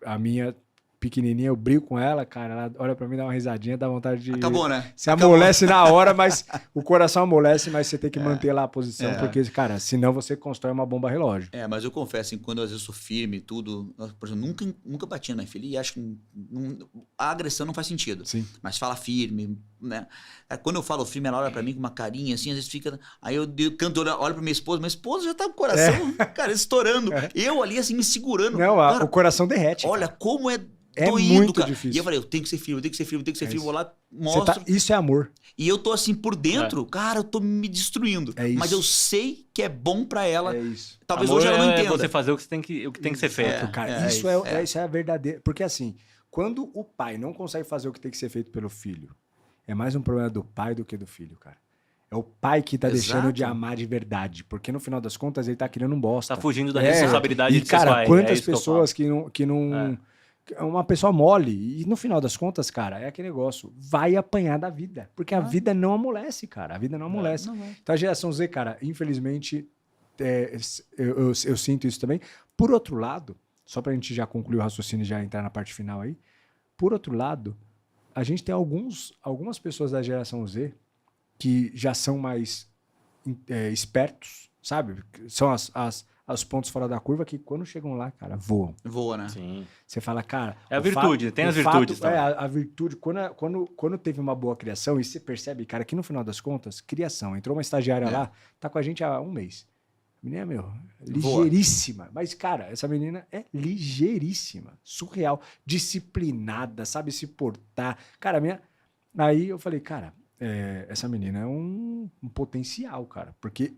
[SPEAKER 2] a minha pequenininha, eu brigo com ela, cara, ela olha pra mim, dá uma risadinha, dá vontade de...
[SPEAKER 1] Acabou, né?
[SPEAKER 2] Se amolece na hora, mas o coração amolece, mas você tem que manter lá a posição, porque, cara, senão você constrói uma bomba relógio.
[SPEAKER 1] Mas eu confesso, quando eu, às vezes sou firme e tudo, por exemplo, nunca bati na filha e acho que a agressão não faz sentido.
[SPEAKER 2] Sim.
[SPEAKER 1] Mas fala firme, né? Quando eu falo firme, ela olha pra mim com uma carinha assim, às vezes fica... Aí eu canto, olho pra minha esposa já tá com o coração, cara, estourando. Eu ali, assim, me segurando.
[SPEAKER 2] Não,
[SPEAKER 1] cara,
[SPEAKER 2] o coração derrete.
[SPEAKER 1] Olha, como é
[SPEAKER 2] doído, muito
[SPEAKER 1] cara.
[SPEAKER 2] difícil.
[SPEAKER 1] E eu falei, eu tenho que ser firme, vou lá, mostro.
[SPEAKER 2] Isso é amor.
[SPEAKER 1] E eu tô assim, por dentro, cara, eu tô me destruindo. Mas eu sei que é bom pra ela.
[SPEAKER 2] É isso.
[SPEAKER 1] Talvez
[SPEAKER 3] amor
[SPEAKER 1] hoje ela não entenda.
[SPEAKER 3] É você fazer o que tem que ser feito.
[SPEAKER 2] Cara, isso é a verdadeira... Porque assim, quando o pai não consegue fazer o que tem que ser feito pelo filho, é mais um problema do pai do que do filho, cara. É o pai que tá deixando de amar de verdade. Porque no final das contas ele tá criando um bosta.
[SPEAKER 3] Tá fugindo da responsabilidade de ser
[SPEAKER 2] cara,
[SPEAKER 3] pai.
[SPEAKER 2] Quantas pessoas que não é uma pessoa mole. E no final das contas, cara, é aquele negócio. Vai apanhar da vida. Porque a vida não amolece, cara. A vida não amolece. Então a geração Z, cara, infelizmente, eu sinto isso também. Por outro lado, só pra gente já concluir o raciocínio e já entrar na parte final aí. Por outro lado, a gente tem algumas pessoas da geração Z que já são mais espertos, sabe? São os pontos fora da curva que quando chegam lá, cara, voam.
[SPEAKER 1] Voa, né?
[SPEAKER 3] Sim.
[SPEAKER 2] Você fala, cara...
[SPEAKER 3] É a virtude, tem as virtudes também.
[SPEAKER 2] A virtude, quando teve uma boa criação, e você percebe, cara, que no final das contas, criação, entrou uma estagiária lá, tá com a gente há 1 mês. A menina, ligeiríssima. Mas, cara, essa menina é ligeiríssima, surreal, disciplinada, sabe se portar. Cara, aí eu falei, cara, essa menina é um potencial, cara, porque...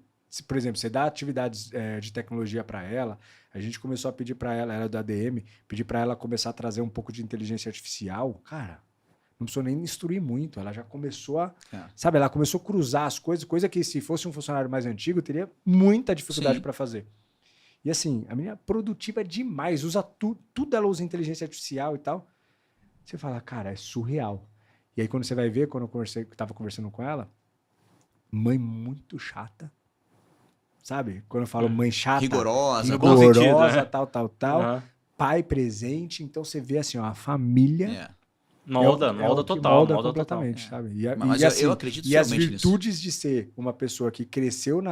[SPEAKER 2] Por exemplo, você dá atividades de tecnologia para ela, a gente começou a pedir para ela é do ADM, pedir para ela começar a trazer um pouco de inteligência artificial. Cara, não precisou nem instruir muito, ela já começou sabe, ela começou a cruzar as coisas, coisa que se fosse um funcionário mais antigo, teria muita dificuldade para fazer. E assim, a menina é produtiva demais, usa tudo ela usa inteligência artificial e tal. Você fala, cara, é surreal. E aí quando você vai ver, quando eu tava conversando com ela, mãe muito chata. Sabe? Quando eu falo mãe chata,
[SPEAKER 1] rigorosa,
[SPEAKER 2] tal. Pai presente, então você vê assim, ó, a família
[SPEAKER 3] molda total,
[SPEAKER 2] molda completamente,
[SPEAKER 3] total.
[SPEAKER 2] sabe?
[SPEAKER 1] Mas
[SPEAKER 2] assim,
[SPEAKER 1] eu acredito
[SPEAKER 2] e as virtudes de ser uma pessoa que cresceu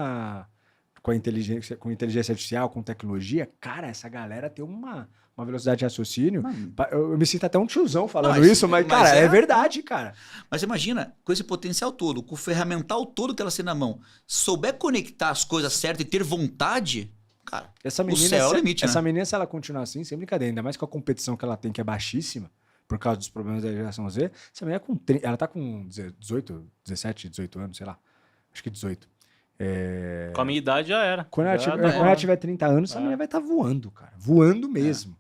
[SPEAKER 2] com inteligência artificial, com tecnologia, cara, essa galera tem uma velocidade de raciocínio. Eu me sinto até um tiozão falando isso, mas cara, é verdade, cara.
[SPEAKER 1] Mas imagina, com esse potencial todo, com o ferramental todo que ela tem na mão, souber conectar as coisas certas e ter vontade, cara, o céu é o limite,
[SPEAKER 2] Essa menina, se ela continuar assim, sem brincadeira, ainda mais com a competição que ela tem, que é baixíssima, por causa dos problemas da geração Z, essa menina ela tá com 17 anos, sei lá, acho que 18.
[SPEAKER 3] Com a minha idade já era.
[SPEAKER 2] Quando ela tiver 30 anos, essa menina vai estar voando, cara. Voando mesmo.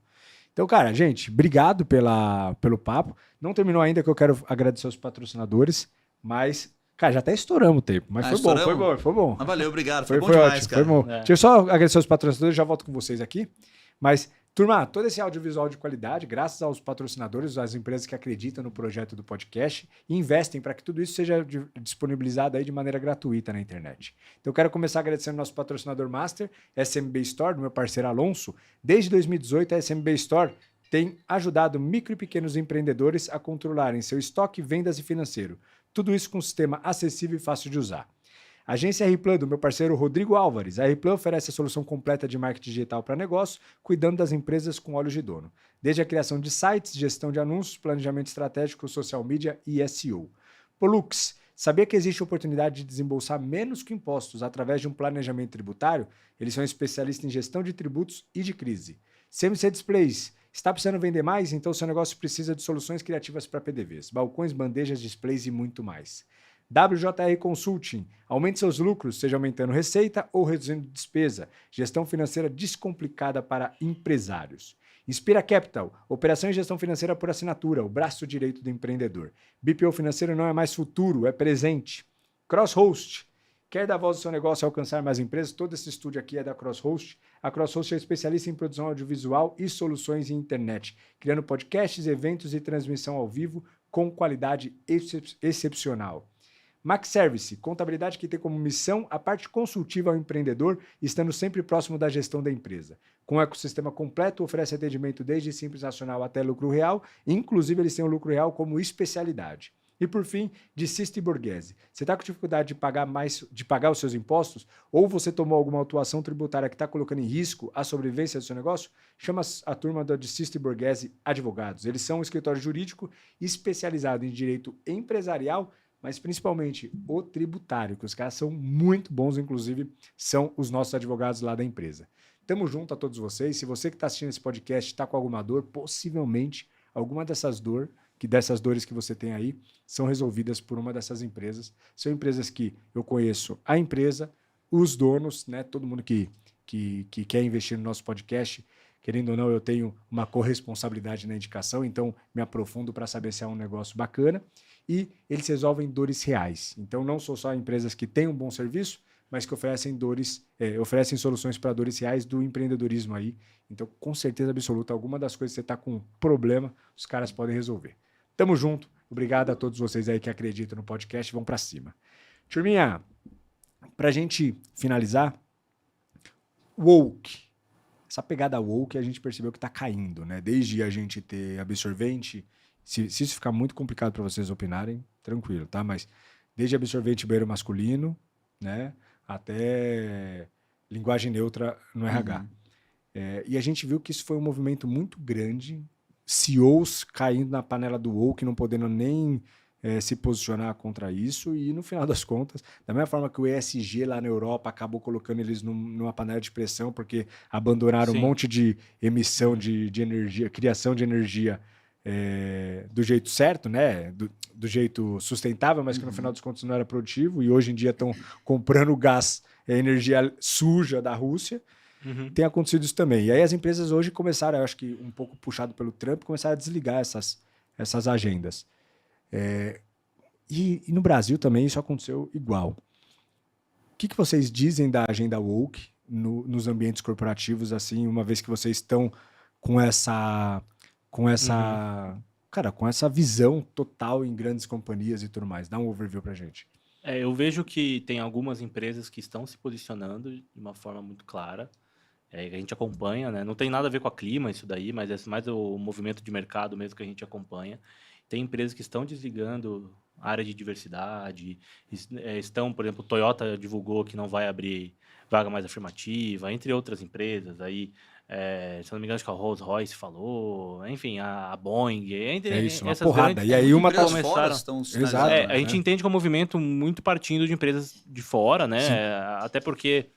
[SPEAKER 2] Então, cara, gente, obrigado pelo papo. Não terminou ainda, que eu quero agradecer aos patrocinadores, mas, cara, já até estouramos o tempo. Mas foi bom.
[SPEAKER 1] Mas valeu, obrigado. Foi bom
[SPEAKER 2] demais,
[SPEAKER 1] ótimo, cara.
[SPEAKER 2] Foi bom. Deixa eu só agradecer aos patrocinadores, já volto com vocês aqui. Mas, turma, todo esse audiovisual de qualidade, graças aos patrocinadores, às empresas que acreditam no projeto do podcast e investem para que tudo isso seja disponibilizado aí de maneira gratuita na internet. Então, eu quero começar agradecendo nosso patrocinador master, SMB Store, do meu parceiro Alonso. Desde 2018, a SMB Store tem ajudado micro e pequenos empreendedores a controlarem seu estoque, vendas e financeiro. Tudo isso com um sistema acessível e fácil de usar. Agência RPlan, do meu parceiro Rodrigo Álvares. A RPlan oferece a solução completa de marketing digital para negócio, cuidando das empresas com olhos de dono. Desde a criação de sites, gestão de anúncios, planejamento estratégico, social media e SEO. Polux, sabia que existe oportunidade de desembolsar menos que impostos através de um planejamento tributário? Eles são especialistas em gestão de tributos e de crise. CMC Displays, está precisando vender mais? Então seu negócio precisa de soluções criativas para PDVs, balcões, bandejas, displays e muito mais. WJR Consulting, aumente seus lucros, seja aumentando receita ou reduzindo despesa. Gestão financeira descomplicada para empresários. Inspira Capital, operação e gestão financeira por assinatura, o braço direito do empreendedor. BPO financeiro não é mais futuro, é presente. Crosshost, quer dar voz ao seu negócio e alcançar mais empresas? Todo esse estúdio aqui é da Crosshost. A Crosshost é especialista em produção audiovisual e soluções em internet, criando podcasts, eventos e transmissão ao vivo com qualidade excepcional. Max Service, contabilidade que tem como missão a parte consultiva ao empreendedor, estando sempre próximo da gestão da empresa. Com um ecossistema completo, oferece atendimento desde Simples Nacional até lucro real, inclusive eles têm o lucro real como especialidade. E por fim, de Sisti Borghese. Você está com dificuldade de pagar os seus impostos? Ou você tomou alguma autuação tributária que está colocando em risco a sobrevivência do seu negócio? Chama a turma da Sisti Borghese Advogados. Eles são um escritório jurídico especializado em direito empresarial, mas principalmente o tributário, que os caras são muito bons, inclusive são os nossos advogados lá da empresa. Tamo junto a todos vocês. Se você que está assistindo esse podcast está com alguma dor, possivelmente alguma dessas dores que você tem aí são resolvidas por uma dessas empresas. São empresas que eu conheço a empresa, os donos, né? Todo mundo que quer investir no nosso podcast, querendo ou não, eu tenho uma corresponsabilidade na indicação, então me aprofundo para saber se é um negócio bacana. E eles resolvem dores reais. Então não são só empresas que têm um bom serviço, mas que oferecem soluções para dores reais do empreendedorismo aí. Então, com certeza absoluta, alguma das coisas que você está com problema, os caras podem resolver. Tamo junto. Obrigado a todos vocês aí que acreditam no podcast. Vão para cima. Turminha, para a gente finalizar, woke. Essa pegada woke a gente percebeu que está caindo, né? Desde a gente ter absorvente. Se isso ficar muito complicado para vocês opinarem, tranquilo, tá? Mas desde absorvente banheiro masculino, né? Até linguagem neutra no RH. E a gente viu que isso foi um movimento muito grande, CEOs caindo na panela do woke, não podendo nem se posicionar contra isso, e no final das contas, da mesma forma que o ESG lá na Europa acabou colocando eles numa panela de pressão, porque abandonaram um monte de emissão de energia, criação de energia do jeito certo, né? Do jeito sustentável, mas que no final dos contos não era produtivo, e hoje em dia estão comprando gás, energia suja da Rússia. Tem acontecido isso também. E aí as empresas hoje começaram, eu acho que um pouco puxado pelo Trump, começaram a desligar essas agendas. E no Brasil também isso aconteceu igual. O que vocês dizem da agenda woke nos ambientes corporativos, assim, uma vez que vocês estão com essa visão total em grandes companhias e tudo mais? Dá um overview pra gente.
[SPEAKER 3] Eu vejo que tem algumas empresas que estão se posicionando de uma forma muito clara. A gente acompanha, né? Não tem nada a ver com a clima isso daí, mas é mais o movimento de mercado mesmo que a gente acompanha. Tem empresas que estão desligando a área de diversidade, estão, por exemplo, Toyota divulgou que não vai abrir vaga mais afirmativa, entre outras empresas aí. Se eu não me engano, acho que a Rolls-Royce falou, enfim, a Boeing.
[SPEAKER 2] Isso, uma porrada. E aí uma
[SPEAKER 3] começaram.
[SPEAKER 2] Exato,
[SPEAKER 3] a gente entende que é um movimento muito partindo de empresas de fora, né? Até porque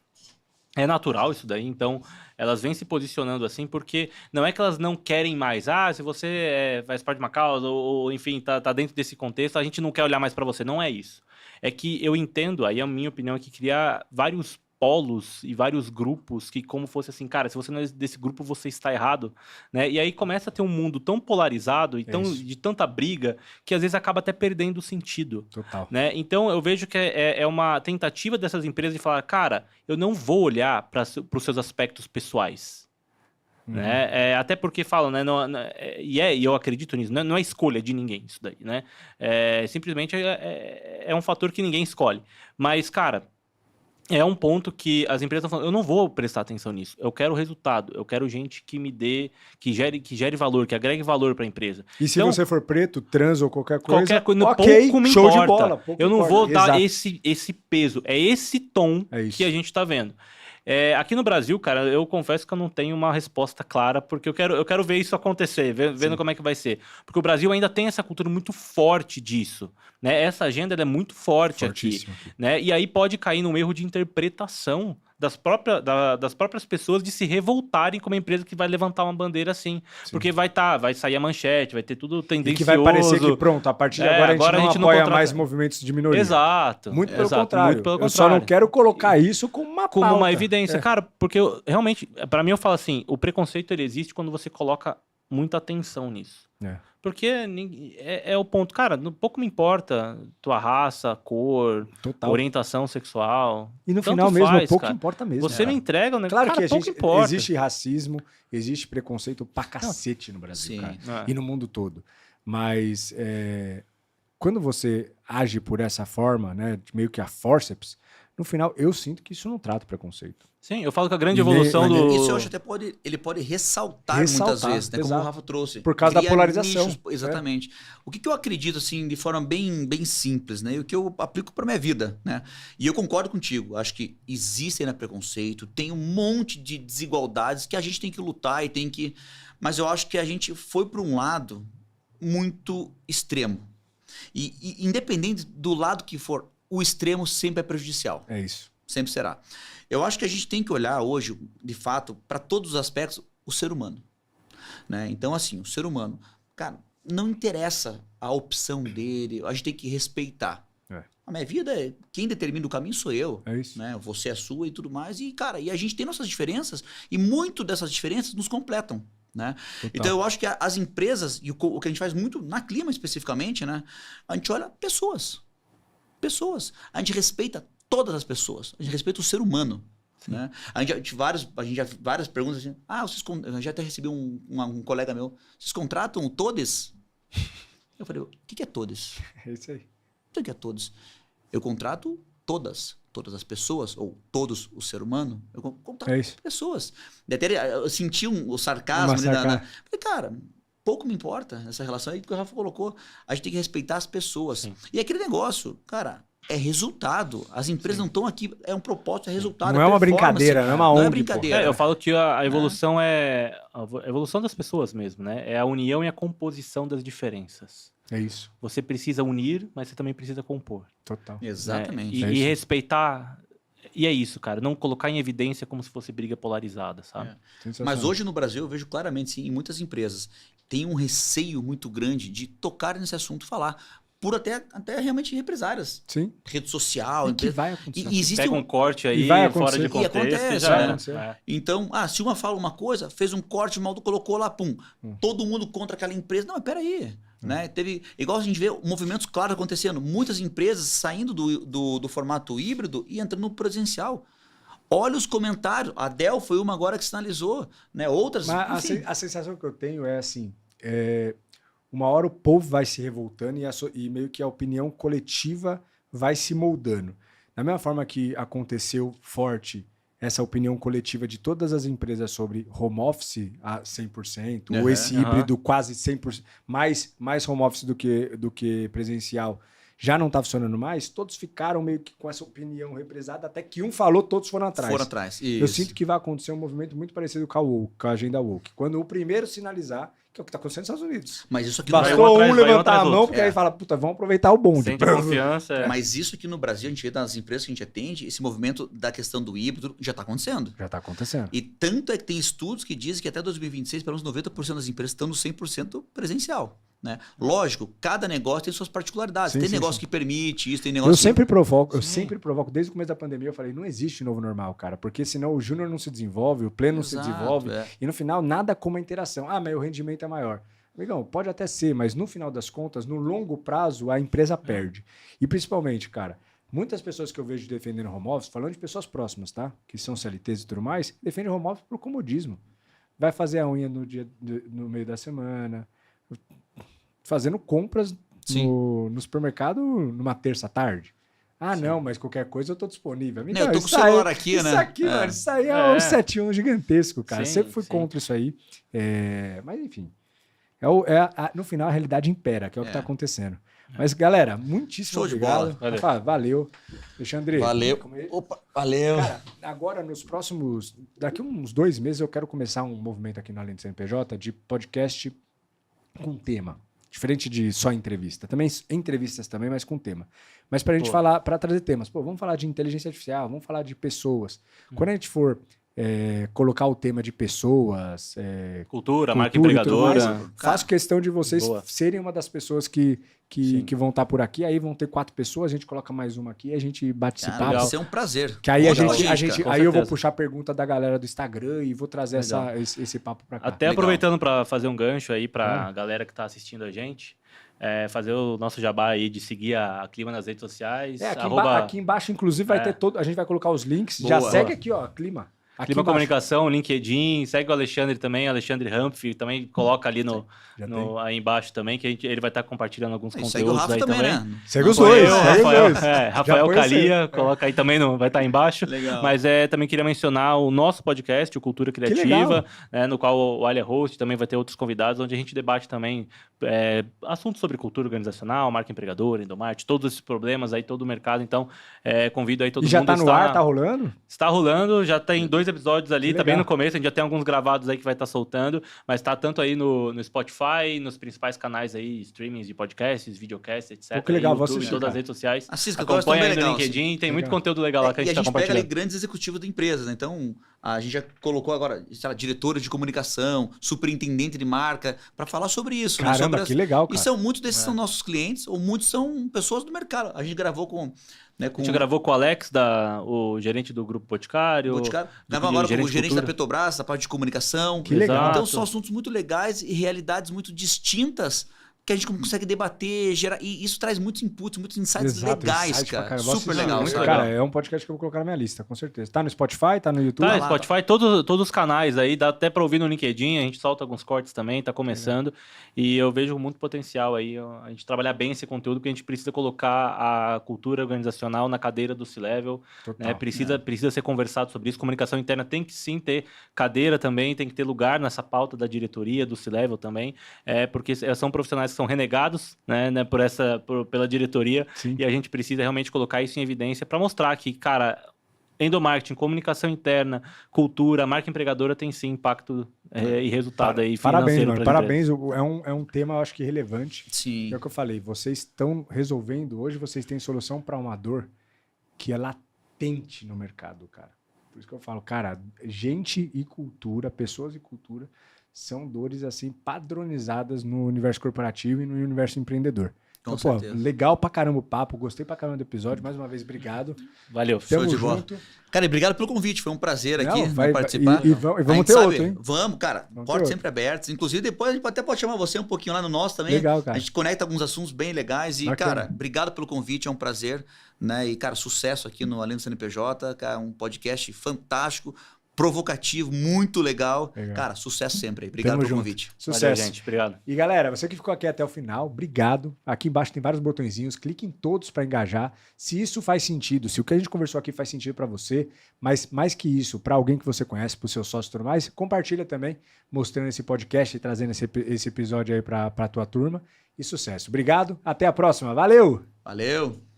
[SPEAKER 3] é natural isso daí, então elas vêm se posicionando assim, porque não é que elas não querem mais. Se você faz parte de uma causa, ou enfim, tá dentro desse contexto, a gente não quer olhar mais para você. Não é isso. É que eu entendo, aí a minha opinião é que criar vários polos e vários grupos que como fosse assim, cara, se você não é desse grupo, você está errado, né? E aí começa a ter um mundo tão polarizado e de tanta briga que às vezes acaba até perdendo o sentido.
[SPEAKER 2] Total.
[SPEAKER 3] Né? Então eu vejo que é uma tentativa dessas empresas de falar, cara, eu não vou olhar para os seus aspectos pessoais. Né? Até porque falam, né? E eu acredito nisso, não é escolha de ninguém isso daí, né? Simplesmente é um fator que ninguém escolhe. Mas, cara, é um ponto que as empresas estão falando, eu não vou prestar atenção nisso, eu quero resultado, eu quero gente que me dê, que gere valor, que agregue valor para a empresa.
[SPEAKER 2] E se
[SPEAKER 3] Então,
[SPEAKER 2] você for preto, trans ou qualquer coisa,
[SPEAKER 3] ok, pouco me
[SPEAKER 2] show
[SPEAKER 3] importa.
[SPEAKER 2] de bola.
[SPEAKER 3] Eu não vou dar
[SPEAKER 2] Exato.
[SPEAKER 3] esse peso, é esse tom
[SPEAKER 2] É isso.
[SPEAKER 3] que a gente está vendo. Aqui no Brasil, cara, eu confesso que eu não tenho uma resposta clara, porque eu quero ver isso acontecer, vendo como é que vai ser. Porque o Brasil ainda tem essa cultura muito forte disso, né? Essa agenda ela é muito forte aqui, né? E aí pode cair num erro de interpretação das próprias pessoas de se revoltarem com uma empresa que vai levantar uma bandeira assim. Sim. Porque vai sair a manchete, vai ter tudo tendencioso.
[SPEAKER 2] E que vai parecer que pronto, a partir de agora a gente não apoia mais movimentos de minoria.
[SPEAKER 3] Exato.
[SPEAKER 2] Muito pelo contrário. Eu só não quero colocar isso como uma pauta.
[SPEAKER 3] Como uma evidência. Cara, porque realmente, pra mim eu falo assim, o preconceito ele existe quando você coloca muita atenção nisso. Porque é o ponto. Cara, pouco me importa tua raça, cor, orientação sexual.
[SPEAKER 2] E no final mesmo, pouco importa mesmo.
[SPEAKER 3] Você me entrega, né?
[SPEAKER 2] Claro
[SPEAKER 3] cara,
[SPEAKER 2] que existe racismo, existe preconceito pra cacete no Brasil, cara. E no mundo todo. Mas quando você age por essa forma, né, meio que a forceps, no final eu sinto que isso não trata preconceito.
[SPEAKER 3] Sim, eu falo que a grande evolução do...
[SPEAKER 1] Isso eu acho até ele pode ressaltar muitas vezes, né? Como o Rafa trouxe.
[SPEAKER 2] Por causa da polarização.
[SPEAKER 1] Nichos, exatamente. O que eu acredito, assim, de forma bem simples, né? E o que eu aplico para minha vida, né? E eu concordo contigo. Acho que existe ainda preconceito, tem um monte de desigualdades que a gente tem que lutar e tem que... Mas eu acho que a gente foi para um lado muito extremo. E independente do lado que for, o extremo sempre é prejudicial.
[SPEAKER 2] É isso.
[SPEAKER 1] Sempre será. Eu acho que a gente tem que olhar hoje, de fato, para todos os aspectos, o ser humano. Né? Então, assim, o ser humano, cara, não interessa a opção dele, a gente tem que respeitar. A minha vida, quem determina o caminho sou eu.
[SPEAKER 2] É isso.
[SPEAKER 1] Né? Você é sua e tudo mais. E, cara, e a gente tem nossas diferenças e muito dessas diferenças nos completam. Né? Então, eu acho que as empresas, e o que a gente faz muito na Clima especificamente, né? A gente olha pessoas. A gente respeita todas as pessoas. A gente respeita o ser humano. Né? A gente já várias perguntas assim. Eu já até recebi um colega meu. Vocês contratam todos? Eu falei, o que é todos?
[SPEAKER 2] É isso aí.
[SPEAKER 1] O que é todos? Eu contrato todas as pessoas, ou todos o ser humano. Eu contrato pessoas. Eu senti o sarcasmo. Falei, cara, pouco me importa essa relação aí que o Rafa colocou. A gente tem que respeitar as pessoas. Sim. E aquele negócio, cara, é resultado. As empresas não estão aqui, é um propósito, é resultado.
[SPEAKER 2] Não é uma brincadeira, não é uma ONG. Não é
[SPEAKER 1] brincadeira.
[SPEAKER 3] Eu falo que a evolução é a evolução das pessoas mesmo, né? É a união e a composição das diferenças.
[SPEAKER 2] É isso.
[SPEAKER 3] Você precisa unir, mas você também precisa compor.
[SPEAKER 2] Total.
[SPEAKER 1] Exatamente.
[SPEAKER 3] Né? E respeitar... E é isso, cara. Não colocar em evidência como se fosse briga polarizada, sabe?
[SPEAKER 1] Mas hoje no Brasil eu vejo claramente, sim, em muitas empresas, tem um receio muito grande de tocar nesse assunto, falar, por até realmente represárias.
[SPEAKER 2] Sim.
[SPEAKER 1] Rede social.
[SPEAKER 2] E que vai acontecer.
[SPEAKER 1] Existe
[SPEAKER 3] pega um corte aí fora de contexto.
[SPEAKER 1] E acontece, Então, se uma fala uma coisa, fez um corte, o mal colocou lá, pum. Todo mundo contra aquela empresa. Não, mas peraí. Né? Teve, igual a gente vê movimentos claros acontecendo, muitas empresas saindo do formato híbrido e entrando no presencial. Olha os comentários. A Dell foi uma agora que sinalizou, né? Outras.
[SPEAKER 2] Mas a sensação que eu tenho é assim: uma hora o povo vai se revoltando e meio que a opinião coletiva vai se moldando. Da mesma forma que aconteceu forte essa opinião coletiva de todas as empresas sobre home office a 100%, ou esse híbrido quase 100%, mais home office do que presencial, já não está funcionando mais, todos ficaram meio que com essa opinião represada, até que um falou, todos foram atrás.
[SPEAKER 1] Isso.
[SPEAKER 2] Eu sinto que vai acontecer um movimento muito parecido com a agenda woke. Quando o primeiro sinalizar, que é o que está acontecendo nos Estados Unidos.
[SPEAKER 1] Mas isso aqui
[SPEAKER 2] bastou um levantar a mão, porque aí fala, puta, vamos aproveitar o bonde.
[SPEAKER 3] Sente confiança.
[SPEAKER 1] Mas isso aqui no Brasil, a gente vê nas empresas que a gente atende, esse movimento da questão do híbrido já está acontecendo.
[SPEAKER 2] Já está acontecendo.
[SPEAKER 1] E tanto é que tem estudos que dizem que até 2026, pelo menos 90% das empresas estão no 100% presencial. Né? Lógico, cada negócio tem suas particularidades. Tem negócio que permite isso, tem negócio
[SPEAKER 2] eu sempre provoco, desde o começo da pandemia, eu falei, não existe novo normal, cara, porque senão o júnior não se desenvolve, o pleno não se desenvolve, e no final nada como a interação. Mas o rendimento é maior. Amigão, pode até ser, mas no final das contas, no longo prazo, a empresa perde. E principalmente, cara, muitas pessoas que eu vejo defendendo home office, falando de pessoas próximas, tá? Que são CLTs e tudo mais, defendem home office por comodismo. Vai fazer a unha no meio da semana, fazendo compras no supermercado numa terça-tarde. Ah, não, mas qualquer coisa eu tô disponível.
[SPEAKER 1] Eu tô com o celular aqui, né?
[SPEAKER 2] Isso aqui, mano, isso aí é um 71 gigantesco, cara.
[SPEAKER 3] Sim,
[SPEAKER 2] Sempre fui
[SPEAKER 3] sim.
[SPEAKER 2] contra isso aí. Mas, enfim. No final, a realidade impera, que é o que tá acontecendo. Mas, galera, muitíssimo
[SPEAKER 1] Show de
[SPEAKER 2] obrigado.
[SPEAKER 3] bola.
[SPEAKER 2] Rafa, valeu. Alexandre.
[SPEAKER 1] Valeu. Opa, valeu.
[SPEAKER 2] Cara, agora nos próximos... Daqui uns 2 meses eu quero começar um movimento aqui no Além do CNPJ de podcast com tema. Diferente de só entrevista. Também entrevistas também, mas com tema. Mas pra gente falar, pra trazer temas. Pô, vamos falar de inteligência artificial, vamos falar de pessoas. Quando a gente for colocar o tema de pessoas...
[SPEAKER 3] Cultura, marca
[SPEAKER 2] e tudo mais,
[SPEAKER 3] empregadora.
[SPEAKER 2] faço questão de vocês
[SPEAKER 3] Boa.
[SPEAKER 2] serem uma das pessoas que vão estar por aqui. Aí vão ter 4 pessoas, a gente coloca mais uma aqui e a gente bate esse
[SPEAKER 1] Cara,
[SPEAKER 2] papo.
[SPEAKER 1] vai ser um prazer.
[SPEAKER 2] Que aí
[SPEAKER 1] Conta com
[SPEAKER 2] a gente,
[SPEAKER 3] com
[SPEAKER 2] aí eu vou
[SPEAKER 3] certeza.
[SPEAKER 2] puxar a pergunta da galera do Instagram e vou trazer esse papo pra cá.
[SPEAKER 3] Até
[SPEAKER 1] Legal.
[SPEAKER 3] aproveitando para fazer um gancho aí para a galera que está assistindo a gente, fazer o nosso jabá aí de seguir a Clima nas redes sociais.
[SPEAKER 2] Aqui embaixo, inclusive, vai ter todo. A gente vai colocar os links.
[SPEAKER 1] Boa.
[SPEAKER 2] Já segue aqui, ó, Clima. Aqui
[SPEAKER 3] Clima
[SPEAKER 2] embaixo.
[SPEAKER 3] Comunicação, LinkedIn, segue o Alexandre também, Alexandre Humphrey, também coloca ali
[SPEAKER 2] Já
[SPEAKER 3] aí embaixo também, que ele vai estar compartilhando alguns
[SPEAKER 1] Segue o
[SPEAKER 3] conteúdos
[SPEAKER 1] Rafa
[SPEAKER 3] aí
[SPEAKER 1] também,
[SPEAKER 3] também.
[SPEAKER 1] né?
[SPEAKER 2] Segue os
[SPEAKER 3] Sou
[SPEAKER 2] dois.
[SPEAKER 3] eu,
[SPEAKER 2] Segue os
[SPEAKER 3] Rafael,
[SPEAKER 2] dois.
[SPEAKER 3] Rafael
[SPEAKER 2] põe
[SPEAKER 3] Calia, coloca aí também, vai estar embaixo.
[SPEAKER 1] Legal.
[SPEAKER 3] Mas também queria mencionar o nosso podcast, o Cultura
[SPEAKER 2] legal.
[SPEAKER 3] Criativa, no qual o Ali é host, também vai ter outros convidados, onde a gente debate também assuntos sobre cultura organizacional, marca empregadora, Indomart, todos esses problemas aí, todo o mercado. Então, convido aí todo
[SPEAKER 2] E
[SPEAKER 3] mundo.
[SPEAKER 2] já tá no ar, tá rolando?
[SPEAKER 3] Está rolando, já tem 2 episódios ali,
[SPEAKER 2] Que
[SPEAKER 3] tá bem
[SPEAKER 2] legal.
[SPEAKER 3] no começo, a gente já tem alguns gravados aí que vai estar soltando, mas tá tanto aí no Spotify, nos principais canais aí, streamings de podcasts, videocasts, etc.
[SPEAKER 2] Pô, que legal,
[SPEAKER 3] aí,
[SPEAKER 2] vou
[SPEAKER 3] YouTube,
[SPEAKER 2] assistir,
[SPEAKER 3] todas
[SPEAKER 2] cara.
[SPEAKER 3] as redes sociais.
[SPEAKER 1] Assista, que agora estão
[SPEAKER 3] Acompanha
[SPEAKER 1] bem
[SPEAKER 3] aí no
[SPEAKER 1] legal.
[SPEAKER 3] LinkedIn, tem muito
[SPEAKER 2] Legal.
[SPEAKER 3] conteúdo legal lá que a
[SPEAKER 1] E
[SPEAKER 3] gente
[SPEAKER 1] a
[SPEAKER 3] tá
[SPEAKER 1] gente pega ali
[SPEAKER 3] compartilhando.
[SPEAKER 1] grandes executivos de empresas, né? Então, a gente já colocou agora, sei lá, diretores de comunicação, superintendente de marca, para falar sobre isso. né?
[SPEAKER 2] Caramba,
[SPEAKER 1] Sobre
[SPEAKER 2] que legal, cara.
[SPEAKER 1] E são muitos desses são nossos clientes, ou muitos são pessoas do mercado. A gente gravou com... Né,
[SPEAKER 3] A gente gravou com o Alex, o gerente do Grupo Boticário.
[SPEAKER 1] Boticário.
[SPEAKER 3] do
[SPEAKER 1] Gravamos agora com o
[SPEAKER 3] de
[SPEAKER 1] gerente da
[SPEAKER 3] cultura.
[SPEAKER 1] Petrobras, da parte de comunicação.
[SPEAKER 2] Que legal.
[SPEAKER 1] Então são assuntos muito legais e realidades muito distintas que a gente consegue debater, gerar. E isso traz muitos inputs, muitos insights
[SPEAKER 2] Exato,
[SPEAKER 1] legais,
[SPEAKER 2] insight pra
[SPEAKER 1] cara.
[SPEAKER 2] caramba. Vou
[SPEAKER 1] Super
[SPEAKER 2] assistir.
[SPEAKER 1] legal,
[SPEAKER 3] muito
[SPEAKER 1] sabe?
[SPEAKER 2] Cara, é um podcast que eu vou colocar na minha lista, com certeza. Tá no Spotify, tá no YouTube.
[SPEAKER 3] Tá,
[SPEAKER 1] lá,
[SPEAKER 3] Spotify, todos os canais aí, dá até pra ouvir no LinkedIn, a gente solta alguns cortes também, tá começando, e eu vejo muito potencial aí, a gente trabalhar bem esse conteúdo, porque a gente precisa colocar a cultura organizacional na cadeira do C-Level,
[SPEAKER 2] Total.
[SPEAKER 3] né? Precisa ser conversado sobre isso, comunicação interna tem que sim ter cadeira também, tem que ter lugar nessa pauta da diretoria, do C-Level também, porque são profissionais que são renegados, né, pela diretoria,
[SPEAKER 2] Sim.
[SPEAKER 3] e a gente precisa realmente colocar isso em evidência para mostrar que, cara, endomarketing, comunicação interna, cultura, marca empregadora tem sim impacto e resultado aí
[SPEAKER 2] Parabéns,
[SPEAKER 3] financeiro.
[SPEAKER 2] mano.
[SPEAKER 3] pras
[SPEAKER 2] Parabéns. É um tema, eu acho que relevante.
[SPEAKER 1] Sim.
[SPEAKER 2] É o que eu falei. Vocês estão resolvendo, hoje vocês têm solução para uma dor que é latente no mercado, cara. Por isso que eu falo, cara, gente e cultura, pessoas e cultura, são dores assim padronizadas no universo corporativo e no universo empreendedor.
[SPEAKER 1] Com
[SPEAKER 2] Então,
[SPEAKER 1] certeza.
[SPEAKER 2] legal pra caramba o papo, gostei pra caramba do episódio. Mais uma vez, obrigado.
[SPEAKER 3] Valeu.
[SPEAKER 2] Tamo
[SPEAKER 1] de bola.
[SPEAKER 2] junto.
[SPEAKER 1] Cara, e obrigado pelo convite. Foi um prazer aqui
[SPEAKER 2] Não, vai-
[SPEAKER 1] participar.
[SPEAKER 2] e vamos
[SPEAKER 1] A gente
[SPEAKER 2] ter
[SPEAKER 1] sabe-
[SPEAKER 2] outro, hein?
[SPEAKER 1] Vamos, cara.
[SPEAKER 2] Vamos ter
[SPEAKER 1] Portas
[SPEAKER 2] outro.
[SPEAKER 1] sempre abertas. Inclusive, depois a gente até pode chamar você um pouquinho lá no nosso também.
[SPEAKER 2] Legal, cara.
[SPEAKER 1] A gente conecta alguns assuntos bem legais. E,
[SPEAKER 2] Bacana.
[SPEAKER 1] cara, obrigado pelo convite. É um prazer. Né? E, cara, sucesso aqui no Além do CNPJ. Cara, um podcast fantástico, provocativo, muito legal.
[SPEAKER 2] Legal.
[SPEAKER 1] Cara, sucesso sempre aí. Obrigado
[SPEAKER 2] Tamo
[SPEAKER 1] pelo
[SPEAKER 2] junto.
[SPEAKER 1] convite.
[SPEAKER 2] Sucesso.
[SPEAKER 3] Valeu, gente. Obrigado.
[SPEAKER 2] E galera, você que ficou aqui até o final, obrigado. Aqui embaixo tem vários botõezinhos, clique em todos para engajar. Se isso faz sentido, se o que a gente conversou aqui faz sentido para você, mas mais que isso, para alguém que você conhece, para o seu sócio e tudo mais, compartilha também, mostrando esse podcast e trazendo esse episódio aí para a tua turma. E sucesso. Obrigado, até a próxima. Valeu!
[SPEAKER 1] Valeu!